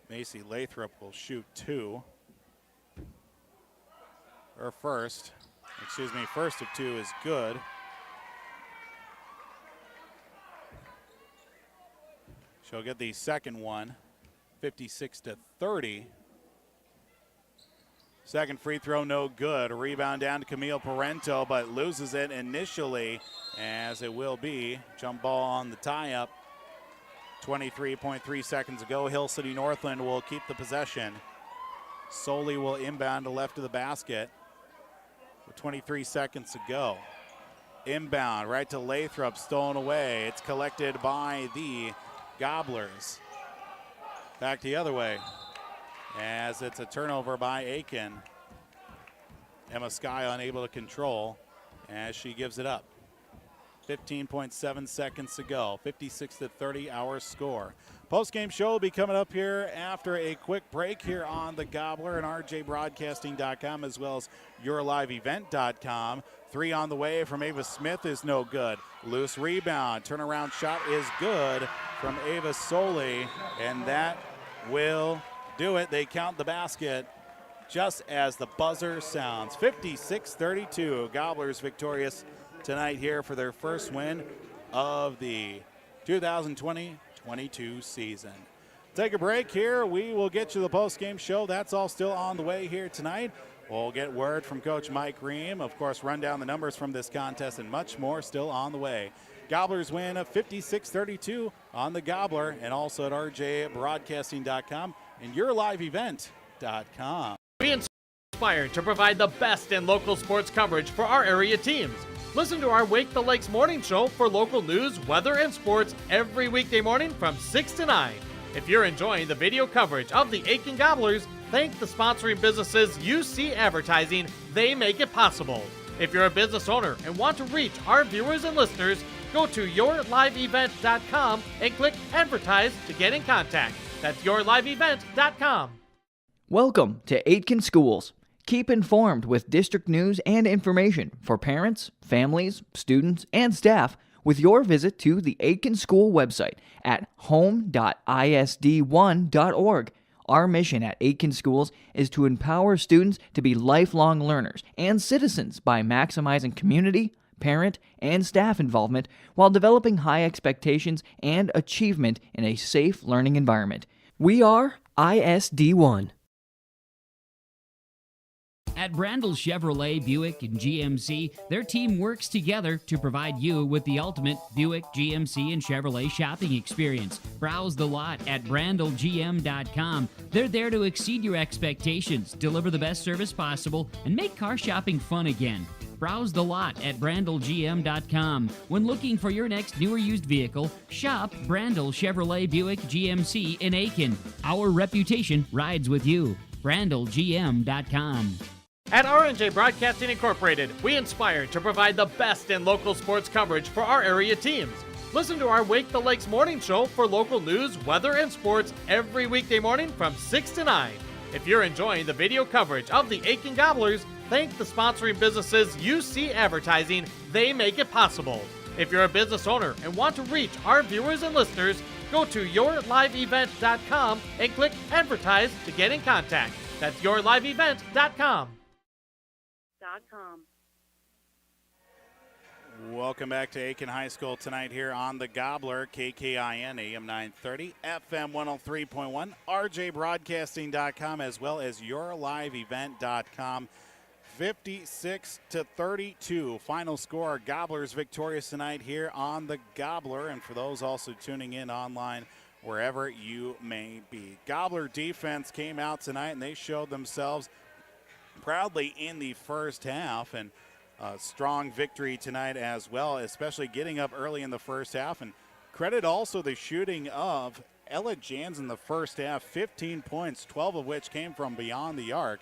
Macy Lathrop will shoot two. Her first of two is good. She'll get the second one, 56-30. Second free throw, no good. A rebound down to Camille Parento, but loses it initially, as it will be. Jump ball on the tie-up. 23.3 seconds ago. Hill City Northland will keep the possession. Soley will inbound to left of the basket with 23 seconds to go. Inbound right to Lathrop, stolen away. It's collected by the Gobblers. Back the other way as it's a turnover by Aitkin. Emma Sky unable to control as she gives it up. 15.7 seconds to go. 56-30 our score. Post-game show will be coming up here after a quick break here on the Gobbler and rjbroadcasting.com, as well as yourliveevent.com. Three on the way from Ava Smith is no good. Loose rebound. Turnaround shot is good from Ava Soley, and that will do it. They count the basket just as the buzzer sounds. 56-32. Gobblers victorious tonight here for their first win of the 2020-22 season. Take a break here. We will get you the post-game show. That's all still on the way here tonight. We'll get word from Coach Mike Ream. Of course, run down the numbers from this contest and much more still on the way. Gobblers win 56-32 on the Gobbler, and also at rjbroadcasting.com and yourliveevent.com. We inspire to provide the best in local sports coverage for our area teams. Listen to our Wake the Lakes morning show for local news, weather, and sports every weekday morning from 6 to 9. If you're enjoying the video coverage of the Aitkin Gobblers, thank the sponsoring businesses you see advertising. They make it possible. If you're a business owner and want to reach our viewers and listeners, go to yourliveevent.com and click Advertise to get in contact. That's yourliveevent.com. Welcome to Aitkin Schools. Keep informed with district news and information for parents, families, students, and staff with your visit to the Aitkin School website at home.isd1.org. Our mission at Aitkin Schools is to empower students to be lifelong learners and citizens by maximizing community, parent, and staff involvement while developing high expectations and achievement in a safe learning environment. We are ISD1. At Brandel Chevrolet, Buick, and GMC, their team works together to provide you with the ultimate Buick, GMC, and Chevrolet shopping experience. Browse the lot at brandelgm.com. They're there to exceed your expectations, deliver the best service possible, and make car shopping fun again. Browse the lot at brandelgm.com. When looking for your next new or used vehicle, shop Brandel Chevrolet, Buick, GMC in Aitkin. Our reputation rides with you. brandelgm.com. At R&J Broadcasting Incorporated, we inspire to provide the best in local sports coverage for our area teams. Listen to our Wake the Lakes morning show for local news, weather, and sports every weekday morning from 6 to 9. If you're enjoying the video coverage of the Aitkin Gobblers, thank the sponsoring businesses you see advertising. They make it possible. If you're a business owner and want to reach our viewers and listeners, go to yourliveevent.com and click Advertise to get in contact. That's yourliveevent.com. Welcome back to Aitkin High School tonight here on the Gobbler, KKIN AM 930, FM 103.1, rjbroadcasting.com, as well as yourliveevent.com. 56-32. Final score, Gobblers victorious tonight here on the Gobbler. And for those also tuning in online, wherever you may be. Gobbler defense came out tonight and they showed themselves proudly in the first half. And a strong victory tonight as well, especially getting up early in the first half. And credit also the shooting of Ella Jans in the first half, 15 points, 12 of which came from beyond the arc.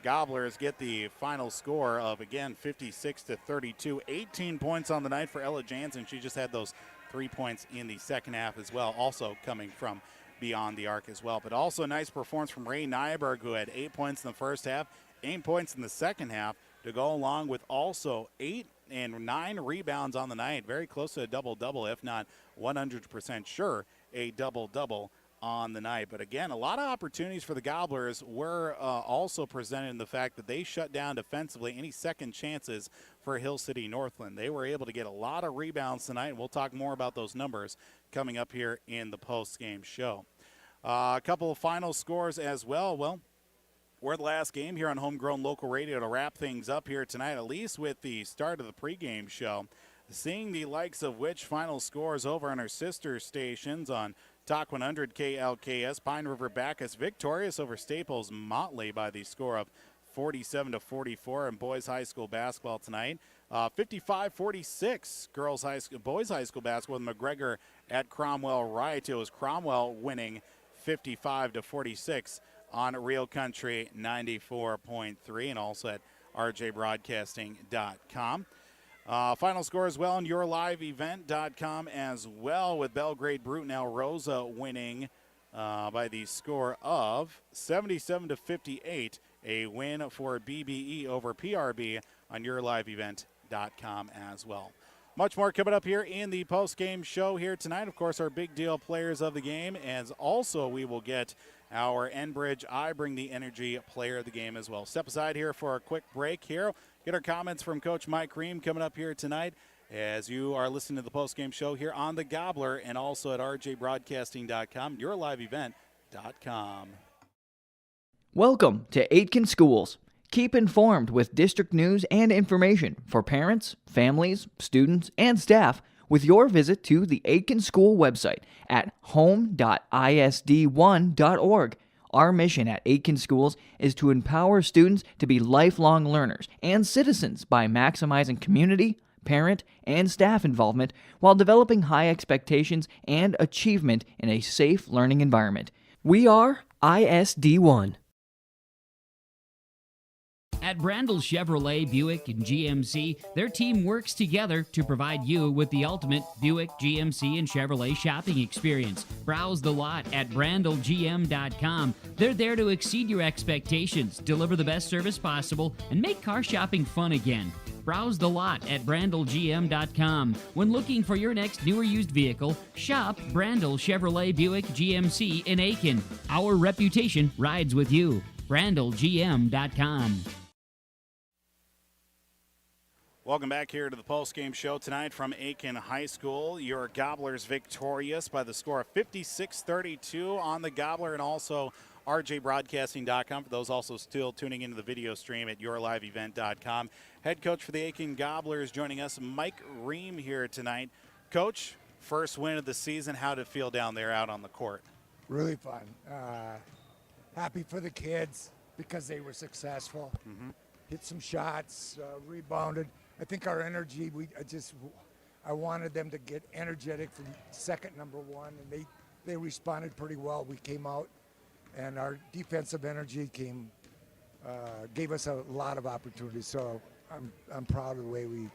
Gobblers get the final score of, again, 56-32. 18 points on the night for Ella Jansen. She just had those 3 points in the second half as well, also coming from beyond the arc as well. But also a nice performance from Ray Nyberg, who had 8 points in the first half, 8 points in the second half, to go along with also 8 and 9 rebounds on the night. Very close to a double-double, if not 100% sure a double-double on the night. But again, a lot of opportunities for the Gobblers were also presented in the fact that they shut down defensively any second chances for Hill City Northland. They were able to get a lot of rebounds tonight, and we'll talk more about those numbers coming up here in the post-game show. A couple of final scores as well. Well, we're the last game here on Homegrown Local Radio to wrap things up here tonight, at least with the start of the pregame show. Seeing the likes of which final scores over on our sister stations on Talk 100 KLKS, Pine River Bacchus victorious over Staples Motley by the score of 47-44 in boys high school basketball tonight. 55-46 boys high school basketball with McGregor at Cromwell Wright. It was Cromwell winning 55-46 on Real Country 94.3 and also at rjbroadcasting.com. Final score as well on yourliveevent.com as well, with Belgrade Brutenell Rosa winning by the score of 77-58, a win for BBE over PRB on yourliveevent.com as well. Much more coming up here in the post-game show here tonight. Of course, our big deal players of the game, as also we will get our Enbridge I Bring the Energy player of the game as well. Step aside here for a quick break here. Get our comments from Coach Mike Ream coming up here tonight as you are listening to the post-game show here on the Gobbler and also at rjbroadcasting.com, yourliveevent.com. Welcome to Aitkin Schools. Keep informed with district news and information for parents, families, students, and staff with your visit to the Aitkin School website at home.isd1.org. Our mission at Aitkin Schools is to empower students to be lifelong learners and citizens by maximizing community, parent, and staff involvement while developing high expectations and achievement in a safe learning environment. We are ISD1. At Brandel Chevrolet, Buick, and GMC, their team works together to provide you with the ultimate Buick, GMC, and Chevrolet shopping experience. Browse the lot at brandelgm.com. They're there to exceed your expectations, deliver the best service possible, and make car shopping fun again. Browse the lot at brandelgm.com. When looking for your next new or used vehicle, shop Brandel Chevrolet, Buick, GMC in Aitkin. Our reputation rides with you. brandelgm.com. Welcome back here to the post-game show tonight from Aitkin High School. Your Gobblers victorious by the score of 56-32 on the Gobbler and also rjbroadcasting.com. For those also still tuning into the video stream at yourliveevent.com. Head coach for the Aitkin Gobblers joining us, Mike Ream, here tonight. Coach, first win of the season. How did it feel down there out on the court? Really fun. Happy for the kids because they were successful. Hit some shots, rebounded. I think our energy, I wanted them to get energetic from second number one, and they responded pretty well. We came out, and our defensive energy gave us a lot of opportunities. So I'm proud of the way we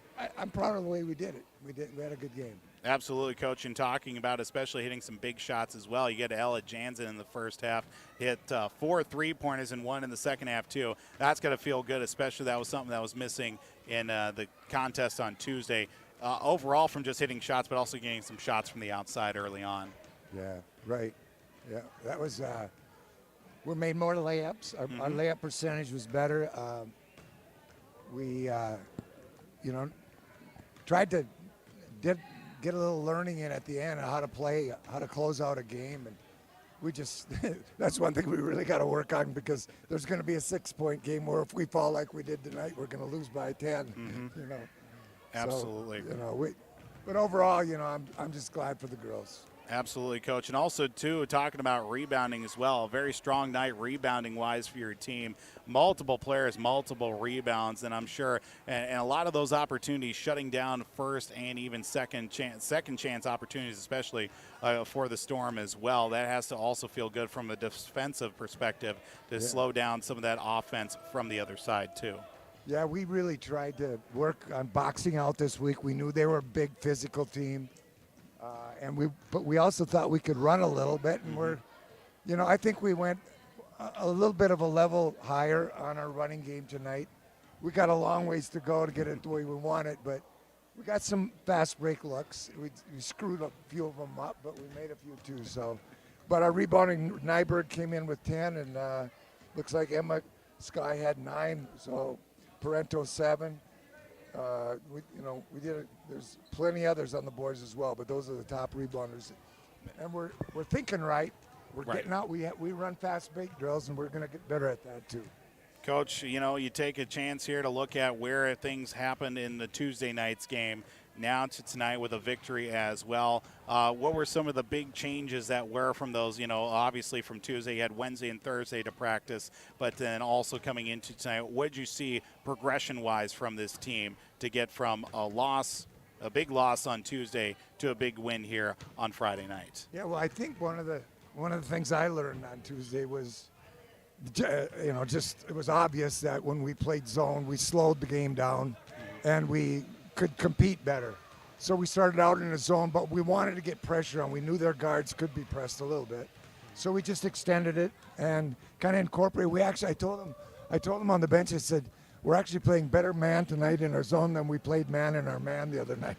did it. We had a good game. Absolutely, Coach, and talking about especially hitting some big shots as well. You get Ella Jansen in the first half, hit 4 3-pointers and 1 in the second half, too. That's going to feel good, especially that was something that was missing in the contest on Tuesday. Overall from just hitting shots, but also getting some shots from the outside early on. Yeah, right. Yeah, that was we made more layups. Our layup percentage was better. We, tried to get a little learning in at the end on how to play, how to close out a game. And we just, that's one thing we really got to work on, because there's going to be a 6-point game where if we fall like we did tonight, we're going to lose by 10, Absolutely. So, but overall, I'm just glad for the girls. Absolutely, Coach. And also, too, talking about rebounding as well. A very strong night rebounding-wise for your team. Multiple players, multiple rebounds, and I'm sure, and a lot of those opportunities shutting down first and even second chance opportunities, especially for the Storm as well. That has to also feel good from a defensive perspective to slow down some of that offense from the other side, too. Yeah, we really tried to work on boxing out this week. We knew they were a big physical team. But we also thought we could run a little bit, and I think we went a little bit of a level higher on our running game tonight. We got a long ways to go to get it the way we want it, but we got some fast break looks. We screwed a few of them up, but we made a few too. So, but our rebounding, Nyberg came in with 10, and looks like Emma Sky had 9. So Parento 7. We did it. There's plenty others on the boards as well, but those are the top rebounders. And we're thinking right. We're getting out. We run fast break drills, and we're going to get better at that too. Coach, you take a chance here to look at where things happened in the Tuesday night's game. Now to tonight with a victory as well. What were some of the big changes that were from those? Obviously from Tuesday, you had Wednesday and Thursday to practice, but then also coming into tonight, what did you see progression-wise from this team to get from a big loss on Tuesday to a big win here on Friday night? Yeah, well, I think one of the things I learned on Tuesday was, it was obvious that when we played zone, we slowed the game down, and we could compete better. So we started out in a zone, but we wanted to get pressure on. We knew their guards could be pressed a little bit. So we just extended it and kind of incorporated. I told them on the bench, I said, we're actually playing better man tonight in our zone than we played man in our man the other night.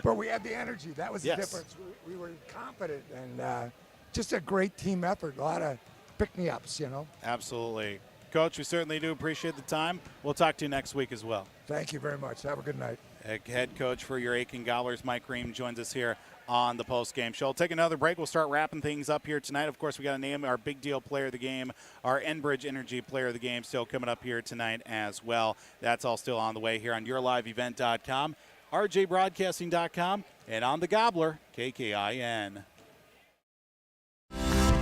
But we had the energy. That was the difference. We were confident, and just a great team effort. A lot of pick-me-ups, Absolutely. Coach, we certainly do appreciate the time. We'll talk to you next week as well. Thank you very much. Have a good night. Head coach for your Aitkin Gobblers, Mike Ream, joins us here on the post-game show. We'll take another break. We'll start wrapping things up here tonight. Of course, we got to name our big deal player of the game, our Enbridge Energy player of the game, still coming up here tonight as well. That's all still on the way here on yourliveevent.com, rjbroadcasting.com, and on the Gobbler, KKIN.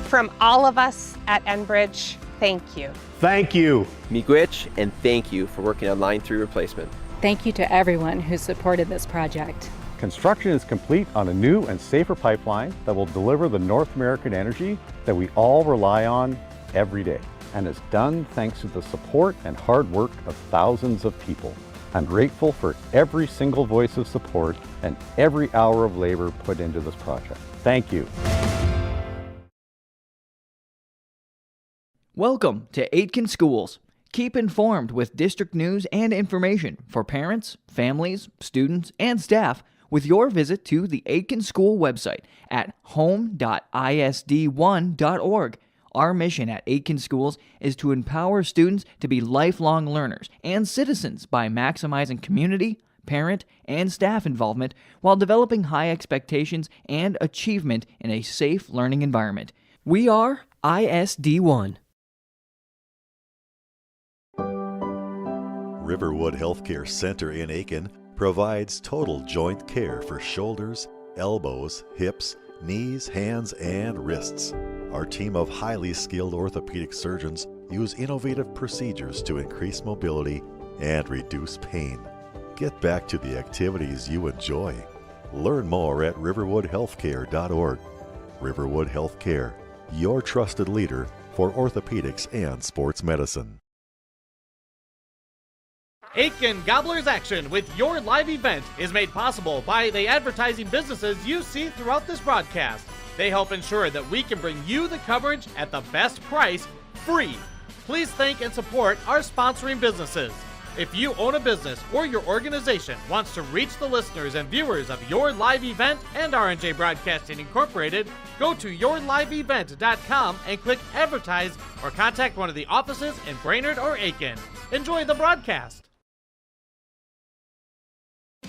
From all of us at Enbridge, thank you. Thank you. Miigwech, and thank you for working on Line 3 replacement. Thank you to everyone who supported this project. Construction is complete on a new and safer pipeline that will deliver the North American energy that we all rely on every day. And is done thanks to the support and hard work of thousands of people. I'm grateful for every single voice of support and every hour of labor put into this project. Thank you. Welcome to Aitkin Schools. Keep informed with district news and information for parents, families, students, and staff with your visit to the Aitkin School website at home.isd1.org. Our mission at Aitkin Schools is to empower students to be lifelong learners and citizens by maximizing community, parent, and staff involvement while developing high expectations and achievement in a safe learning environment. We are ISD1. Riverwood Healthcare Center in Aitkin provides total joint care for shoulders, elbows, hips, knees, hands, and wrists. Our team of highly skilled orthopedic surgeons use innovative procedures to increase mobility and reduce pain. Get back to the activities you enjoy. Learn more at riverwoodhealthcare.org. Riverwood Healthcare, your trusted leader for orthopedics and sports medicine. Aitkin Gobblers Action with your live event is made possible by the advertising businesses you see throughout this broadcast. They help ensure that we can bring you the coverage at the best price, free. Please thank and support our sponsoring businesses. If you own a business or your organization wants to reach the listeners and viewers of your live event and R&J Broadcasting Incorporated, go to yourliveevent.com and click Advertise or contact one of the offices in Brainerd or Aitkin. Enjoy the broadcast.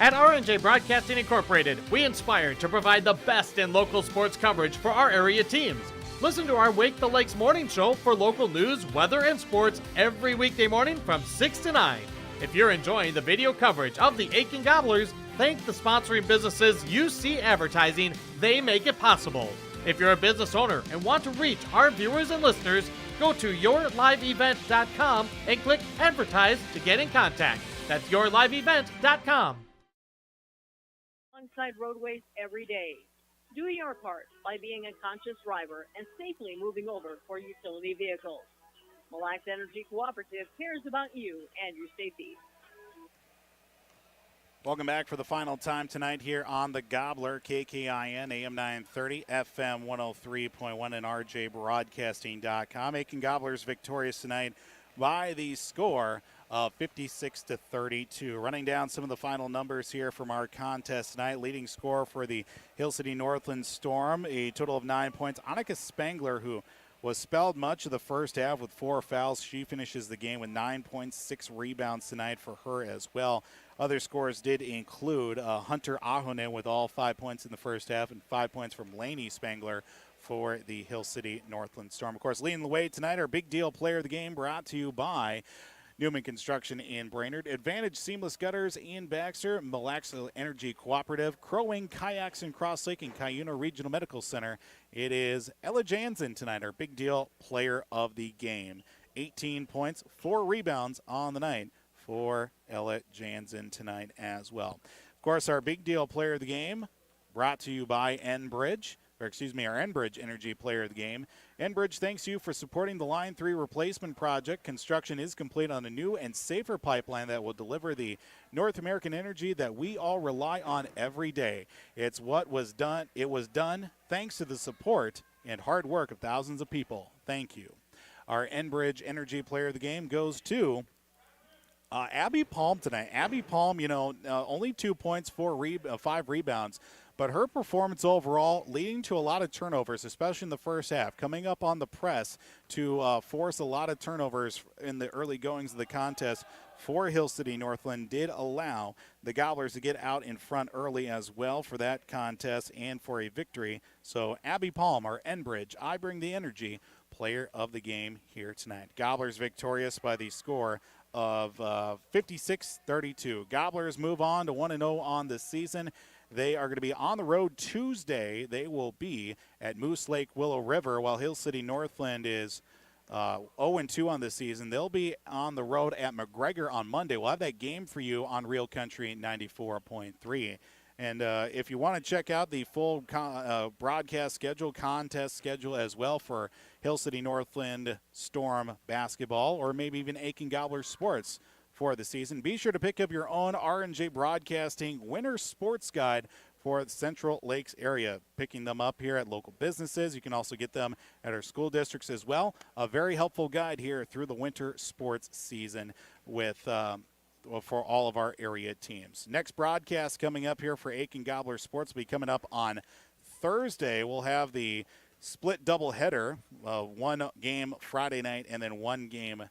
At R&J Broadcasting Incorporated, we inspire to provide the best in local sports coverage for our area teams. Listen to our Wake the Lakes morning show for local news, weather, and sports every weekday morning from 6 to 9. If you're enjoying the video coverage of the Aitkin Gobblers, thank the sponsoring businesses you see advertising. They make it possible. If you're a business owner and want to reach our viewers and listeners, go to yourliveevent.com and click Advertise to get in contact. That's yourliveevent.com. Alongside roadways every day. Do your part by being a conscious driver and safely moving over for utility vehicles. Mille Lacs Energy Cooperative cares about you and your safety. Welcome back for the final time tonight here on the Gobbler, KKIN, AM 930, FM 103.1, and RJBroadcasting.com. Aitkin Gobblers victorious tonight by the score of 56-32. Running down some of the final numbers here from our contest tonight. Leading scorer for the Hill City Northland Storm, a total of 9 points. Annika Spangler, who was spelled much of the first half with 4 fouls. She finishes the game with 9 points, 6 rebounds tonight for her as well. Other scores did include Hunter Ahonen with all 5 points in the first half and 5 points from Lainey Spangler for the Hill City Northland Storm. Of course, leading the way tonight, our big deal player of the game brought to you by Newman Construction in Brainerd, Advantage Seamless Gutters in Baxter, Mille Lacs Energy Cooperative, Crow Wing Kayaks in Cross Lake, and Cuyuna Regional Medical Center. It is Ella Jansen tonight, our big deal player of the game. 18 points, 4 rebounds on the night for Ella Jansen tonight as well. Of course, our big deal player of the game brought to you by Enbridge. Our Enbridge Energy Player of the Game. Enbridge thanks you for supporting the Line 3 replacement project. Construction is complete on a new and safer pipeline that will deliver the North American energy that we all rely on every day. It was done thanks to the support and hard work of thousands of people. Thank you. Our Enbridge Energy Player of the Game goes to Abby Palm tonight. Abby Palm, only 2 points, 5 rebounds. But her performance overall leading to a lot of turnovers, especially in the first half, coming up on the press to force a lot of turnovers in the early goings of the contest for Hill City Northland did allow the Gobblers to get out in front early as well for that contest and for a victory. So Abby Palm, our Enbridge, I Bring the Energy player of the game here tonight. Gobblers victorious by the score of 56-32. Gobblers move on to 1-0 on the season. They are going to be on the road Tuesday. They will be at Moose Lake Willow River, while Hill City Northland is 0-2 on the season. They'll be on the road at McGregor on Monday. We'll have that game for you on Real Country 94.3. And if you want to check out the full broadcast schedule, contest schedule as well for Hill City Northland Storm basketball, or maybe even Aitkin Gobblers sports for the season, be sure to pick up your own R&J Broadcasting Winter Sports Guide for the Central Lakes area. Picking them up here at local businesses. You can also get them at our school districts as well. A very helpful guide here through the winter sports season with for all of our area teams. Next broadcast coming up here for Aitkin Gobbler Sports will be coming up on Thursday. We'll have the split doubleheader, one game Friday night and then one game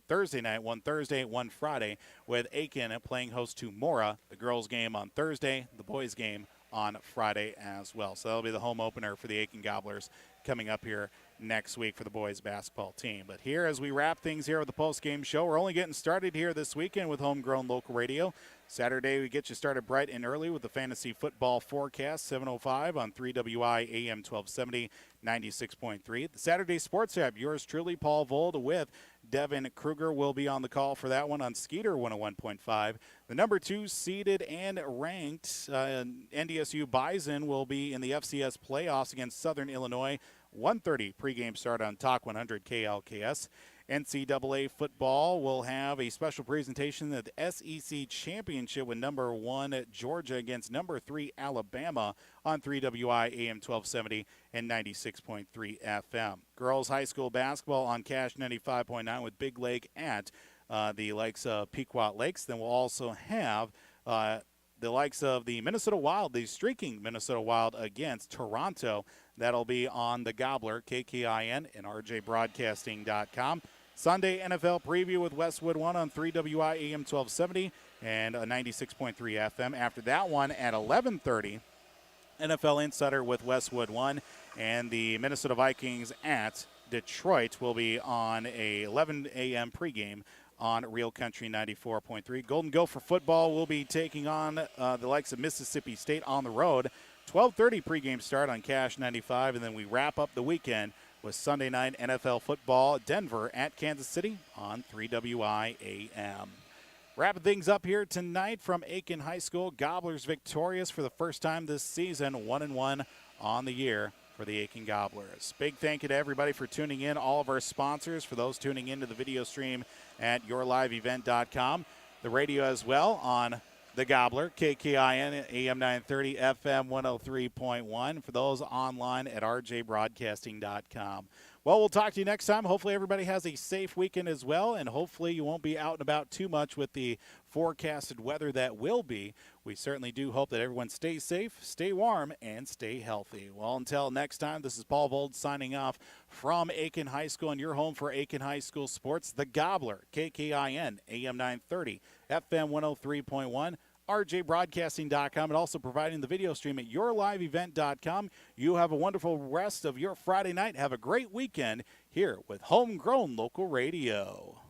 Thursday night, one Thursday, one Friday, with Aitkin playing host to Mora. The girls' game on Thursday, the boys' game on Friday as well. So that'll be the home opener for the Aitkin Gobblers coming up here next week for the boys' basketball team. But here, as we wrap things here with the post-game show, we're only getting started here this weekend with homegrown local radio. Saturday, we get you started bright and early with the fantasy football forecast, 7:05 on 3WI AM 1270, 96.3. The Saturday Sports App, yours truly, Paul Vold, with Devin Kruger will be on the call for that one on Skeeter 101.5. The number 2 seeded and ranked NDSU Bison will be in the FCS playoffs against Southern Illinois. 1:30 pregame start on Talk 100 KLKS. NCAA football will have a special presentation of the SEC Championship with number 1 Georgia against number 3 Alabama on 3WI AM 1270 and 96.3 FM. Girls high school basketball on Cash 95.9 with Big Lake at the likes of Pequot Lakes. Then we'll also have the likes of the Minnesota Wild, the streaking Minnesota Wild against Toronto. That'll be on the Gobbler, KKIN, and RJBroadcasting.com. Sunday NFL preview with Westwood 1 on 3WI AM 1270 and 96.3 FM. After that one at 11:30, NFL Insider with Westwood 1, and the Minnesota Vikings at Detroit will be on a 11 a.m. pregame on Real Country 94.3. Golden Gopher football will be taking on the likes of Mississippi State on the road. 12:30 pregame start on Cash 95, and then we wrap up the weekend with Sunday night NFL football, Denver at Kansas City on 3WI AM. Wrapping things up here tonight from Aitkin High School. Gobblers victorious for the first time this season, 1-1 on the year for the Aitkin Gobblers. Big thank you to everybody for tuning in, all of our sponsors, for those tuning into the video stream at yourliveevent.com. The radio as well on the Gobbler, KKIN, AM 930, FM 103.1. For those online at rjbroadcasting.com. Well, we'll talk to you next time. Hopefully everybody has a safe weekend as well, and hopefully you won't be out and about too much with the forecasted weather that will be. We certainly do hope that everyone stays safe, stay warm, and stay healthy. Well, until next time, this is Paul Vold signing off from Aitkin High School, and your home for Aitkin High School sports, the Gobbler, KKIN, AM 930, FM 103.1, RJBroadcasting.com, and also providing the video stream at yourliveevent.com. You have a wonderful rest of your Friday night. Have a great weekend here with Homegrown Local Radio.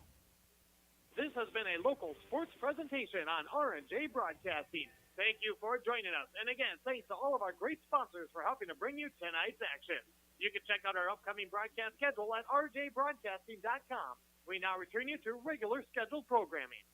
This has been a local sports presentation on R&J Broadcasting. Thank you for joining us. And again, thanks to all of our great sponsors for helping to bring you tonight's action. You can check out our upcoming broadcast schedule at rjbroadcasting.com. We now return you to regular scheduled programming.